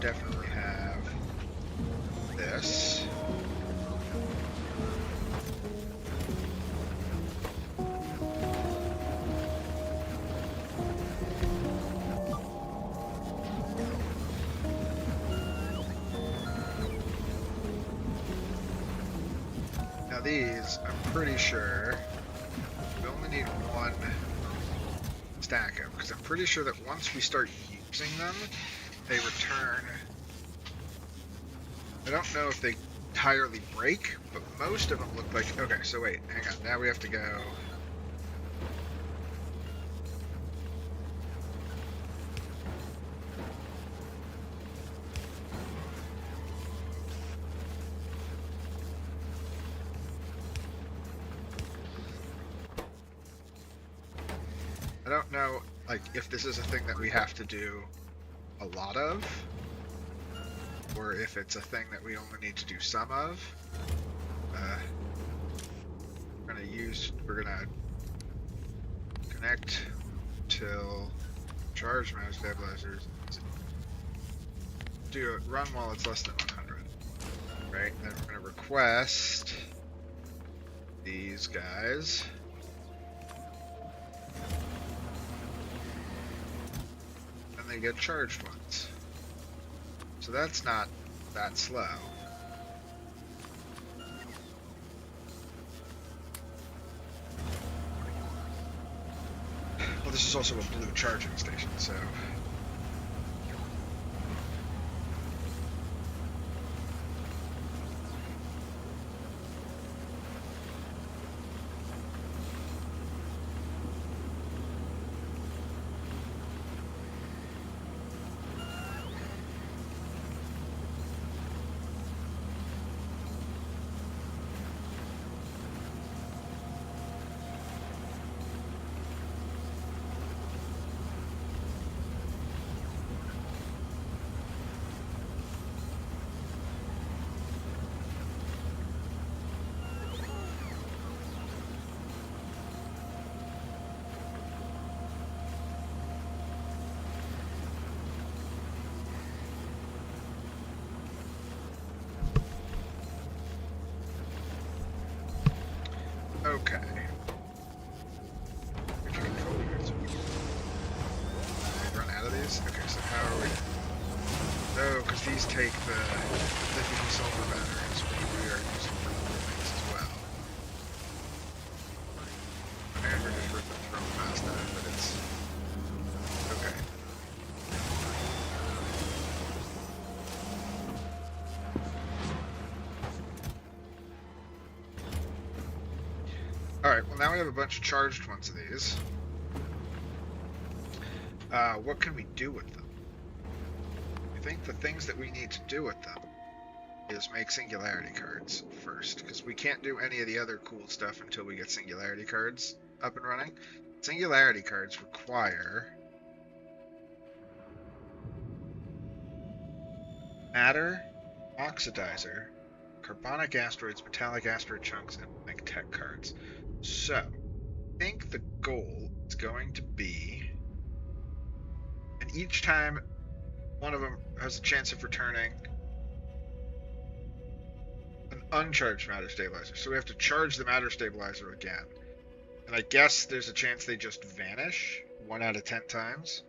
Definitely have this. Now these, I'm pretty sure, we only need one stack of, because I'm pretty sure that once we start using them, they return. I don't know if they entirely break, but most of them look like. Okay, so wait, hang on. Now we have to go. I don't know, like, if this is a thing that we have to do a lot of, or if it's a thing that we only need to do some of. We're gonna connect till charge mouse stabilizers. Do it, run while it's less than 100. Right, then we're gonna request these guys. And they get charged once. So that's not that slow. Well, this is also a blue charging station, so... Okay. If you control units. Run out of these? Okay, so how are we... No, because these take the lithium sulfur batteries, which we are using for other things as well. And we're just ripping from past that, but it's... Okay. Alright, well now we have a bunch of charged ones of these. What can we do with them? I think the things that we need to do with them is make singularity cards first, because we can't do any of the other cool stuff until we get singularity cards up and running. Singularity cards require matter, oxidizer, carbonic asteroids, metallic asteroid chunks, and blank tech cards. So, I think the goal is going to be, and each time one of them has a chance of returning an uncharged matter stabilizer. So we have to charge the matter stabilizer again. And I guess there's a chance they just vanish 1 out of 10 times.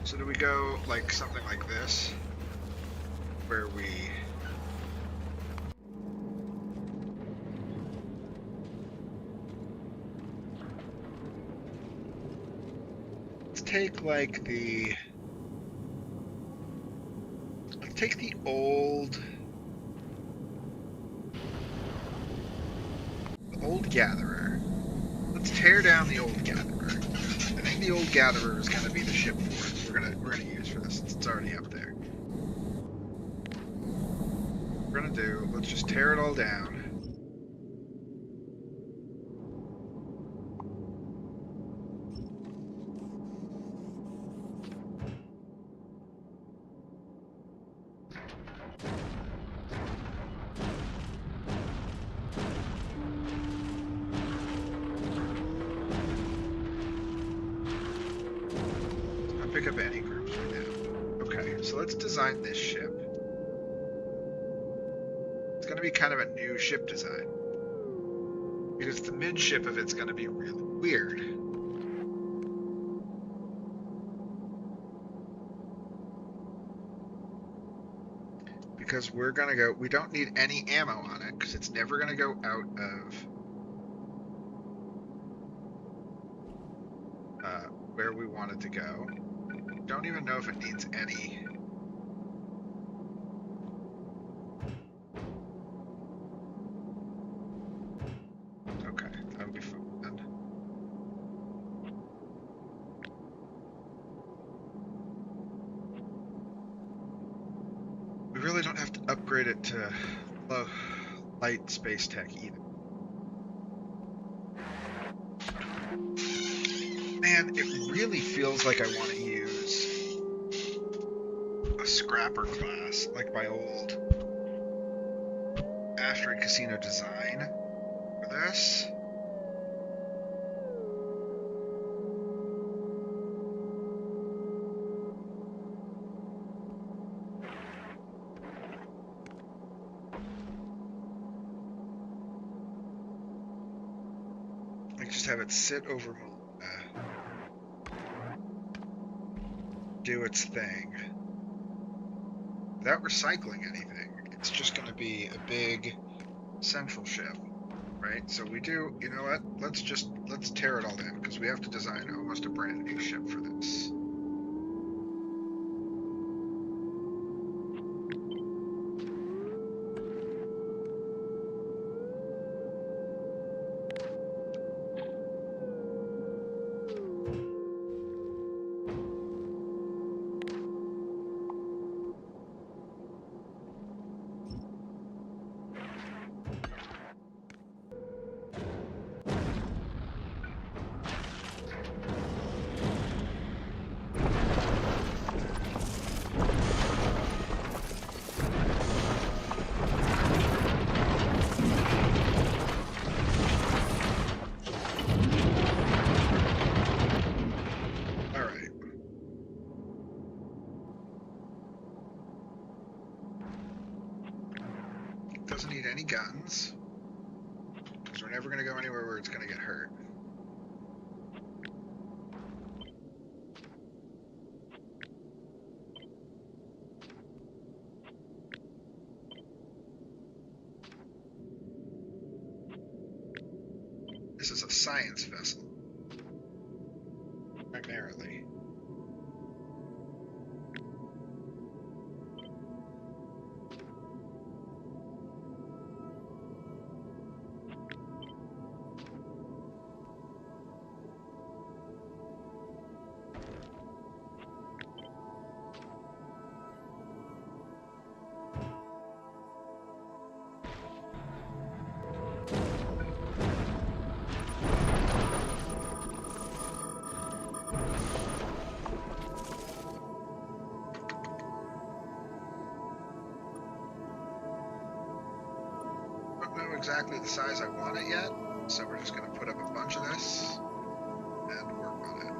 So do we go like something like this, where we let's take like the old gatherer. Let's tear down the old gatherer. I think the old gatherer is going to be the ship for it. We're gonna use for this since it's already up there. We're gonna do. Let's just tear it all down. Pick up any groups right now. Okay, so let's design this ship. It's going to be kind of a new ship design. Because the midship of it's going to be really weird. Because we're going to go, we don't need any ammo on it, because it's never going to go out of where we want it to go. Don't even know if it needs any. Okay, that'll be fun then. We really don't have to upgrade it to low, light space tech either. Man, it really feels like I want to use a scrapper class, like my old Asteroid Casino design for this. Like just have it sit over do its thing without recycling anything. It's just going to be a big central ship, right? So we do, you know what? Let's tear it all down because we have to design almost a brand new ship for this. Doesn't need any guns, because we're never going to go anywhere where it's going to get hurt. This is a science vessel, primarily. Don't know exactly the size I want it yet, so we're just going to put up a bunch of this and work on it.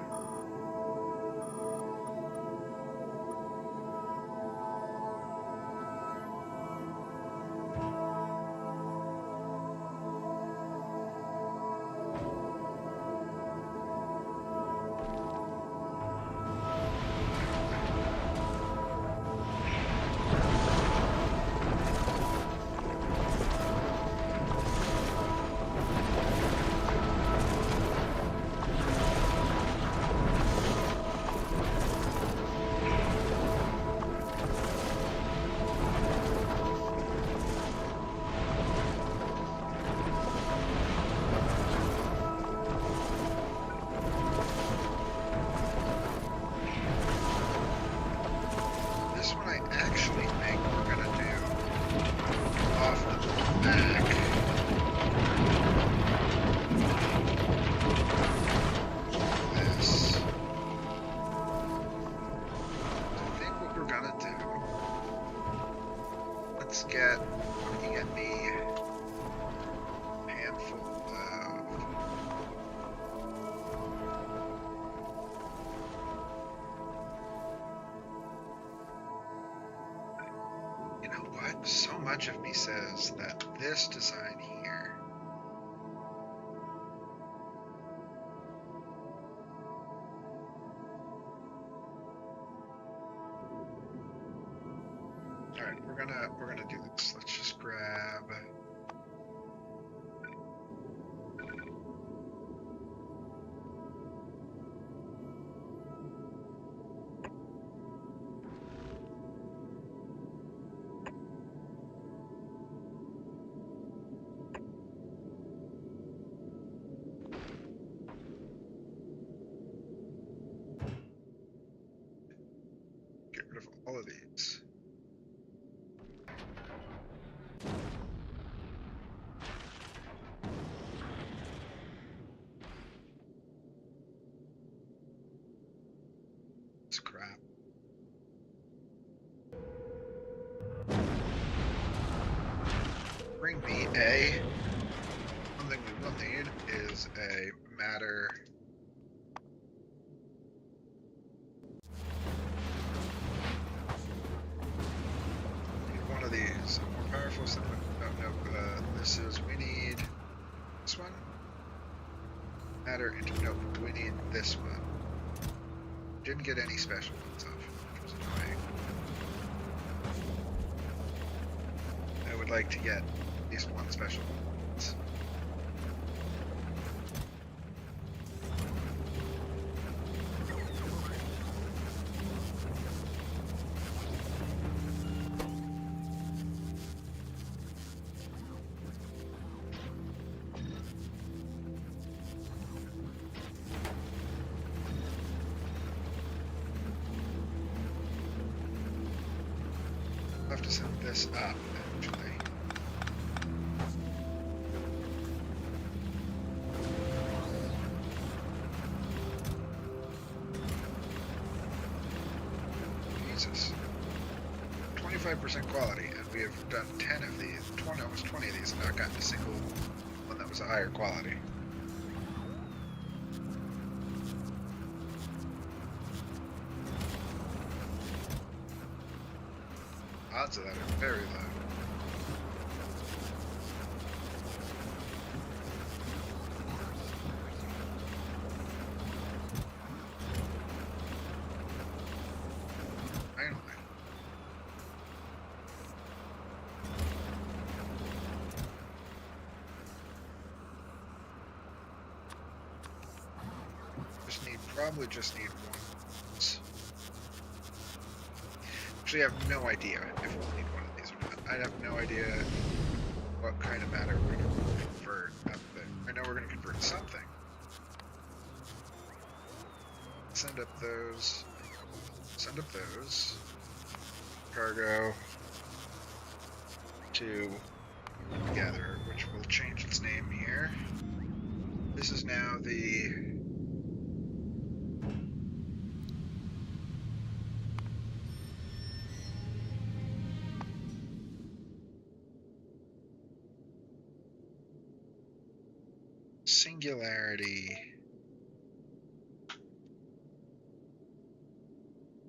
This one I actually think we're going to do off the back. This. I think what we're going to do, let's get, what can you get me? A handful of... You know what? So much of me says that this design here All right, we're gonna do this. Let's just grab. Get rid of all of these. Scrap. Bring me a. One thing we will need is a matter. Need one of these. More powerful than this is. We need this one. Matter into nope. We need this one. Didn't get any special ones off, which was annoying. I would like to get at least one special one. I'll have to set this up, actually. Jesus. 25% quality, and we have done 10 of these, almost 20 of these, and not gotten a single one that was a higher quality. Odds of that are very low. Finally. Probably just need one. Actually, I have no idea if we'll need one of these or not. I have no idea what kind of matter we're going to convert up there. I know we're going to convert something. Send up those. Send up those. Cargo to Gather, which will change its name here. This is now the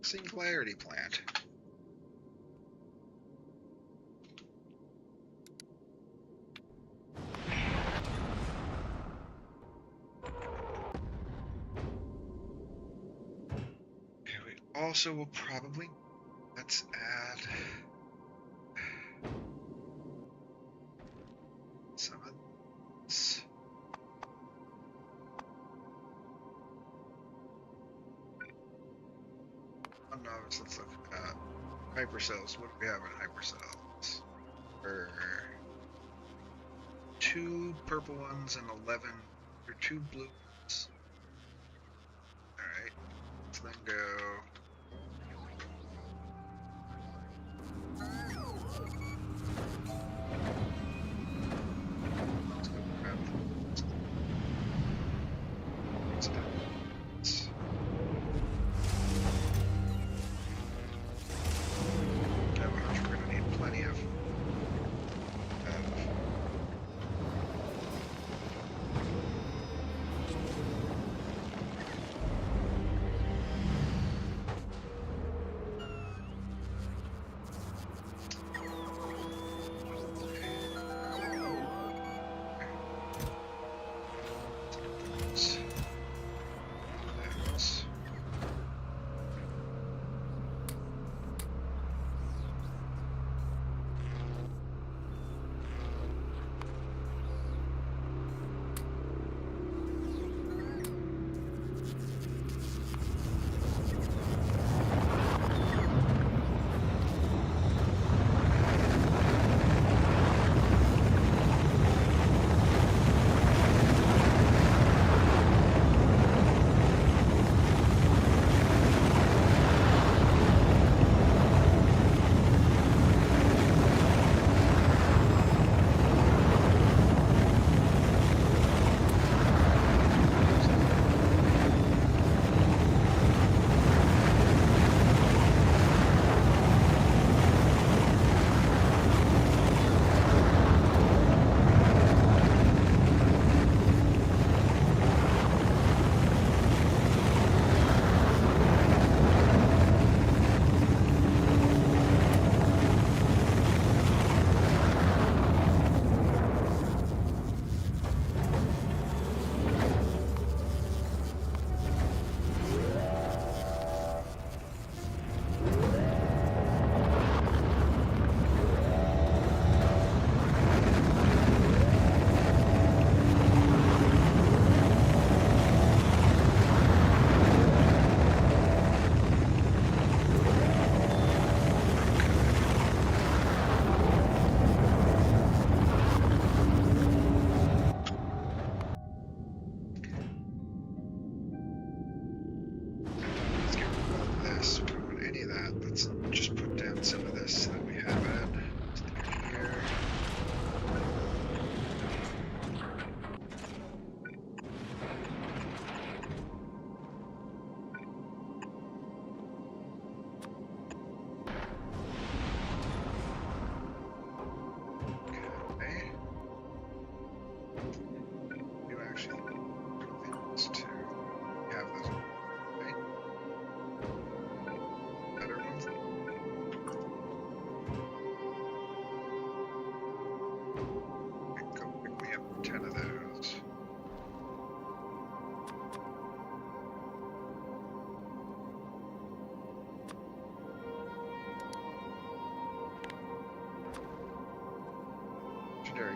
Singularity plant. Okay, we also will probably, let's add some of this. Oh no, let's look at hypercells. What do we have in hypercells? For 2 purple ones and 11, or 2 blue ones. Alright, let's then go. Let's go grab this. Let's do this. Which we're going to need plenty of.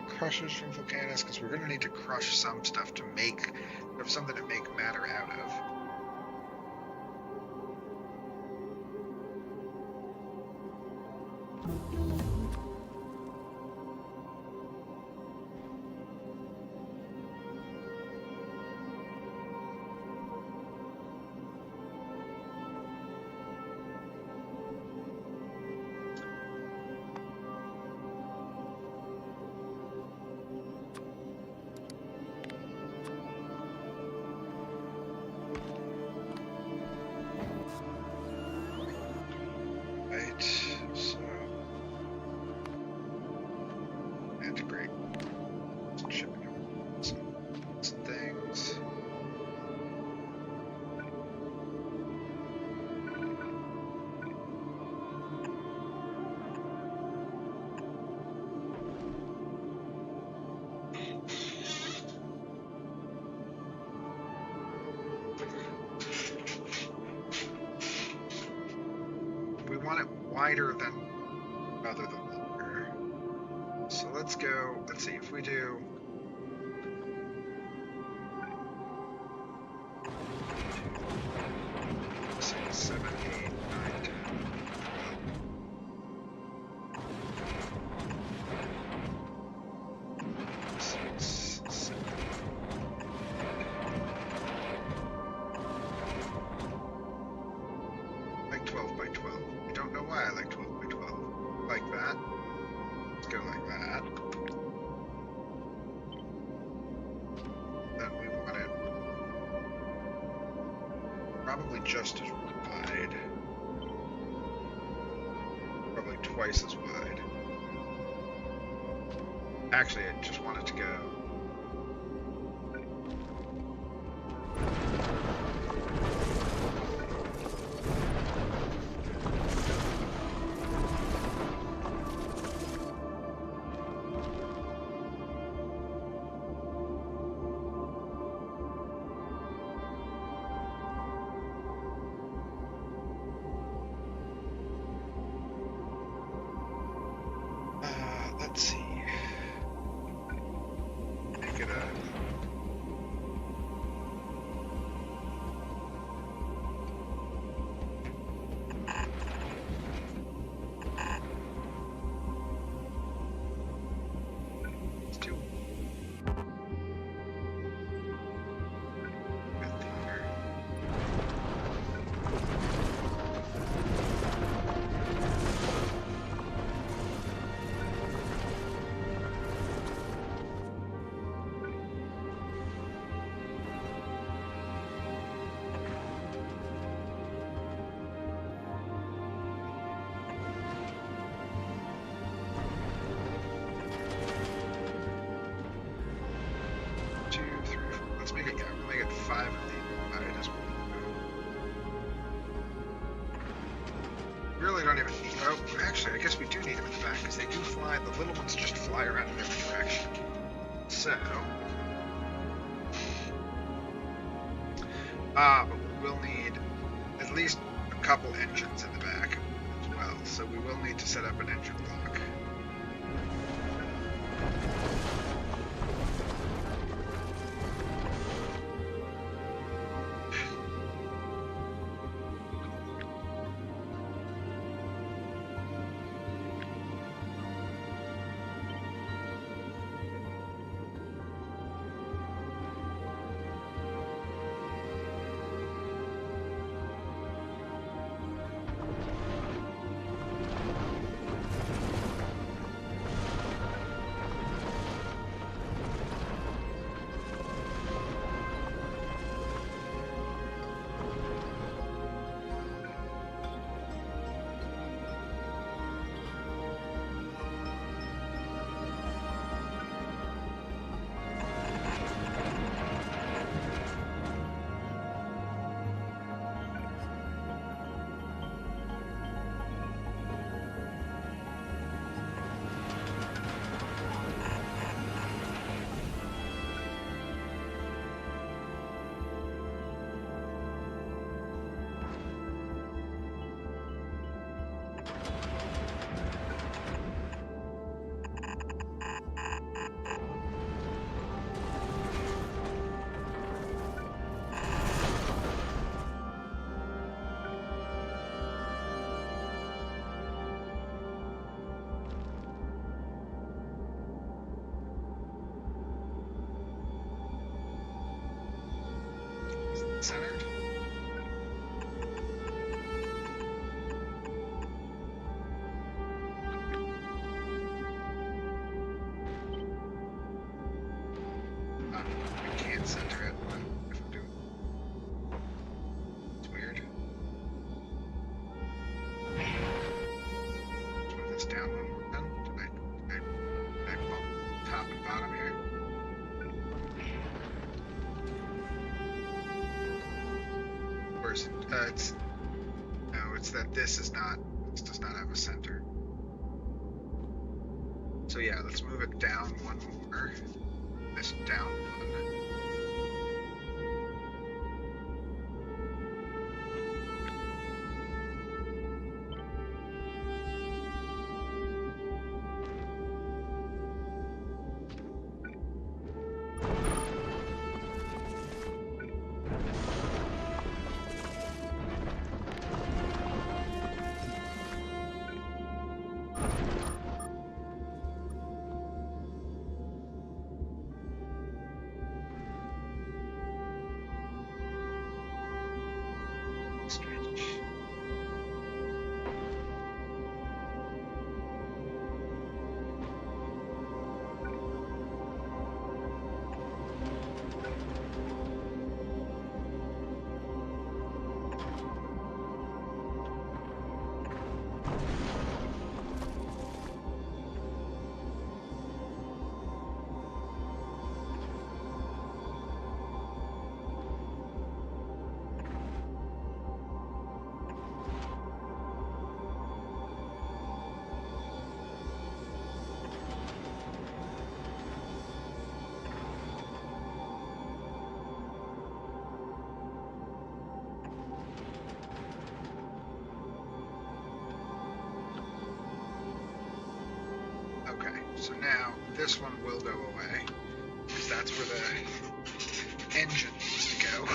crushers from Volcanus? Because we're going to need to crush some stuff to make something to make matter out of. So integrate some shipping some things. We want it wider than rather than longer. So let's go, let's see, if we do 6, 7, 8, 9, 10, 12. 6, 7. Like 12 by 12. I don't know why I like 12 by 12. Like that. Let's go like that. Then we want it probably just as wide. Probably twice as wide. Actually, I just want it to go. Let's see. Make it a. Let's do. Width here. Let's make it, yeah, we'll make it 5 of the items. Really don't even need, oh, actually, I guess we do need them in the back, because they do fly, the little ones just fly around in every direction. So, but we will need at least a couple engines in the back as well, so we will need to set up an engine block.
center it if I'm doing. It's weird. Let's move this down one more then. Did I bump top and bottom here? Or is it, no, it's that this does not have a center. So yeah, let's move it down one more. This down one. Strange. Okay, so now this one will go away, because that's where the engine needs to go.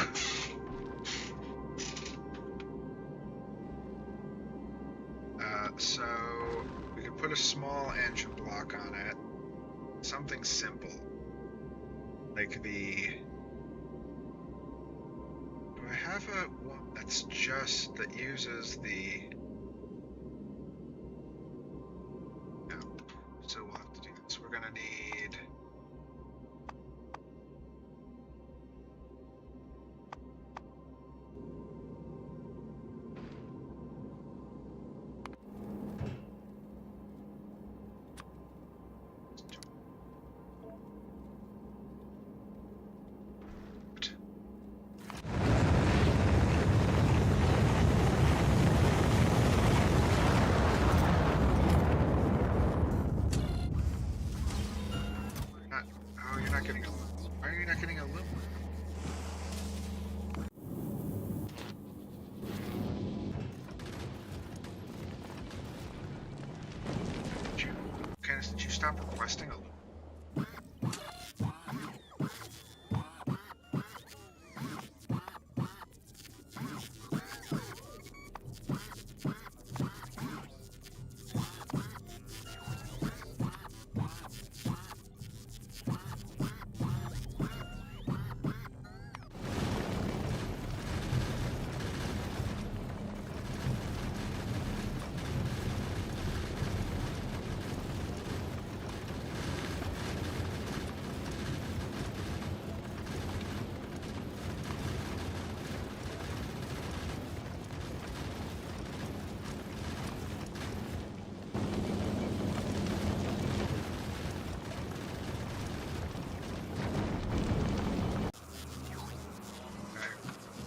So we can put a small engine block on it. Something simple. Like the... Do I have a one that's just, that uses the... No. So we'll have to do this. We're gonna need... Not, oh, you're not getting a... Why are you not getting a aluminum? Candace, did you stop requesting a...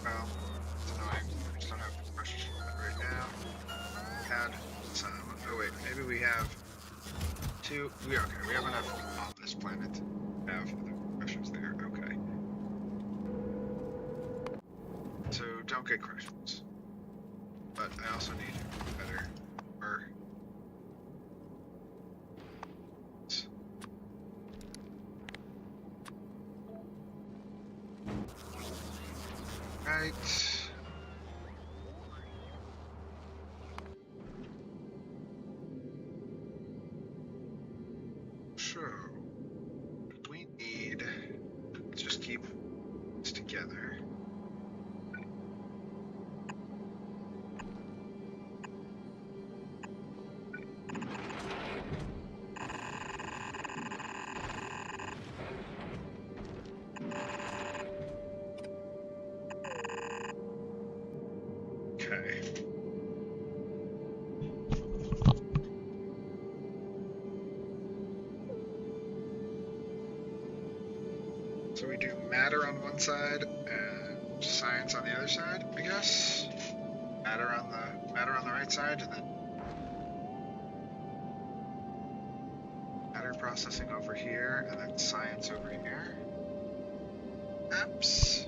Well, it's annoying. I just don't have questions for that right now. Had some... Oh wait, maybe we have two... We have enough on this planet to have the questions there. Okay. So don't get questions. But I also need better... Or... Right. So we need, let's just keep this together.
Okay. So we do matter on one side and science on the other side, I guess. Matter on the right side, and then matter processing over here, and then science over here. Apps.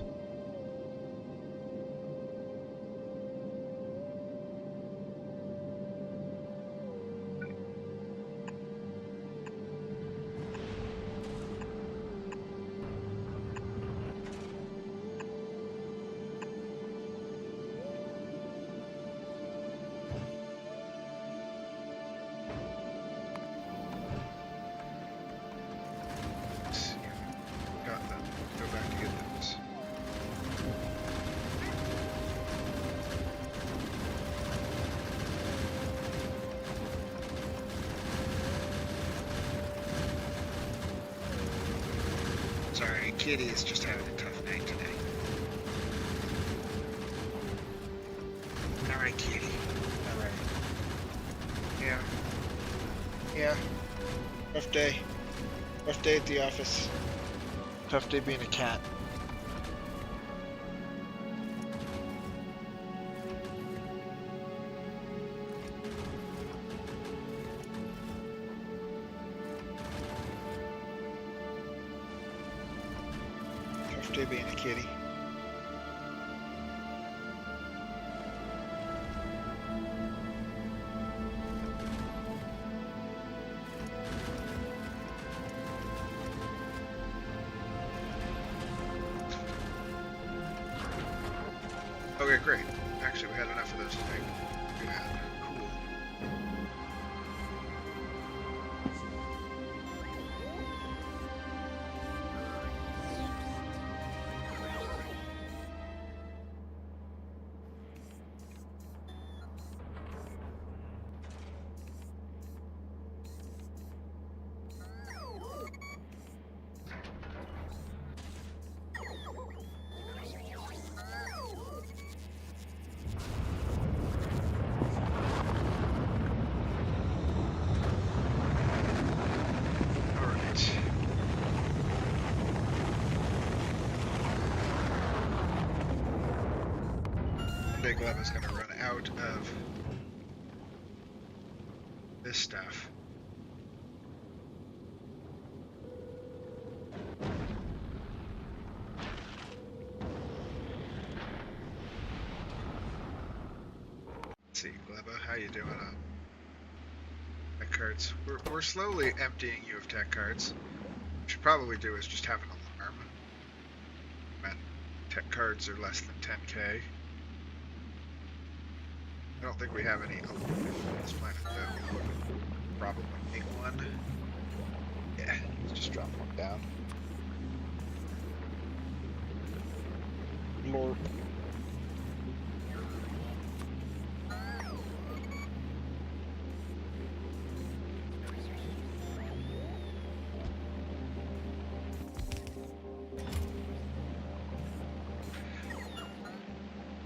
Got them. Go back to get those. Sorry, Kitty is just having a tough night today. Alright, Kitty. Alright. Yeah. Yeah. Rough day. Rough day at the office. Tough day being a cat. Tough day being a kitty. Okay, great. Actually, we had enough of those to make. Yeah, cool. Big Love is going to run out of this stuff. Let's see, Gleba, how you doing on tech cards? We're slowly emptying you of tech cards. What we should probably do is just have an alarm when tech cards are less than 10k. I don't think we have any on this planet though. Probably make one. Yeah, let's just drop one down. Lord.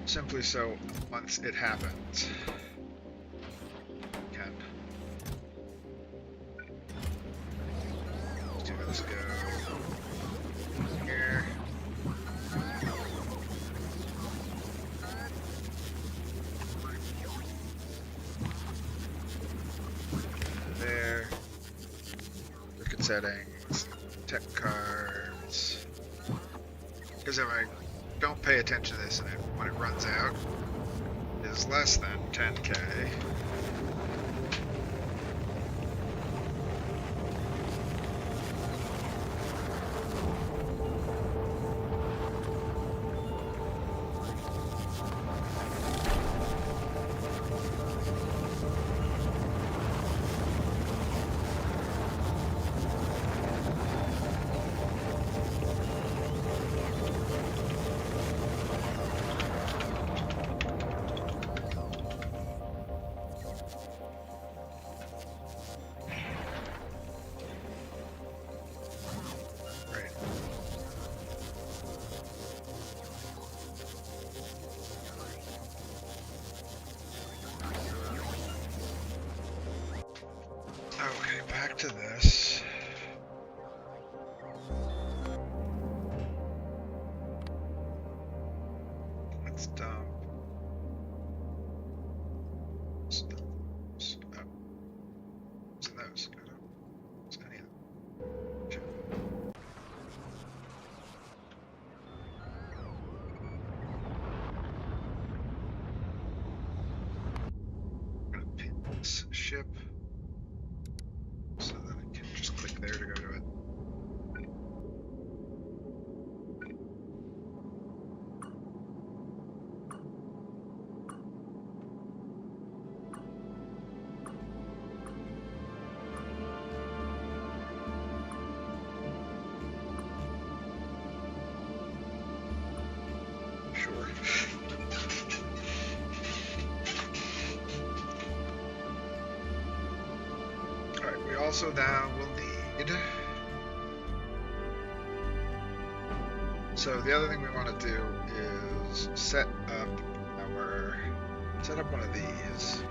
Simply so, once it happens, can do this go here. There. Circuit settings, tech cards. Because if I don't pay attention to this and when it runs out is less than 10k. to this. Let's dump. Those. Oh. What's in those? I don't know. What's any of them? I'm gonna pin this ship so that I can just click there to go to it. Sure. Alright, we also now will need... So the other thing we want to do is set up one of these.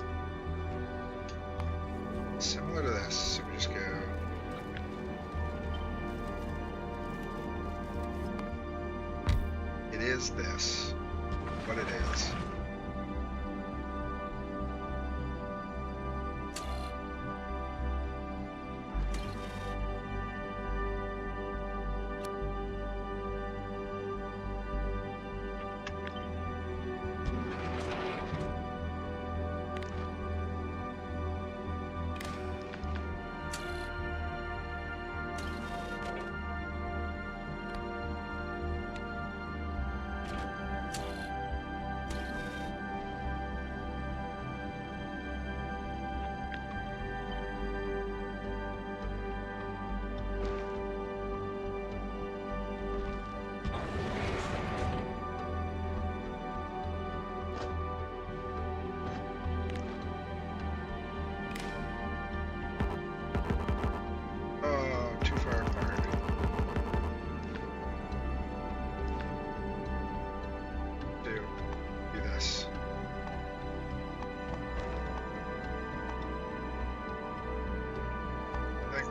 Similar to this, so we just go... It is this, what it is.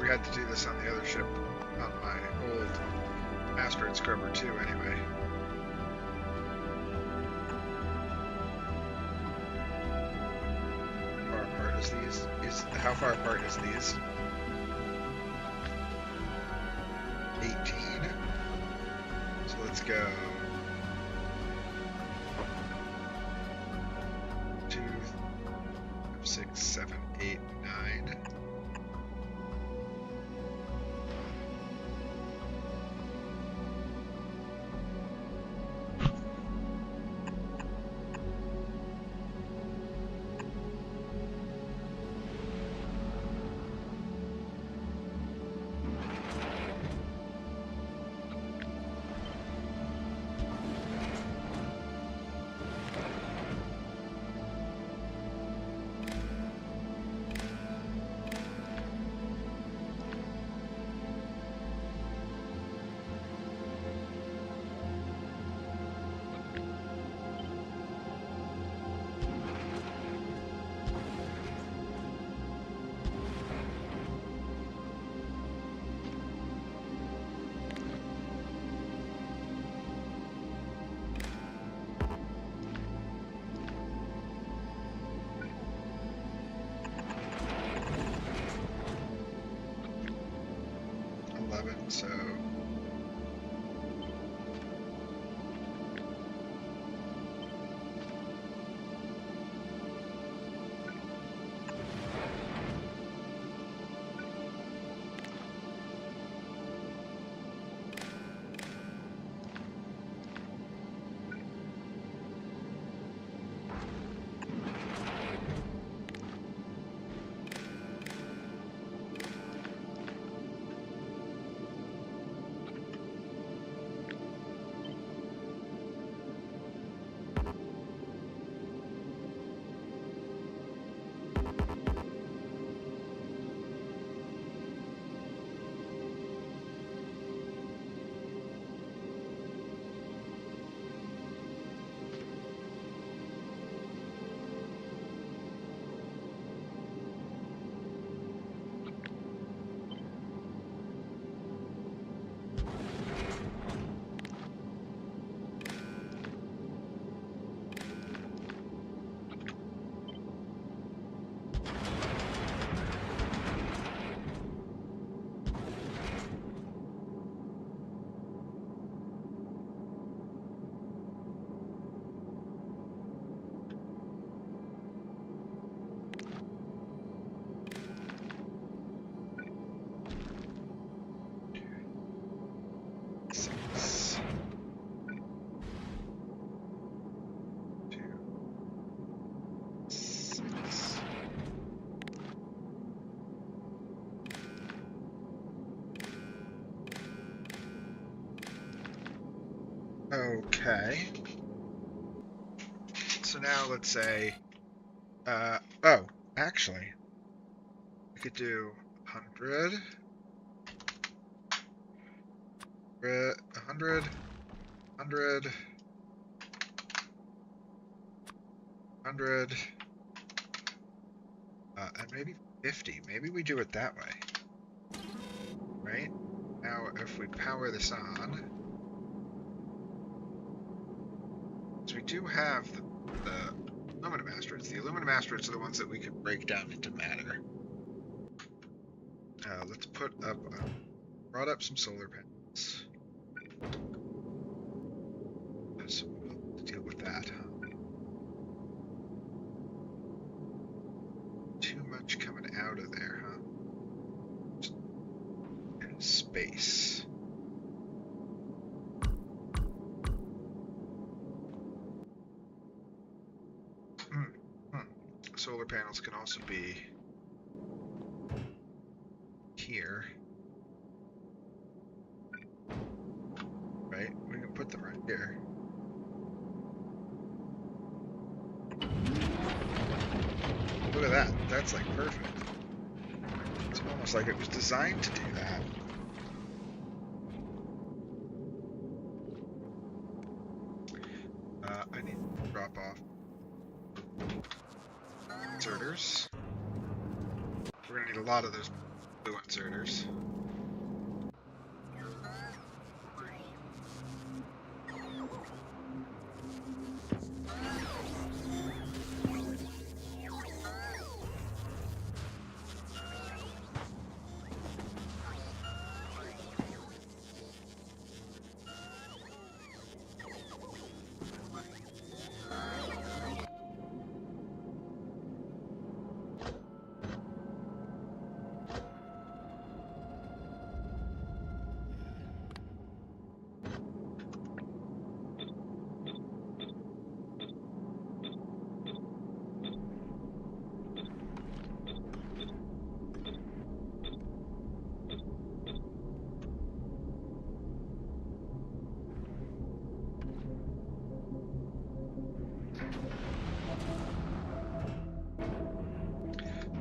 Had to do this on the other ship, on my old asteroid scrubber too, anyway. How far apart is these? How far apart is these? 18. So let's go 2, 6, 7, 8, 9. So Okay. So now let's say, oh, actually, we could do 100, 100, 100, 100, and maybe 50. Maybe we do it that way, right? Now, if we power this on, so we do have the aluminum asteroids. The aluminum asteroids are the ones that we could break down into matter. Let's put up, brought up some solar panels. So we'll deal with that, huh? Too much coming out of there, huh? Space. Solar panels can also be here. Right? We can put them right here. Look at that. That's like perfect. It's almost like it was designed to do that. I need to drop off inserters. We're going to need a lot of those blue inserters.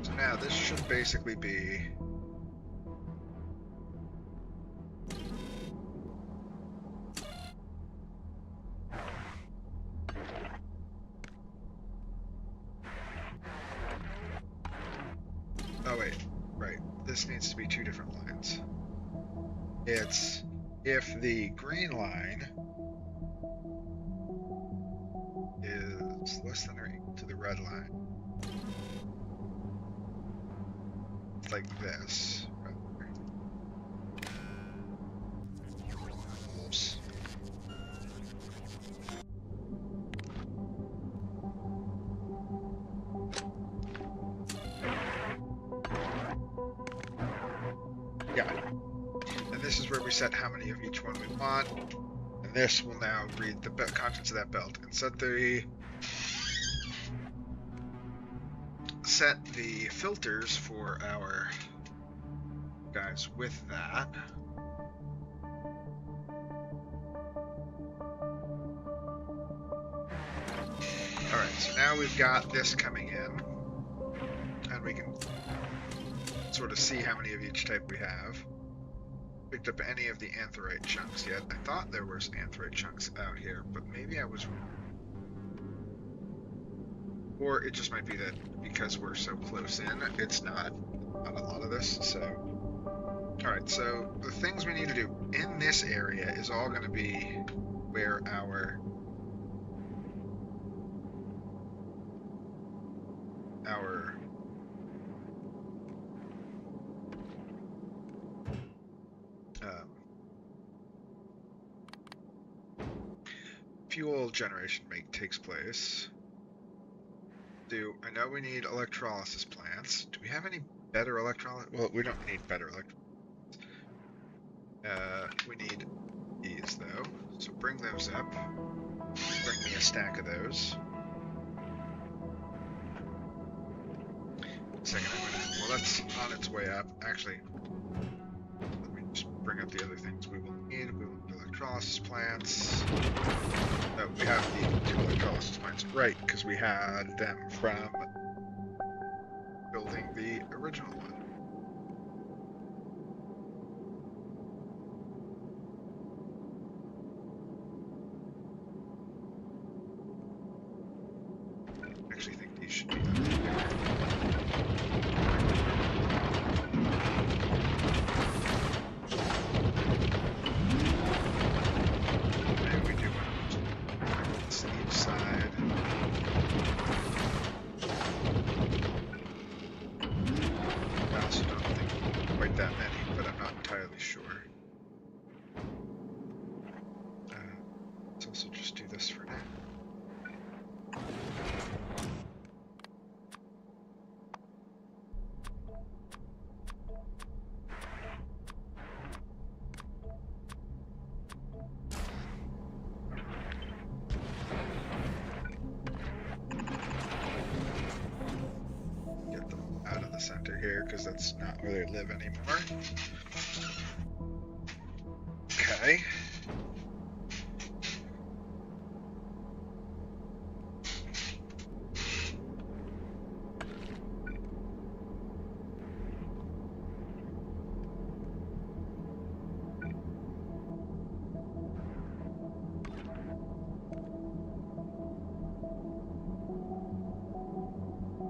So now this should basically be oh wait, right. This needs to be two different lines. It's if the green line is less than or equal to the red line. It's like this. Oops. Yeah. And this is where we set how many of each one we want. And this will now read the contents of that belt and set the filters for our guys with that. Alright, so now we've got this coming in, and we can sort of see how many of each type we have. Picked up any of the anthrite chunks yet. I thought there was anthrite chunks out here, but maybe I was wrong. Or it just might be that because we're so close in, it's not a lot of this, so. Alright, so the things we need to do in this area is all going to be where our fuel generation takes place. I know we need electrolysis plants. Do we have any better electrolysis? Well, we don't need better electrolysis. We need these though. So bring those up. Bring me a stack of those. Second, well, that's on its way up. Actually, let me just bring up the other things we will need. We will need electrolysis plants. We have the 2 electrolysis plants, right? Because we had them from building the original one. I actually think these should be done here. Maybe we do one on each side. I also don't think quite that many, but I'm not entirely sure. Let's also just do this for now. Get them out of the center here, because that's not where they live anymore. Okay.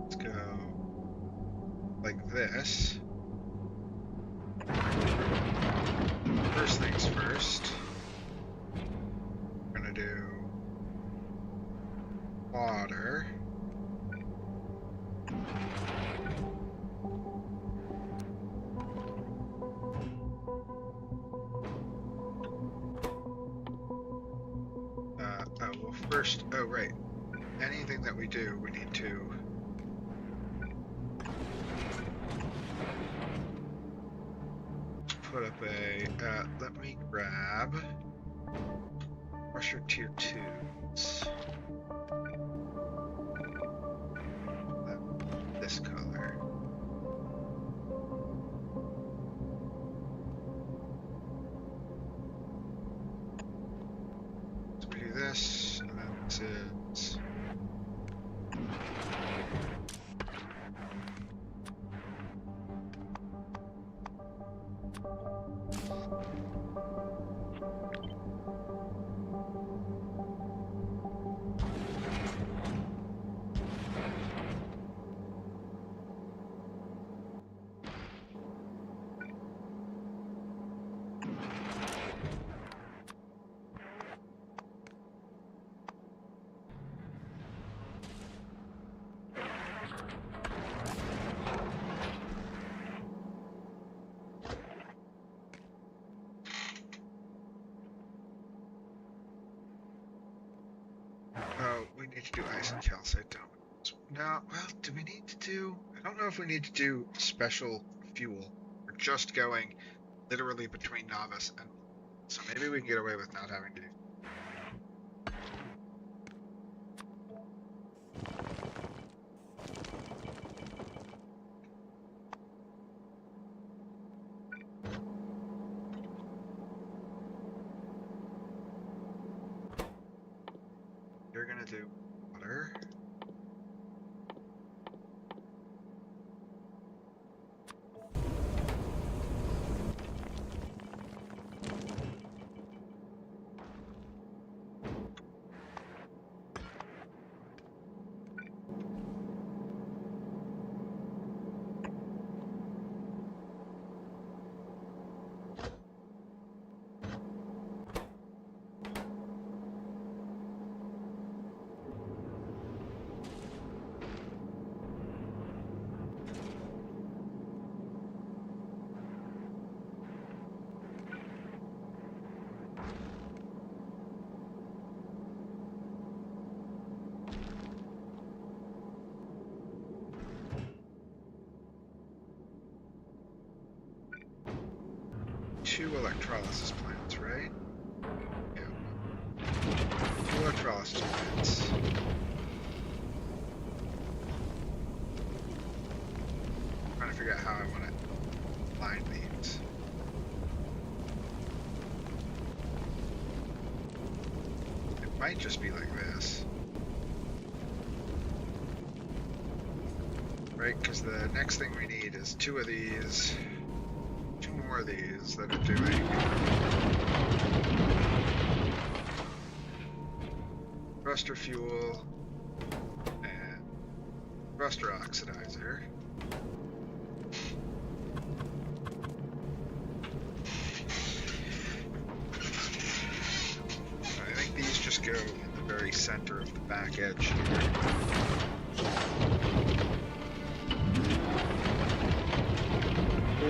Let's go like this. First things first, we're gonna do water. Well first, oh right, anything that we do, we need to put up a, let me grab crusher tier 2s. This color. So we do this, and then this is we need to do ice and calcite, don't we? No, well, do we need to do... I don't know if we need to do special fuel. We're just going literally between novice and... So maybe we can get away with not having to do... You're gonna do water. Two electrolysis plants, right? Yeah. 2 electrolysis plants. Trying to figure out how I want to line these. might just be like this. Right, because the next thing we need is two of these, two more of these that are doing thruster fuel and thruster oxidizer. I think these just go in the very center of the back edge here.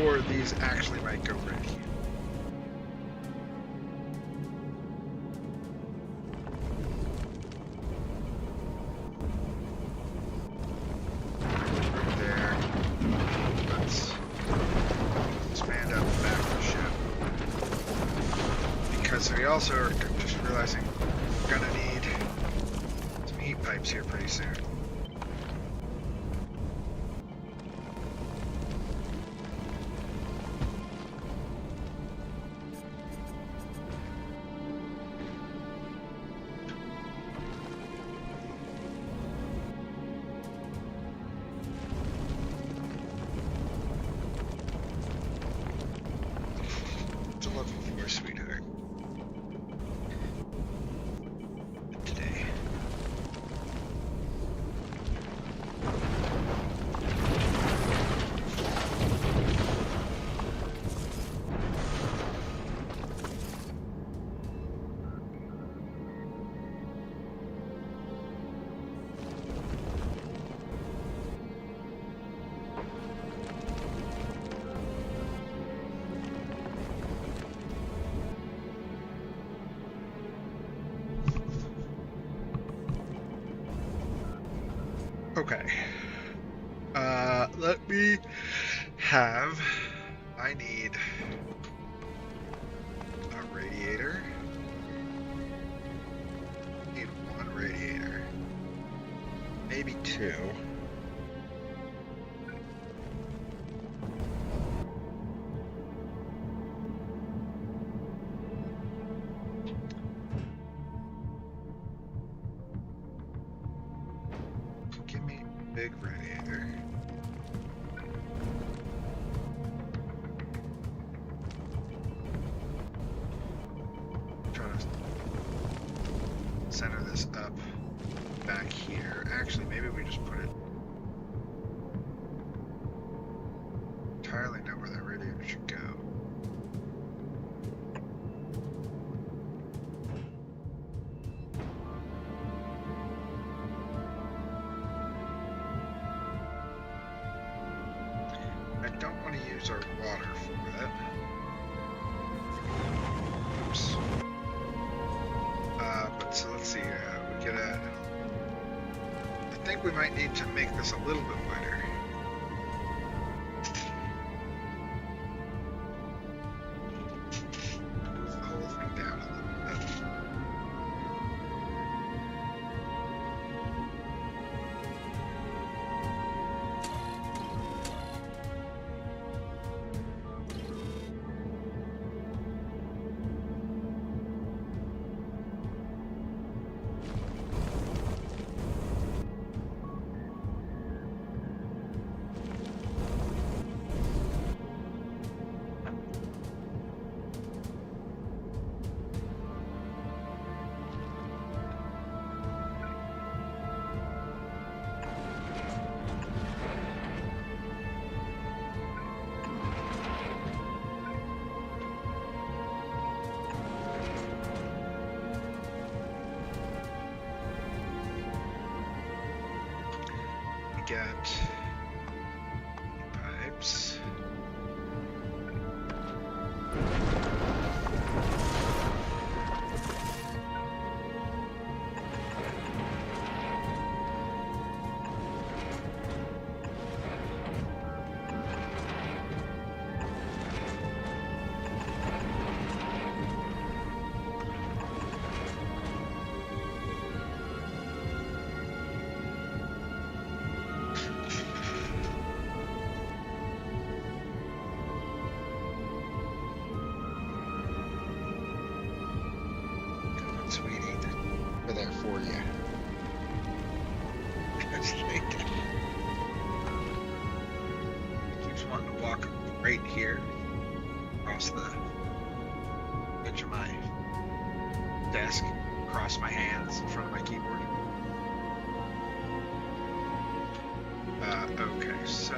Or these actually might go right here. Right there. Let's expand out the back of the ship. Because we also are just realizing we're gonna need some heat pipes here pretty soon. Sweetheart. Today. Okay. Let me have. I need a radiator. Need one radiator. Maybe two. Give me a big radiator. Try to center this up back here. Actually, maybe we just put it entirely know where that radiator should go. I don't want to use our water for it. Oops. But so let's see, we get a... I think we might need to make this a little bit wider. Move the whole thing down a little bit. Get pipes. this thing. It keeps wanting to walk right here, across the edge of my desk, across my hands in front of my keyboard. Okay, so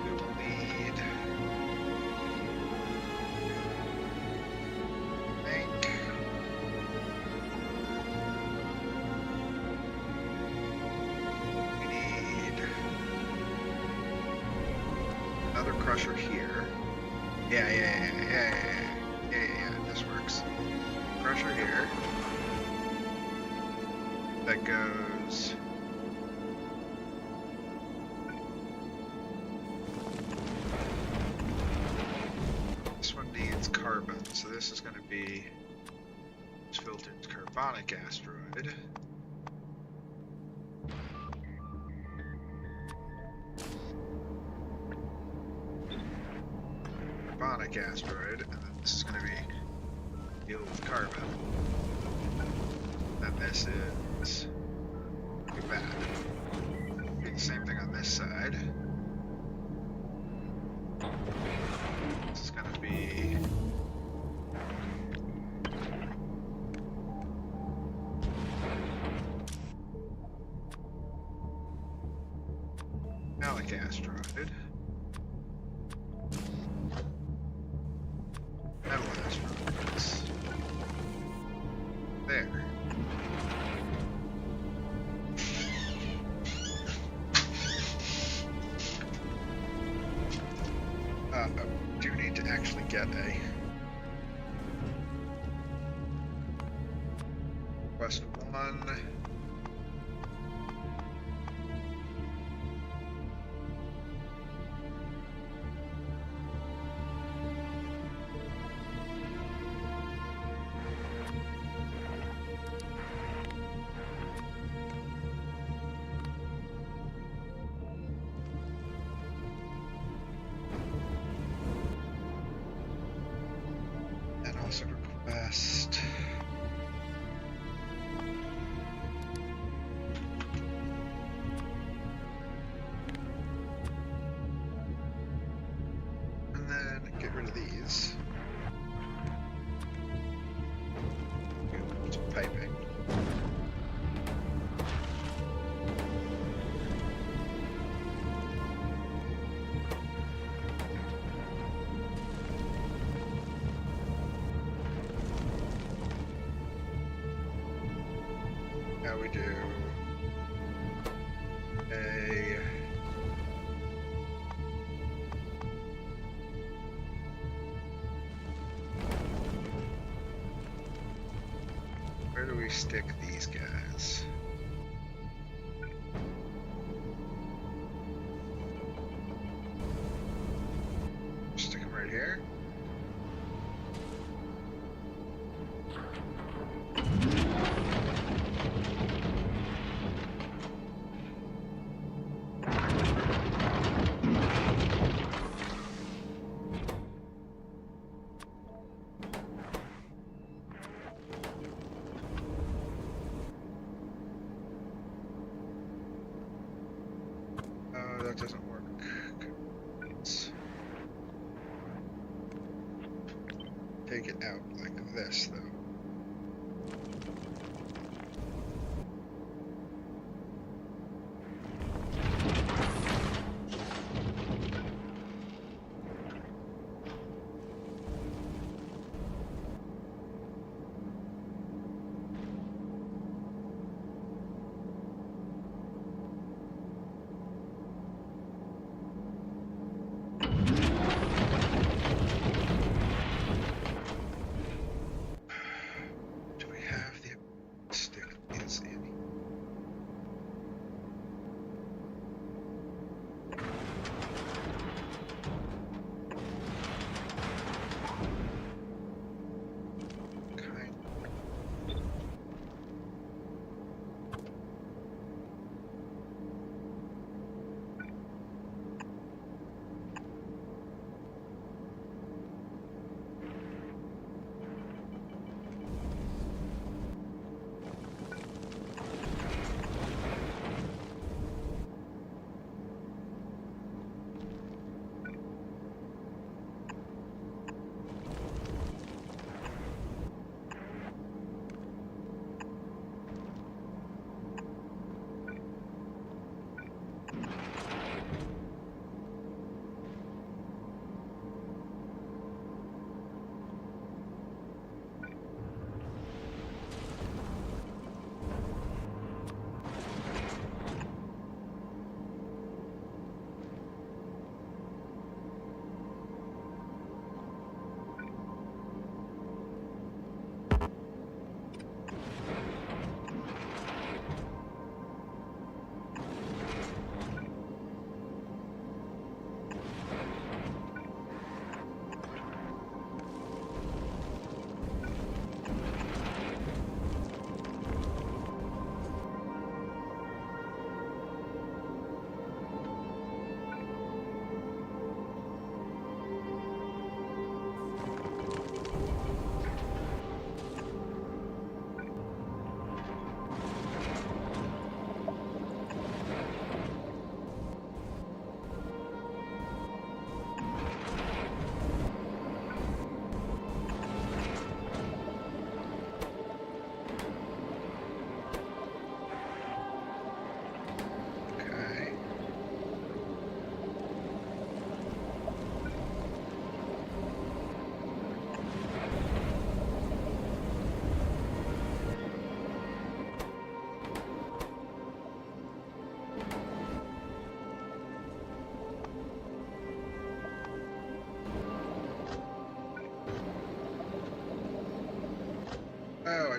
we will need ink. We need another crusher here. Yeah, this works. Crusher here. That goes. This one needs carbon, so this is going to be filtered carbonic asteroid. Carbonic asteroid, and then this is going to be filled with carbon. And this is that. Do the same thing on this side. This is going to be metallic asteroid. Metal asteroids. There. Do need to actually get a quest 1. And also request and then get rid of these. Some piping. Now we do a where do we stick these guys? Stick them right here. That doesn't work. Let's take it out like this, though.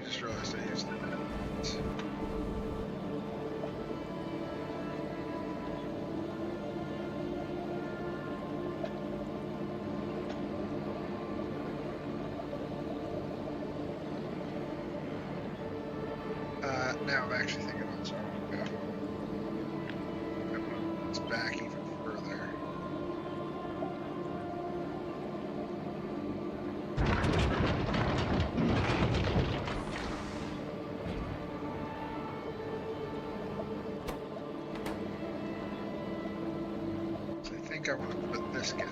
I just realized I used the now I'm actually thinking about so I want to go. It's back even further. So I think I want to put this guy.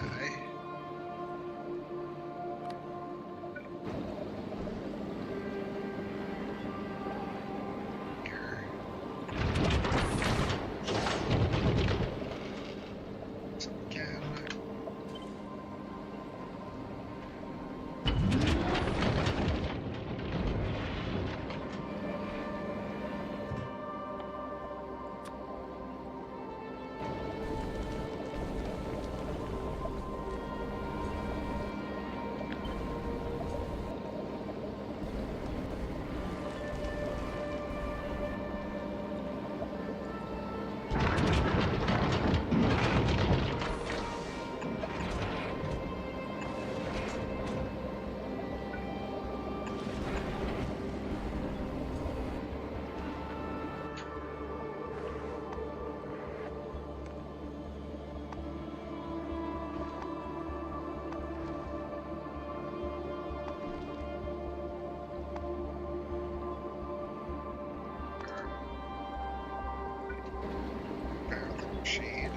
Machine.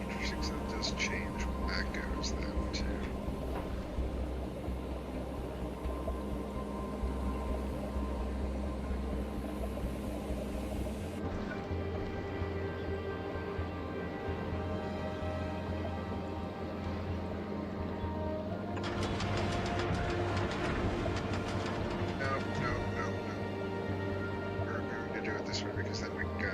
Interesting, so it does change when that goes then too. Because then we can go.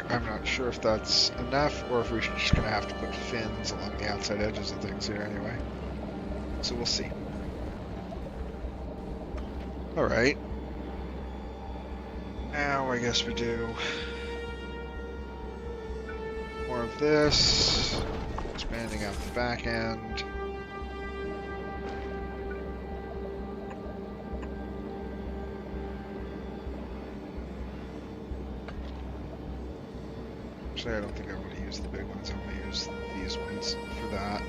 I'm not sure if that's enough or if we're just going to have to put fins along the outside edges of things here anyway. So we'll see. Alright. Now I guess we do more of this, expanding out the back end. Actually, I don't think I want to use the big ones. I want to use these ones for that.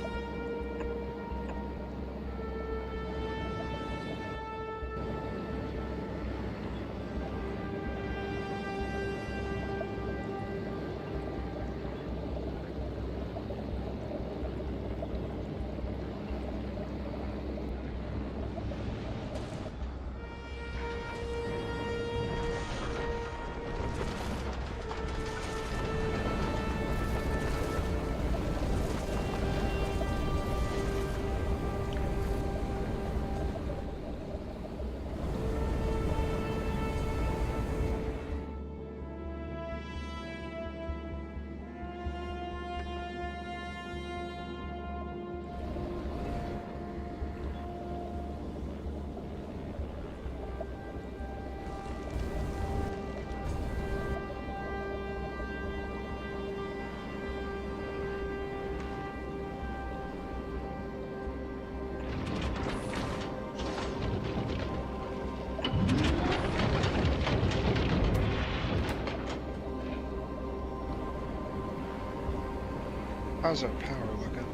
How's our power looking?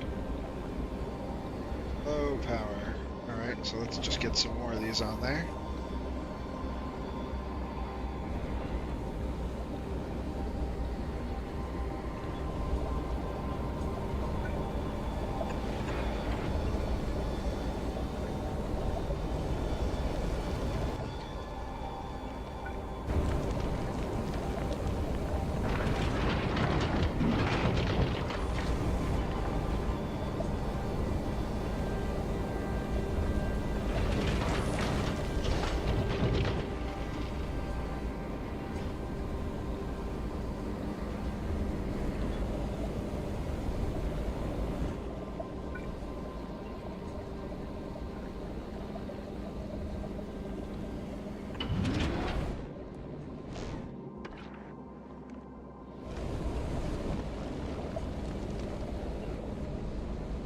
Low power. Alright, so let's just get some more of these on there.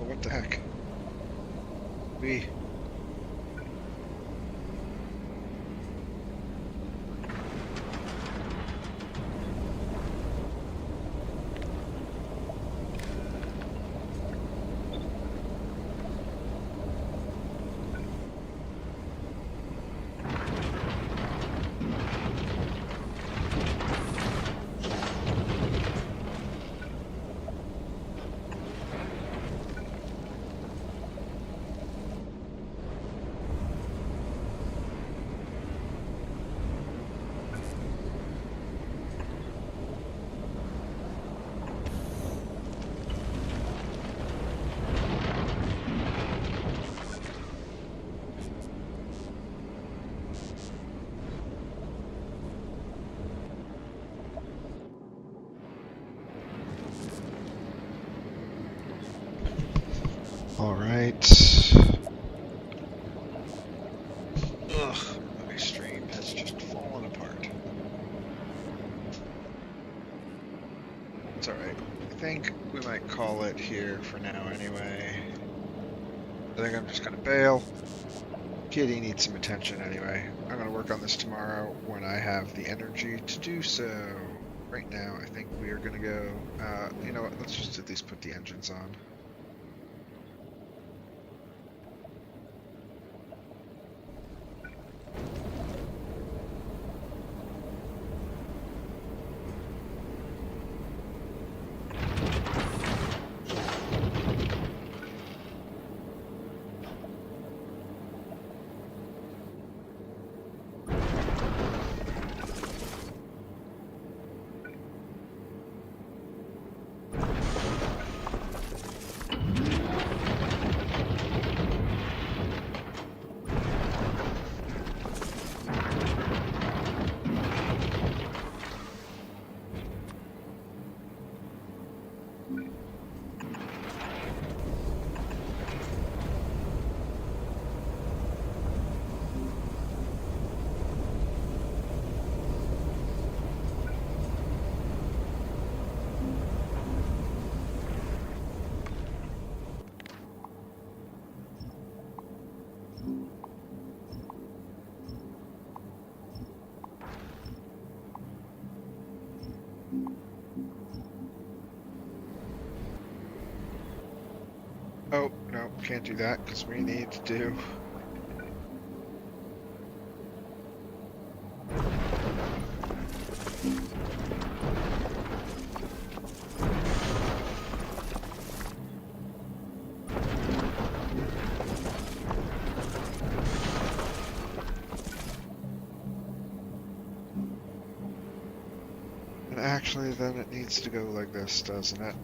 What the heck? We... Alright. Ugh, my stream has just fallen apart. It's alright. I think we might call it here for now anyway. I think I'm just gonna bail. Kitty needs some attention anyway. I'm gonna work on this tomorrow when I have the energy to do so. Right now, I think we are gonna go, you know what, let's just at least put the engines on. can't do that because we need to do... And actually, then it needs to go like this, doesn't it?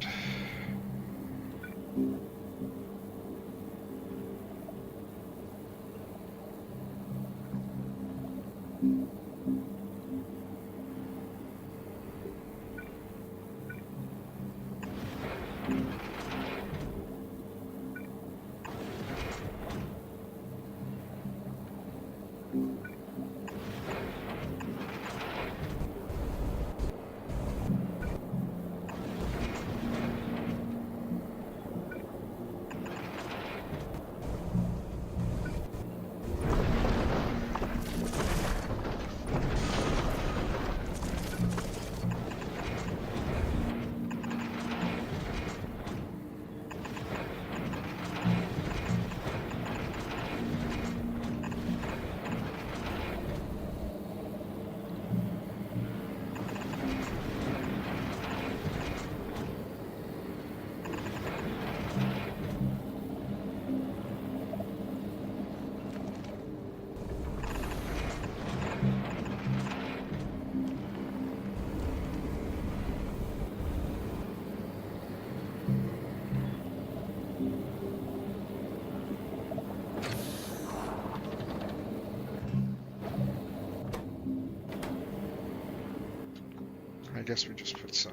I guess we just put some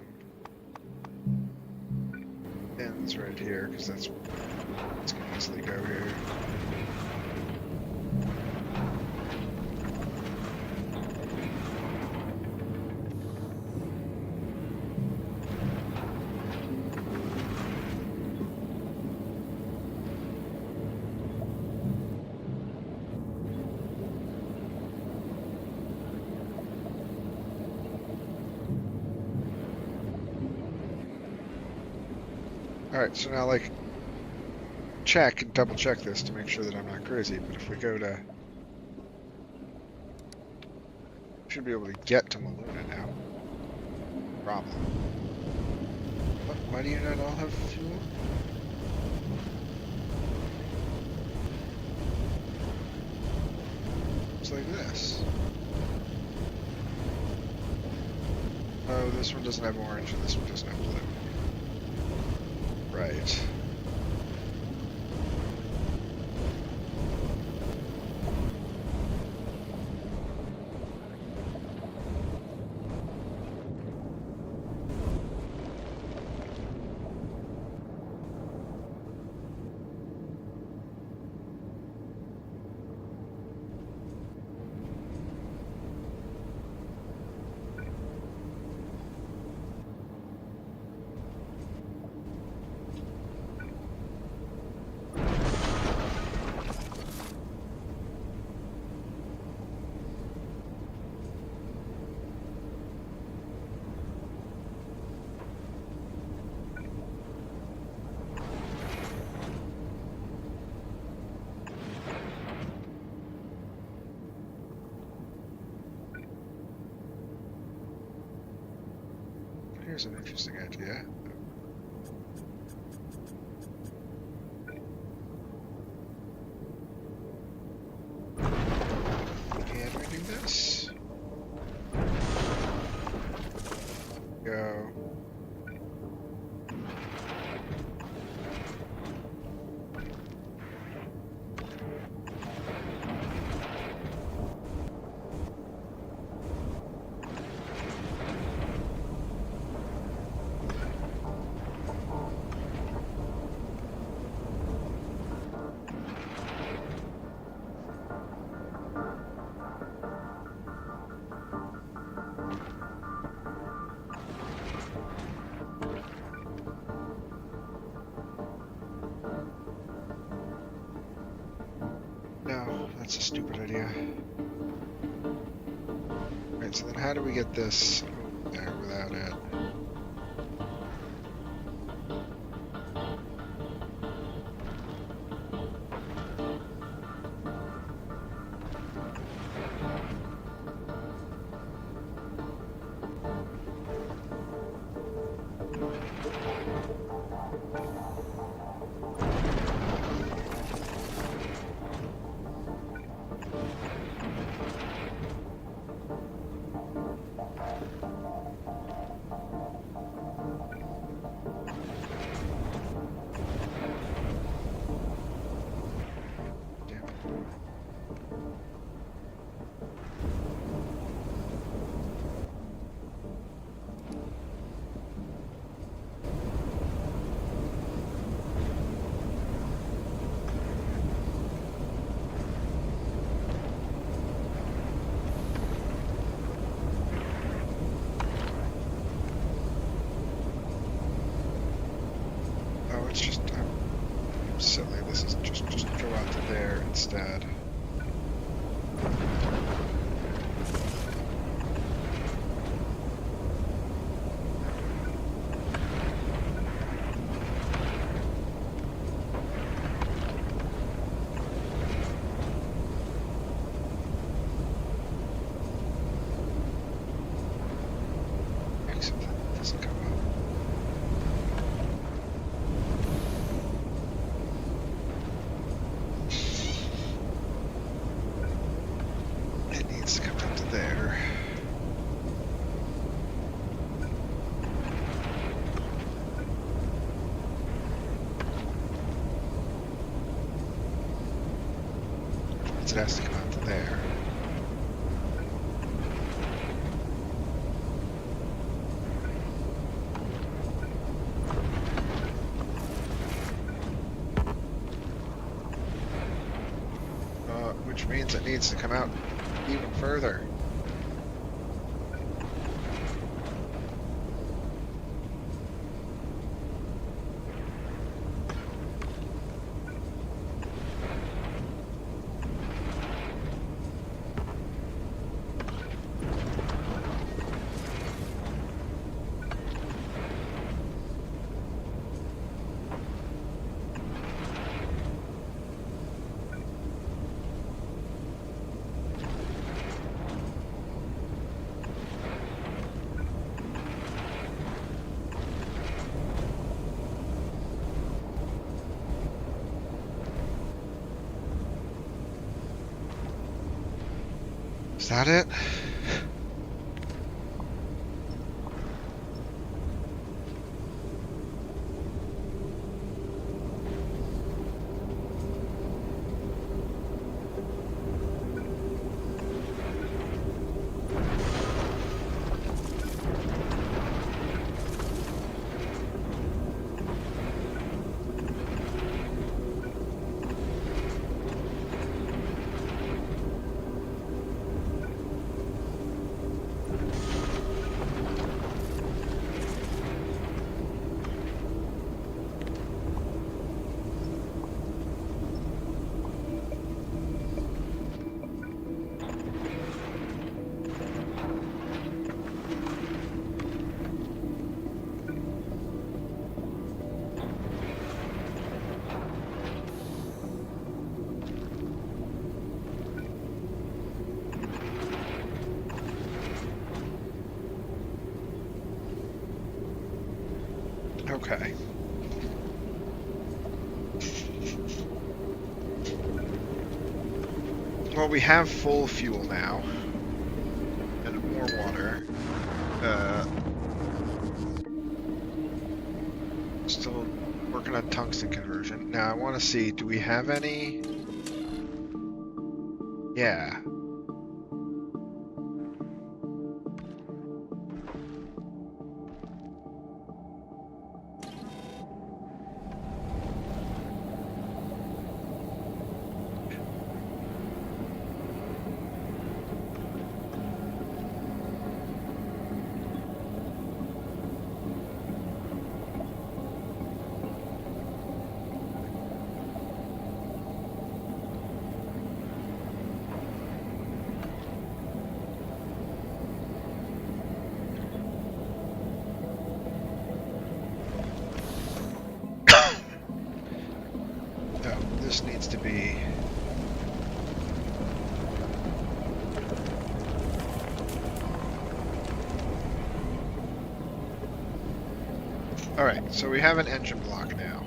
pins right here, because that's going to easily go here. Alright, so now, like, check and double check this to make sure that I'm not crazy, but if we go to... should be able to get to Maluna now. Problem. What? Why do you not all have fuel? It's like this. Oh, this one doesn't have orange and this one doesn't have blue. Right. Here's an interesting idea. Can we do this? Go. No, that's a stupid idea. Right, so then how do we get this over there without it? means it has to come out to there. Which means it needs to come out even further. Is that it? Okay. Well, we have full fuel now. And more water. Still working on tungsten conversion. Now I want to see, do we have any? Yeah. This needs to be... Alright, so we have an engine block now.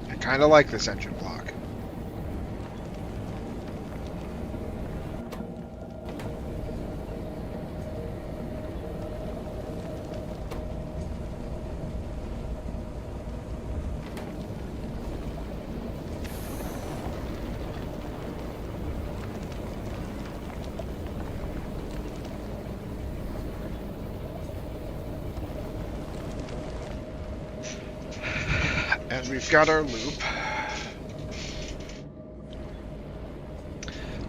I kind of like this engine block. And we've got our loop.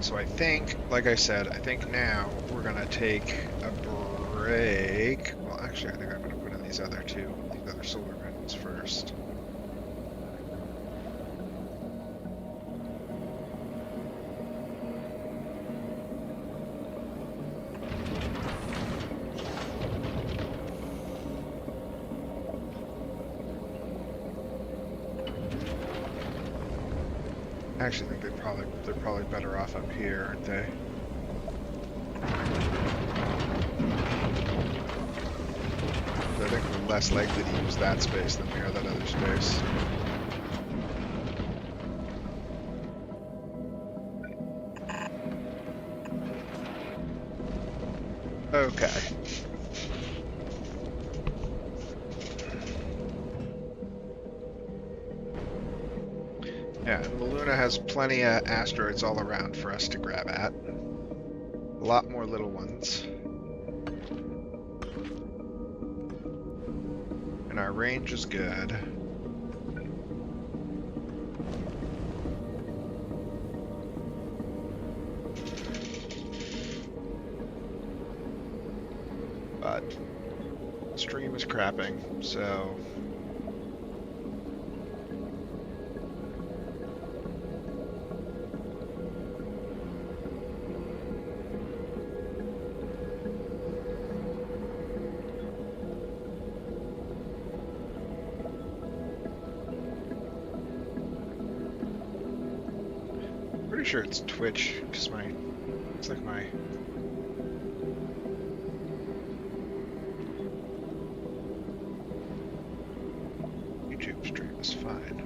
So I think, like I said, I think now we're gonna take a break. Well, actually, I think I'm gonna put in these other solar panels first. I actually think they're probably better off up here, aren't they? I think we're less likely to use that space than we are that other space. Okay. Luna has plenty of asteroids all around for us to grab at. A lot more little ones. And our range is good. But stream is crapping, so pretty sure it's Twitch because it's like my YouTube stream is fine.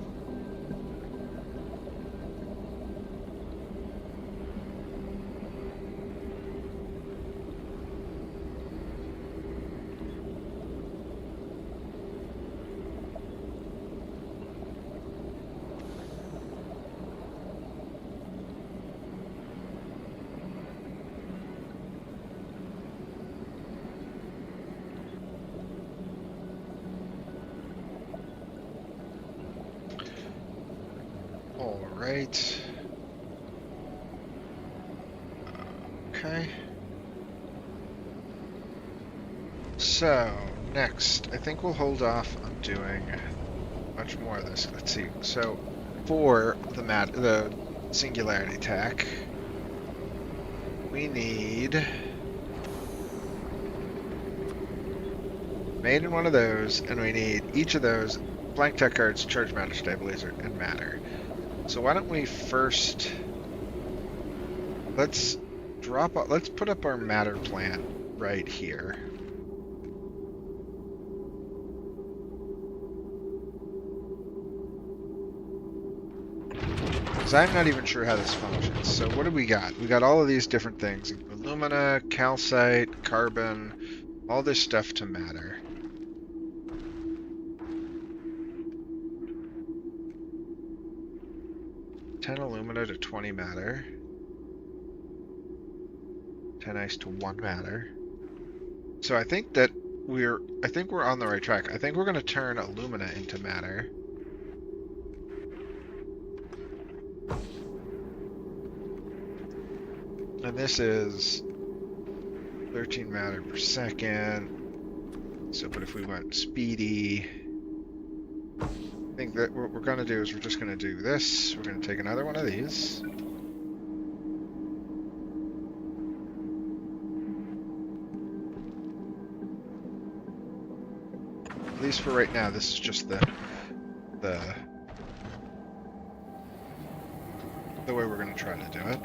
Right. Okay. So, next, I think we'll hold off on doing much more of this. Let's see. So, for the singularity attack, we need made in one of those, and we need each of those blank tech cards, charge matter, stabilizer, and matter. So why don't we first let's put up our matter plant right here. Because I'm not even sure how this functions. So what do we got? We got all of these different things. Alumina, calcite, carbon, all this stuff to matter. Alumina to 20 matter, 10 ice to 1 matter. So I think we're on the right track. I think we're going to turn alumina into matter. And this is 13 matter per second. So, but if we went speedy, I think that what we're going to do is we're just going to do this. We're going to take another one of these. At least for right now, this is just the way we're going to try to do it.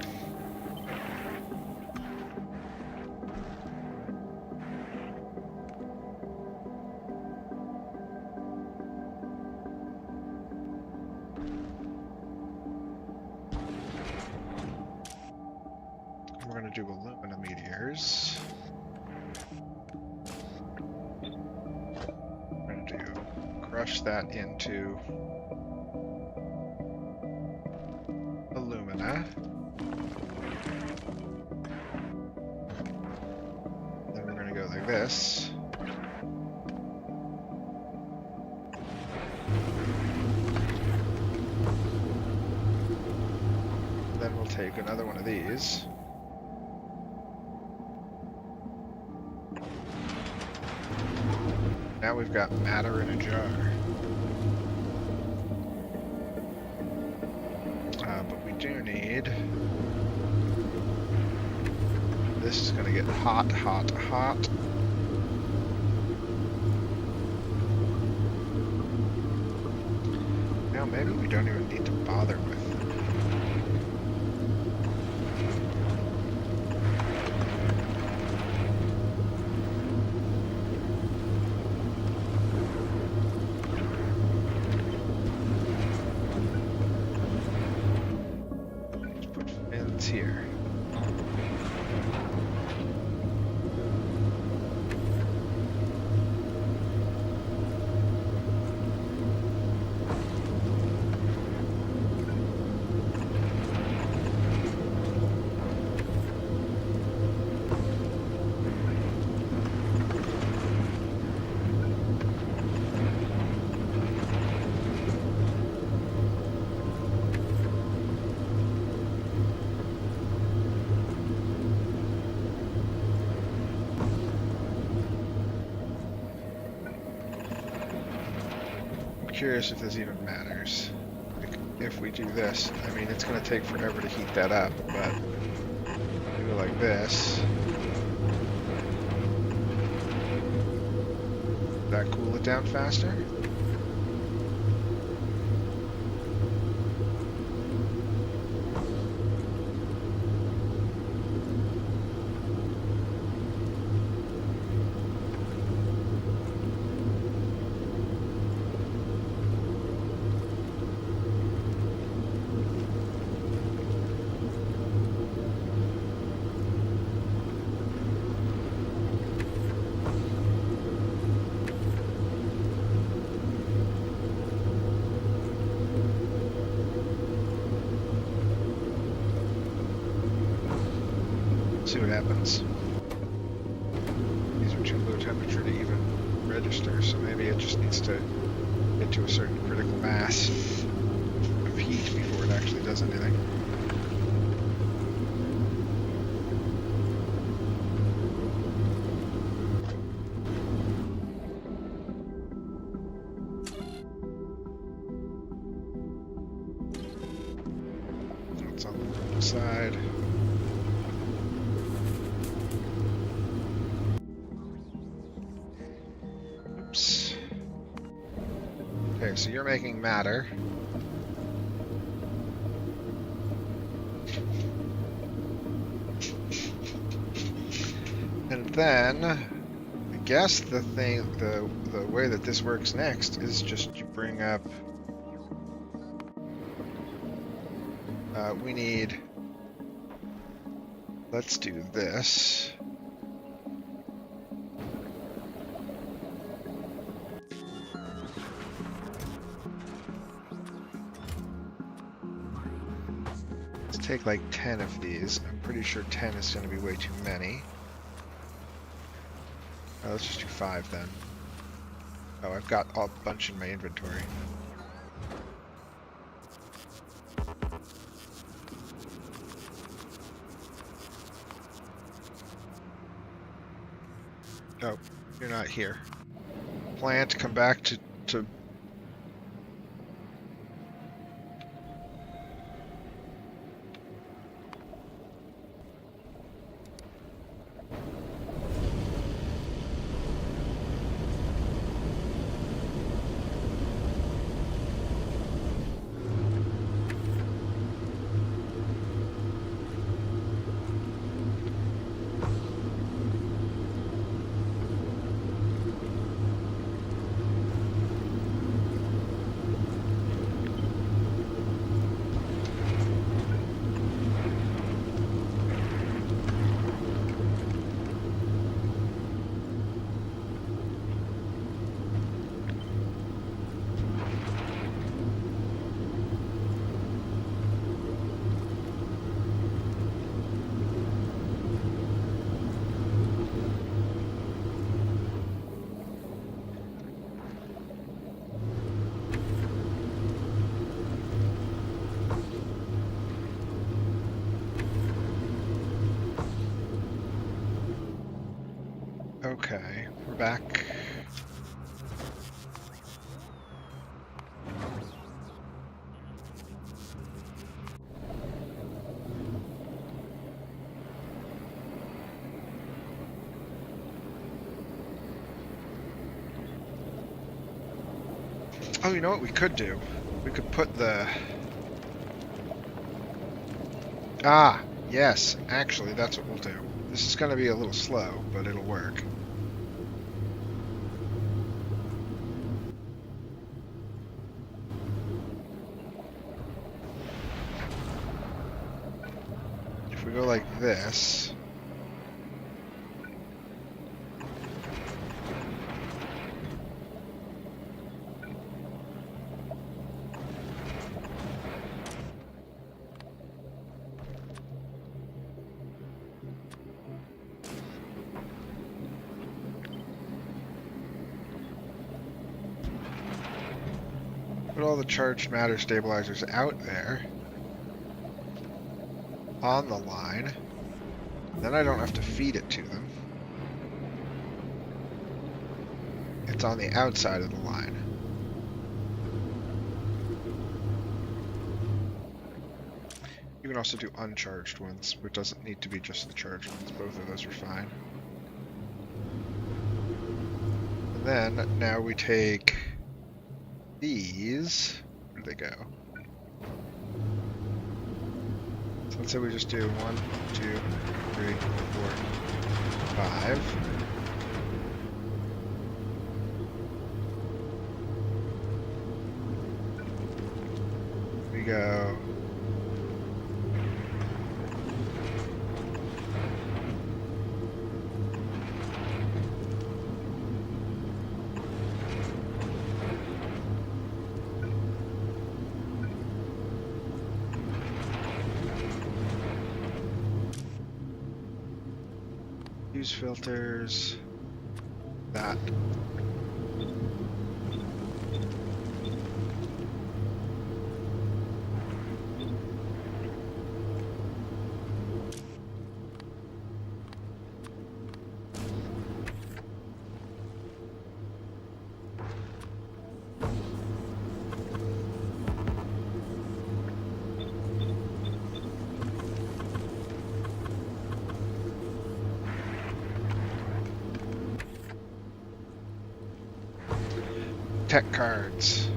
Do alumina meteors. We're going to crush that into alumina. Then we're going to go like this. Then we'll take another one of these. Now we've got matter in a jar. But we do need... This is going to get hot, hot, hot. Now maybe we don't even need to bother with here. curious if this even matters. Like, if we do this, I mean, it's going to take forever to heat that up, but do it like this. That cool it down faster? See what happens. These are too low temperature to even register, so maybe it just needs to get to a certain critical mass of heat before it actually does anything. It's on the wrong side. Oops. Okay, so you're making matter. And then, I guess the way that this works next is just you bring up. We need. Let's do this. Let's take like 10 of these. I'm pretty sure 10 is going to be way too many. Let's just do 5 then. Oh, I've got a bunch in my inventory. Oh, you're not here. Plant, come back to Okay, we're back. Oh, you know what we could do? We could put the... Ah, yes, actually, that's what we'll do. This is going to be a little slow, but it'll work. If we go like this... Put all the charged matter stabilizers out there on the line. Then I don't have to feed it to them. It's on the outside of the line. You can also do uncharged ones, but it doesn't need to be just the charged ones. Both of those are fine. And then now we take these. Where do they go? So let's say we just do 1, 2, 3, 4, 5. We go. Use filters. That. Tech cards.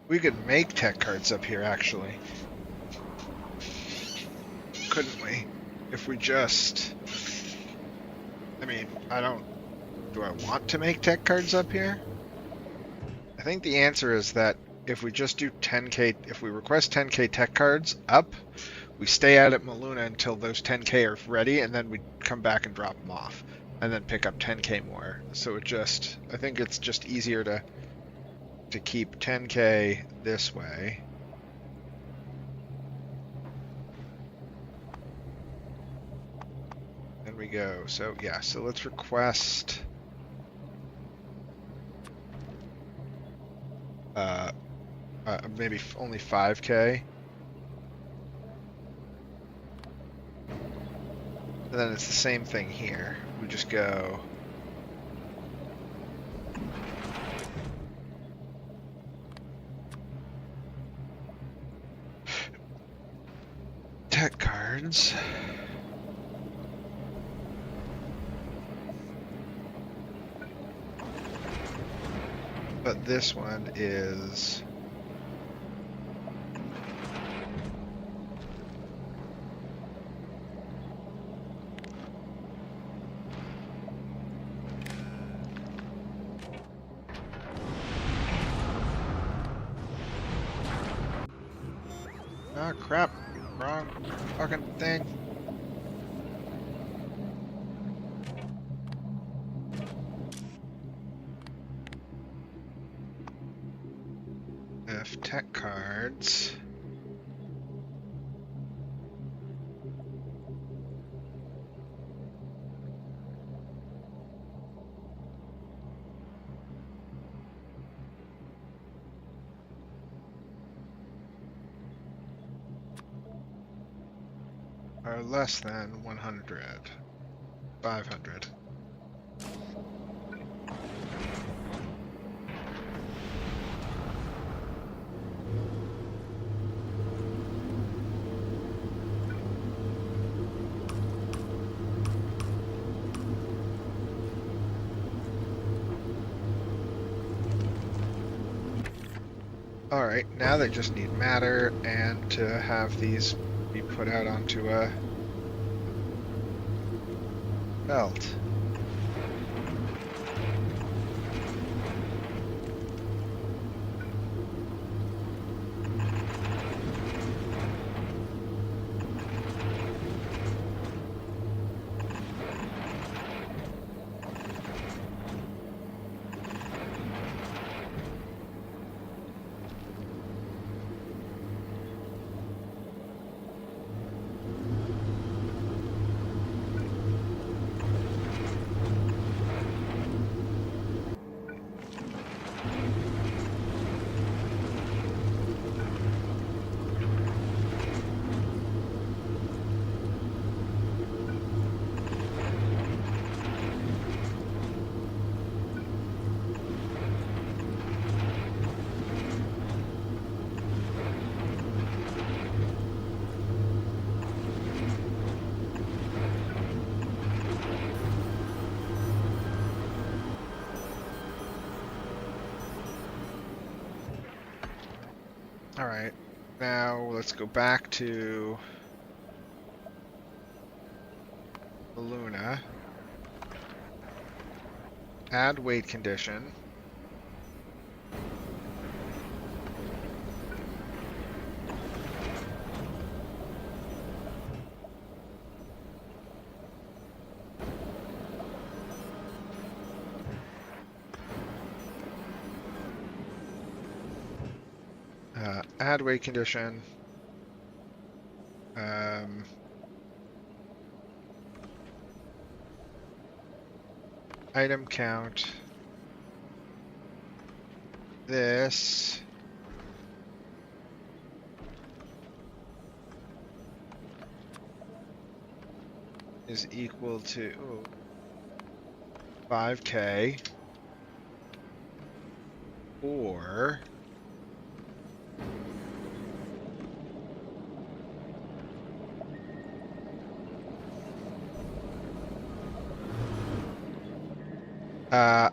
We could make tech cards up here, actually. Couldn't we? If we just... I mean, I don't... Do I want to make tech cards up here? I think the answer is that if we just do 10k... If we request 10k tech cards up, we stay out at Maluna until those 10k are ready, and then we come back and drop them off. And then pick up 10k more. So it just... I think it's just easier to keep 10k this way. Then we go. So yeah, so let's request maybe only 5k. And then it's the same thing here. We just go tech cards. But this one is oh crap, wrong fucking thing. If tech cards are less than 100, 500. Alright, now they just need matter and to have these be put out onto a belt. All right. Now let's go back to the Luna. Add weight condition. Add weight condition. Item count. This is equal to 5K or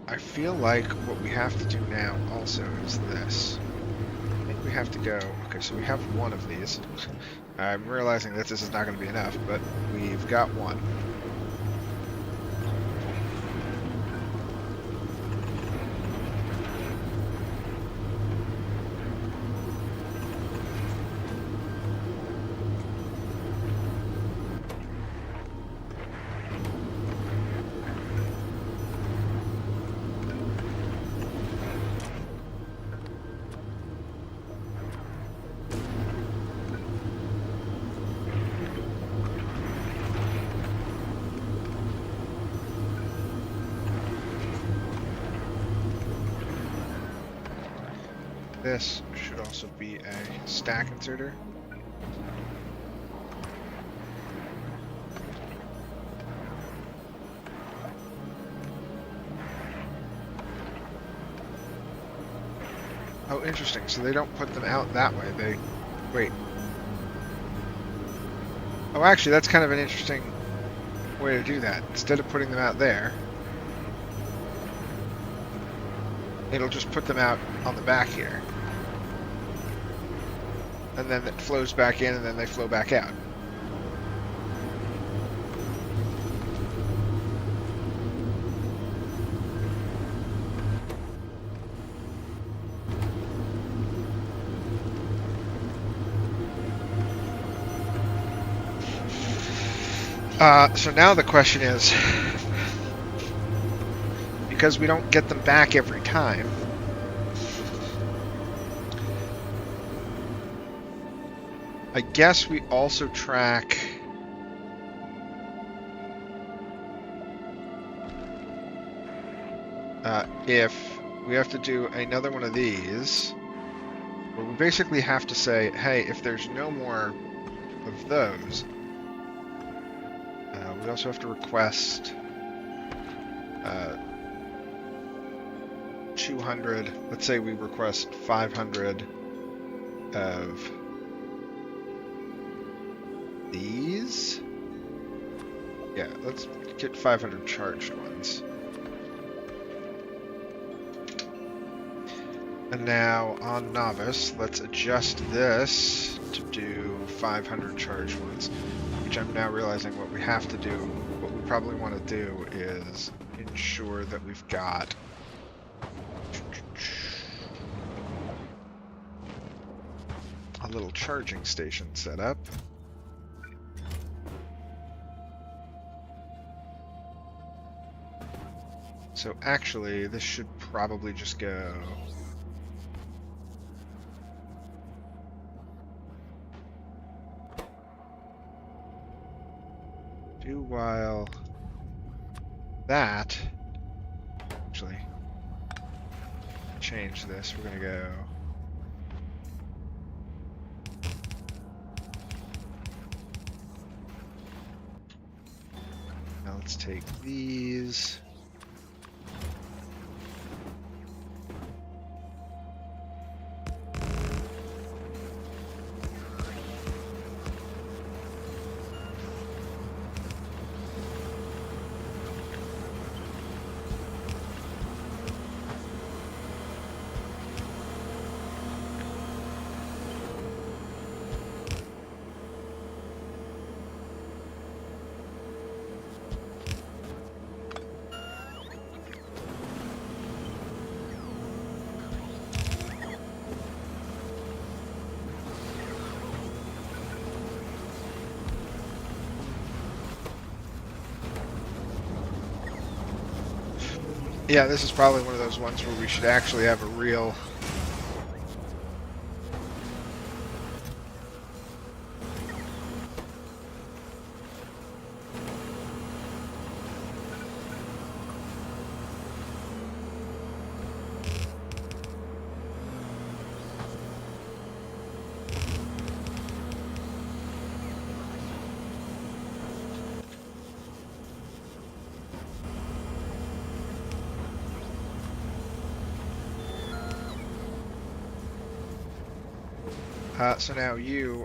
I feel like what we have to do now also is this. I think we have to go. Okay, so we have one of these. I'm realizing that this is not going to be enough, but we've got one. This should also be a stack inserter. Oh, interesting. So they don't put them out that way. They... Wait. Oh, actually, that's kind of an interesting way to do that. Instead of putting them out there, it'll just put them out on the back here. And then it flows back in, and then they flow back out. So now the question is, because we don't get them back every time, I guess we also track if we have to do another one of these, where we basically have to say, hey, if there's no more of those, we also have to request 200, let's say we request 500 of these. Yeah, let's get 500 charged ones. And now on Novice, let's adjust this to do 500 charged ones, which I'm now realizing what we have to do, what we probably want to do is ensure that we've got a little charging station set up. So actually, this should probably just go... do while that... Actually, change this. We're gonna go... Now let's take these... Yeah, this is probably one of those ones where we should actually have a real... so now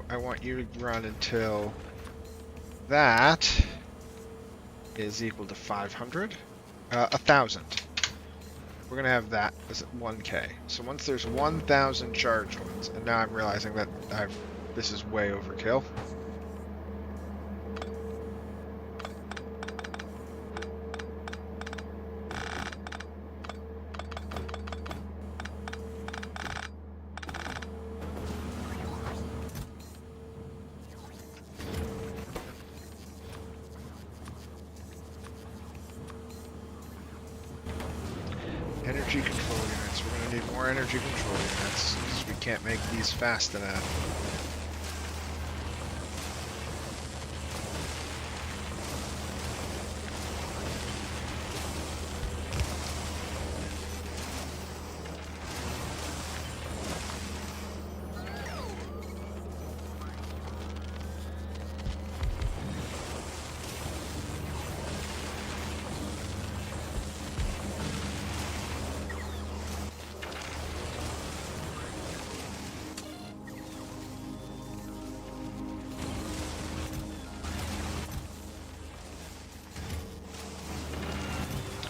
I want you to run until that is equal to 500. 1,000. We're gonna have that as 1K. So once there's 1,000 charged ones, and now I'm realizing that this is way overkill. Energy control units. We're going to need more energy control units because we can't make these fast enough.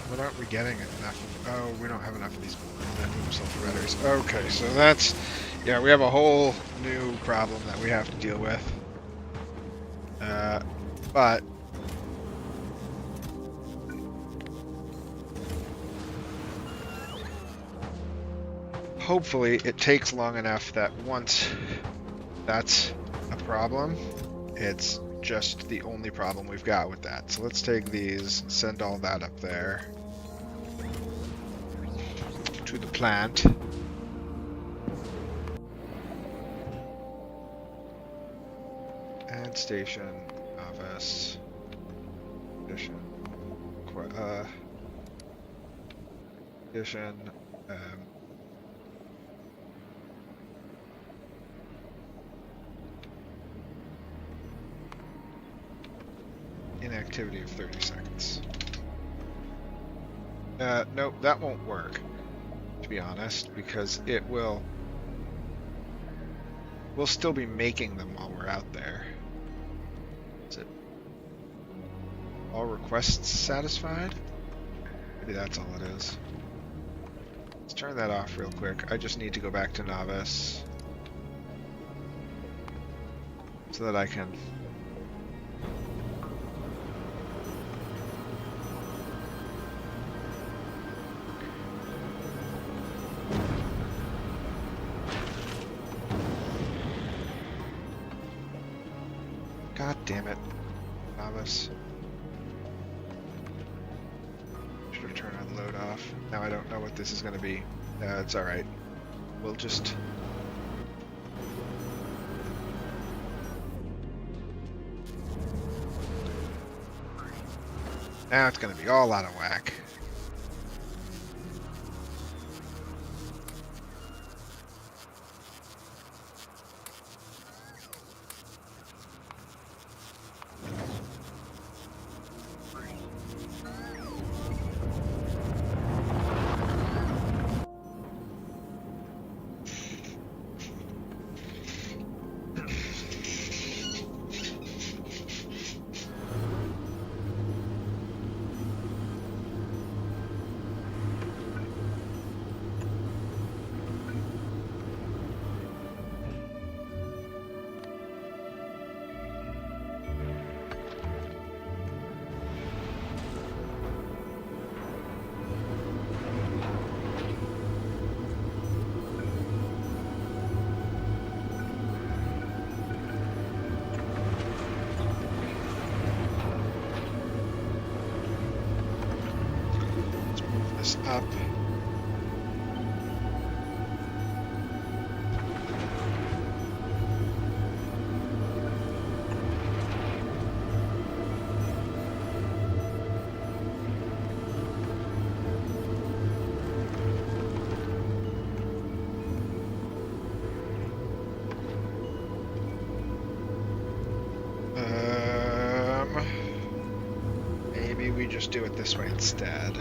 What aren't we getting enough of? Oh, we don't have enough of these sulfur batteries. Okay, so that's... Yeah, we have a whole new problem that we have to deal with. But... hopefully it takes long enough that once that's a problem, it's just the only problem we've got with that. So let's take these, send all that up there to the plant. Add station, office, addition, addition, inactivity of 30 seconds. Nope, that won't work, to be honest, because we'll still be making them while we're out there. Is it all requests satisfied? Maybe that's all it is. Let's turn that off real quick. I just need to go back to Novice so that I can God damn it, Novice. Should have turned on load off. Now I don't know what this is going to be. It's alright. We'll just... Now it's going to be all out of whack. this up. Maybe we just do it this way instead.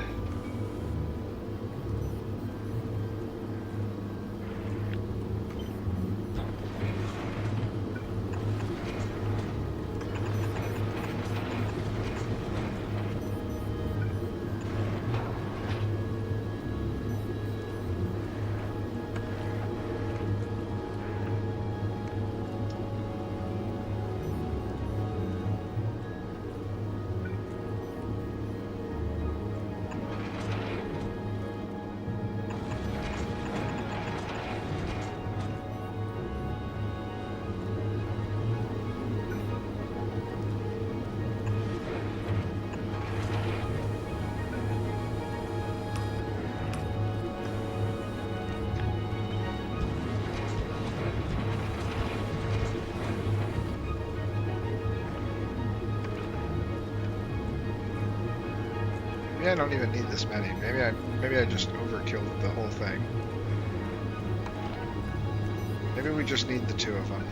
Maybe I don't even need this many. Maybe I just overkilled the whole thing. Maybe we just need the 2 of them.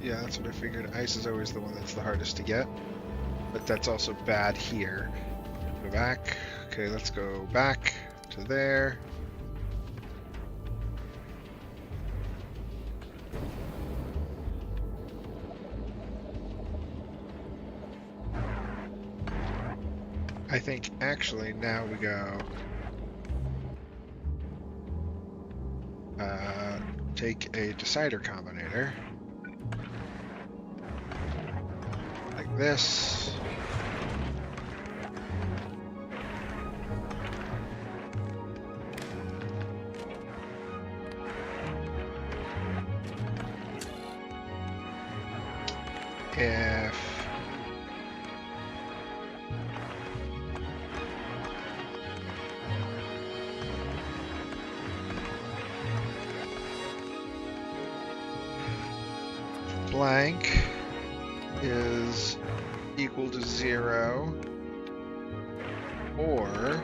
Yeah, that's what I figured. Ice is always the one that's the hardest to get, but that's also bad here. Go back. Okay, let's go back to there. I think actually now we go take a decider combinator. Like this. If blank is equal to 0, or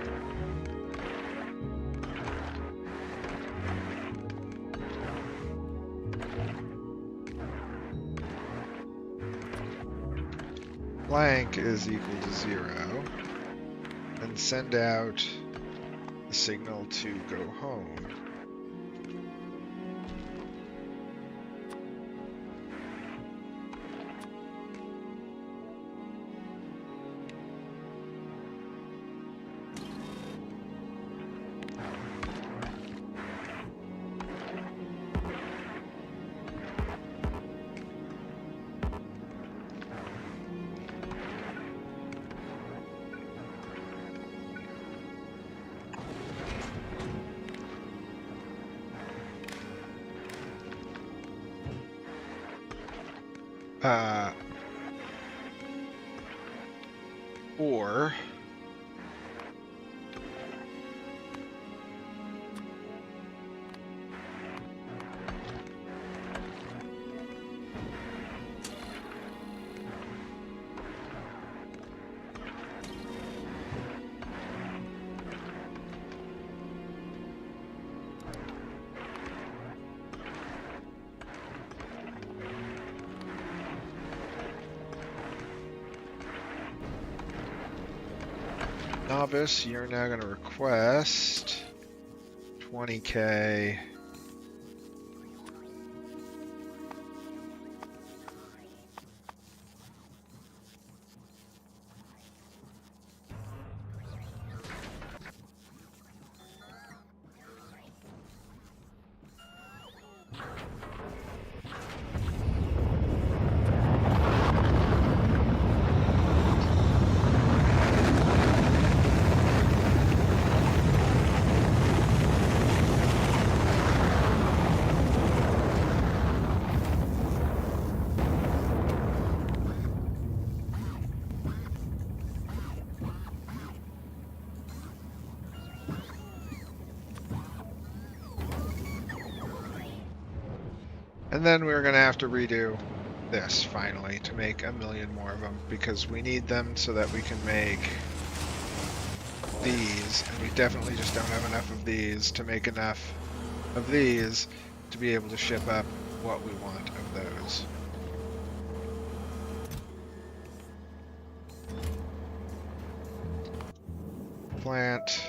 blank is equal to 0, then send out the signal to go home. Or novice, you're now going to request 20k. And then we're going to have to redo this finally to make 1,000,000 more of them because we need them so that we can make these, and we definitely just don't have enough of these to make enough of these to be able to ship up what we want of those. Plant.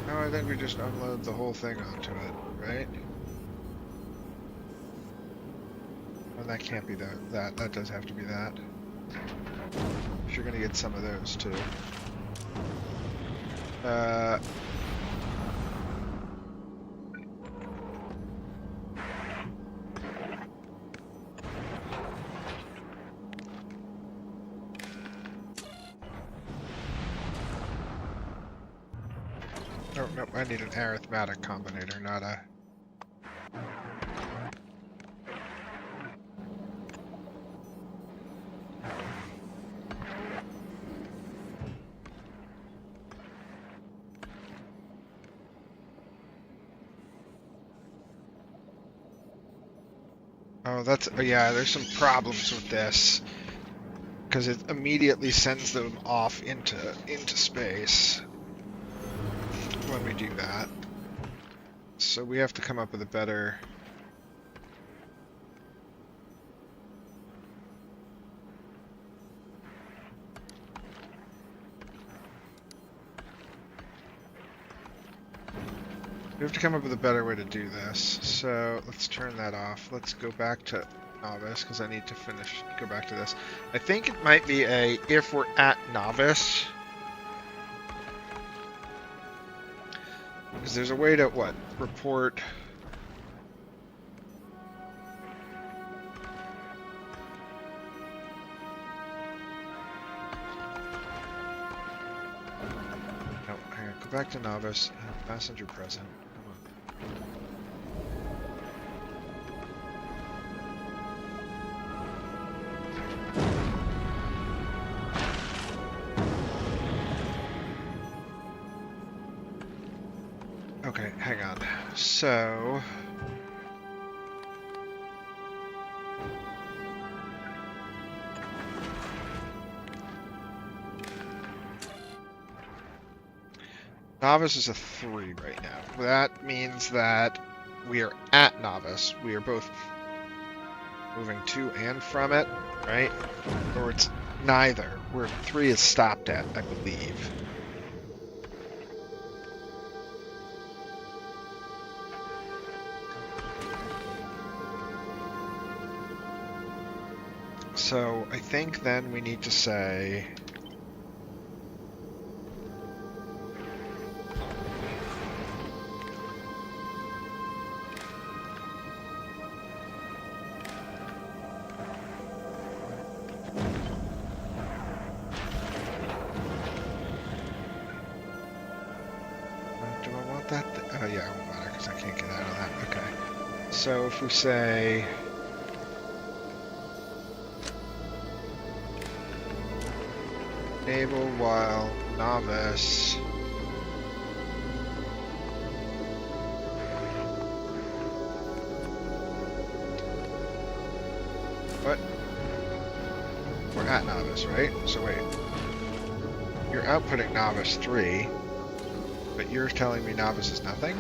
I think we just unload the whole thing onto it, right? Well, that can't be that. That does have to be that. You're gonna get some of those too. Oh, nope, I need an arithmetic combinator, not a... Oh, that's... Oh, yeah, there's some problems with this. Because it immediately sends them off into space when we do that. So we have to come up with a better... We have to come up with a better way to do this. So let's turn that off. Let's go back to novice because I need to go back to this. I think it might be if we're at novice. Because there's a way to, report... No, hang on, go back to novice, passenger present. Come on. Okay, hang on. So... Novice is a 3 right now. That means that we are at novice. We are both moving to and from it, right? Or it's neither. Where 3 is stopped at, I believe. So I think then we need to say... Do I want that? Oh yeah, it won't matter because I can't get out of that. Okay. So if we say... Enable while novice. What? We're at novice, right? So wait. You're outputting novice 3, but you're telling me novice is nothing?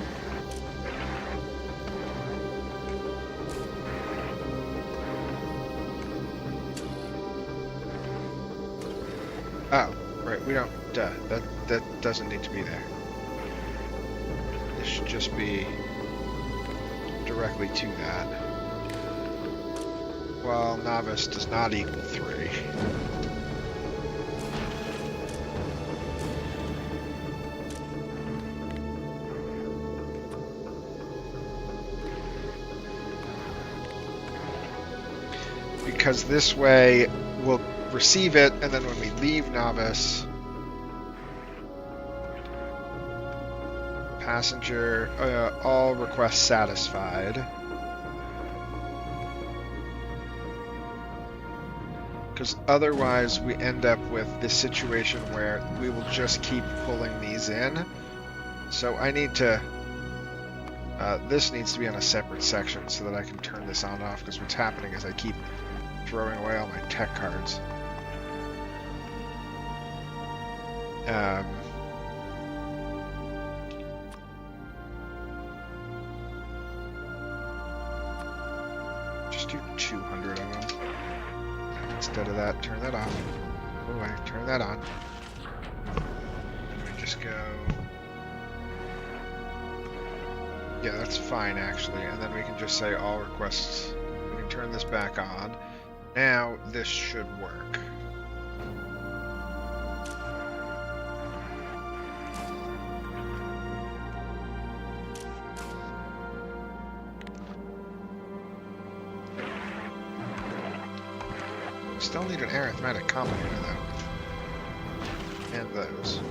Oh, right, we don't, that doesn't need to be there. This should just be directly to that. Well, novice does not equal 3. Because this way we'll receive it, and then when we leave novice, passenger, all requests satisfied. Because otherwise we end up with this situation where we will just keep pulling these in. So I need to, this needs to be on a separate section so that I can turn this on and off, because what's happening is I keep throwing away all my tech cards. Just do 200 of them. Instead of that, turn that off. Oh, I turn that on. And we just go... Yeah, that's fine, actually. And then we can just say all requests. We can turn this back on. Now, this should work. Still need an arithmetic combinator, though. And those.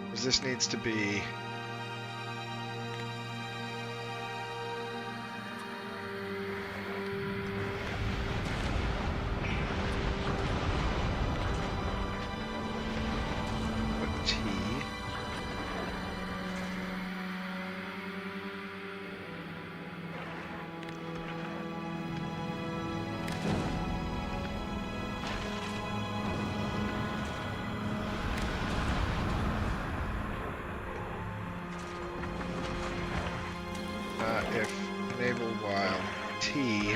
Because this needs to be... T. If enable while T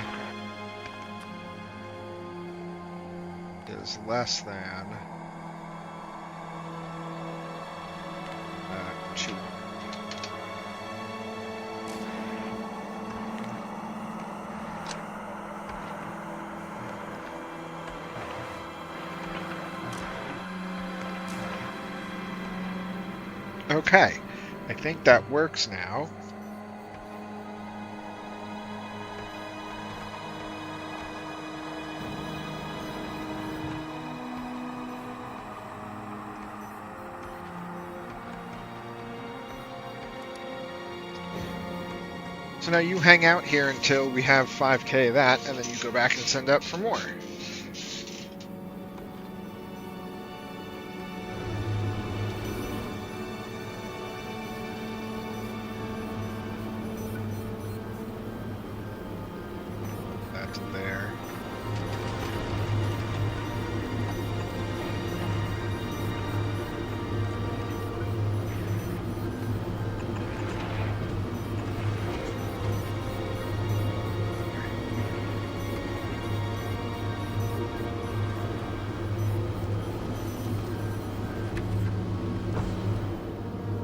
is less than 2. Okay, I think that works now. So now you hang out here until we have 5K of that, and then you go back and send up for more. That's there.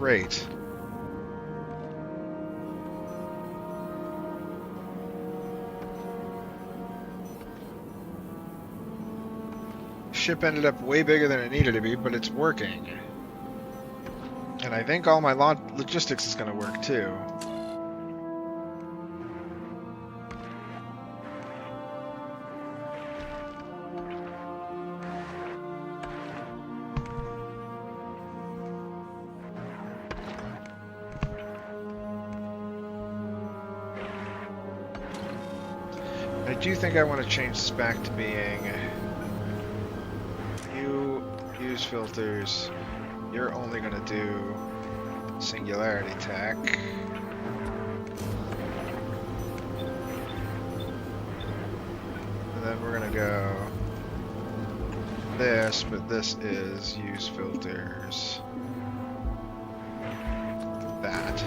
Great. Ship ended up way bigger than it needed to be, but it's working. And I think all my logistics is going to work too. I do think I want to change this back to being you use filters. You're only going to do singularity tech. And then we're going to go this, but this is use filters. That.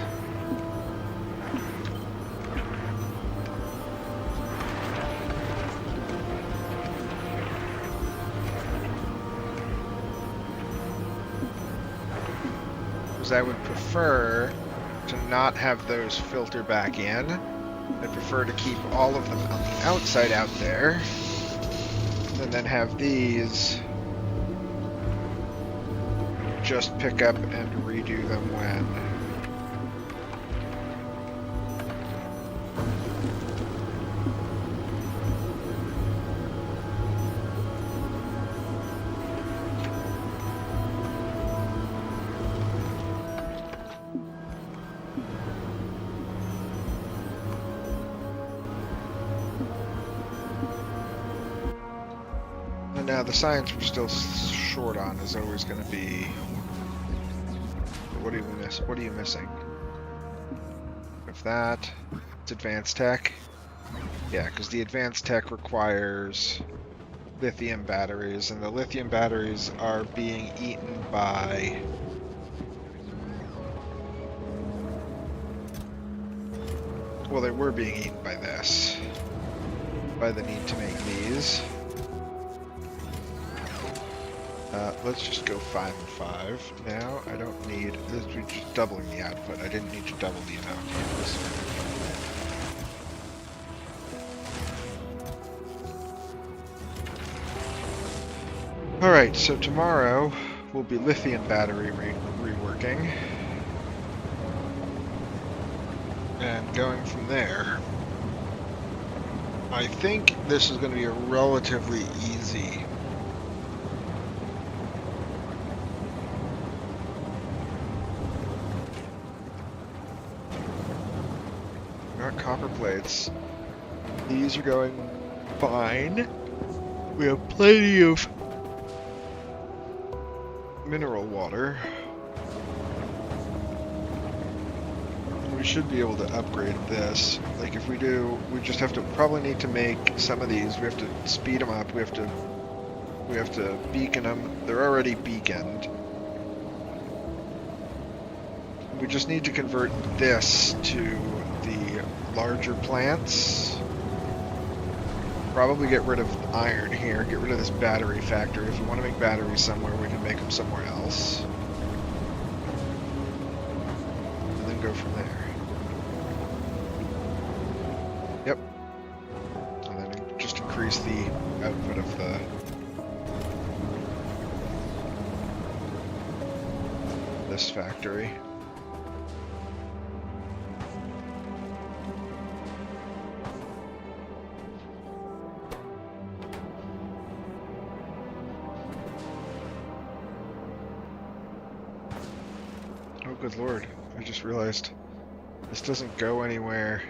I would prefer to not have those filter back in. I prefer to keep all of them on the outside out there, and then have these just pick up and redo them when now the science we're still short on is always going to be. What do you miss? What are you missing? If that, it's advanced tech. Yeah, because the advanced tech requires lithium batteries, and the lithium batteries are being eaten by. Well, they were being eaten by this. By the need to make these. Let's just go 5 and 5 now. I don't need this. We're just doubling the output. I didn't need to double the amount of Alright, so tomorrow will be lithium battery reworking. And going from there. I think this is going to be a relatively easy copper plates. These are going fine. We have plenty of mineral water. We should be able to upgrade this. Like if we do, we just have to probably need to make some of these. We have to speed them up. We have to beacon them. They're already beaconed. We just need to convert this to the larger plants. Probably get rid of iron here, get rid of this battery factory. If we want to make batteries somewhere, we can make them somewhere else. And then go from there. Yep. And then just increase the output of this factory. Good lord, I just realized this doesn't go anywhere.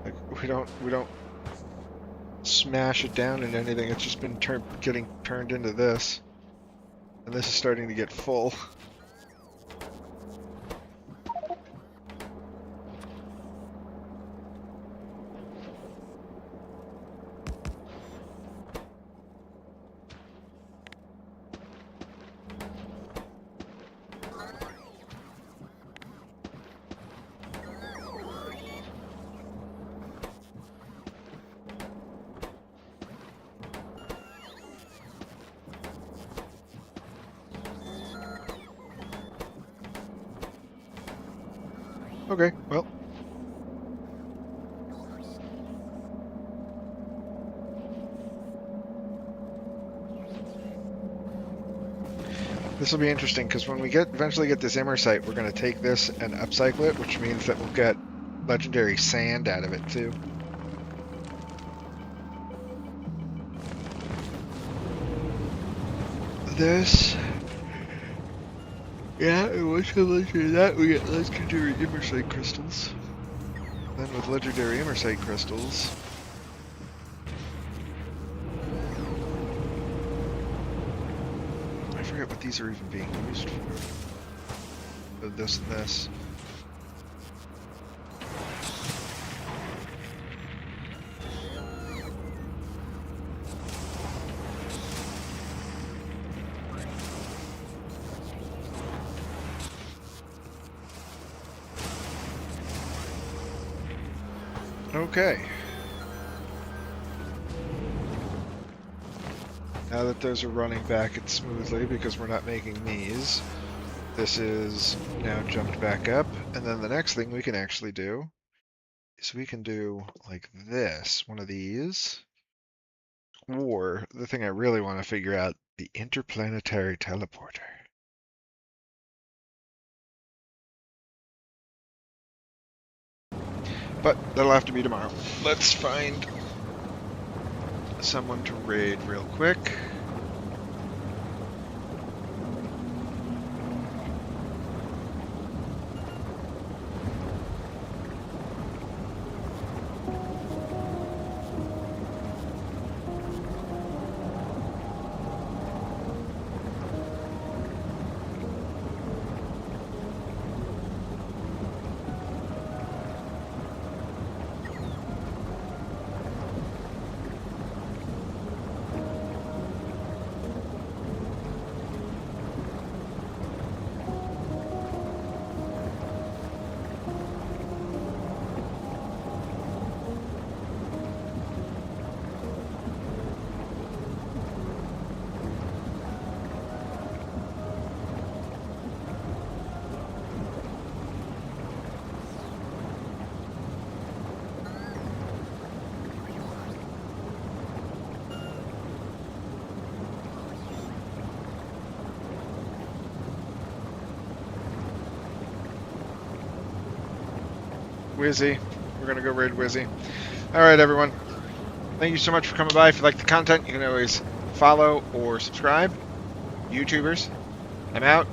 Like we don't smash it down into anything. It's just been getting turned into this. And this is starting to get full. This will be interesting because when we eventually get this Immersite, we're going to take this and upcycle it, which means that we'll get legendary sand out of it too. This, yeah, and once we legendary that, we get legendary Immersite crystals. Then with legendary Immersite crystals, I forget what these are even being used for. This and this. Okay. Now that those are running back and smoothly because we're not making these, this is now jumped back up. And then the next thing we can actually do is we can do like this, one of these. Or the thing I really want to figure out, the interplanetary teleporter. But that'll have to be tomorrow. Let's find someone to raid real quick. Wizzy. We're going to go raid Wizzy. Alright, everyone. Thank you so much for coming by. If you like the content, you can always follow or subscribe. YouTubers, I'm out.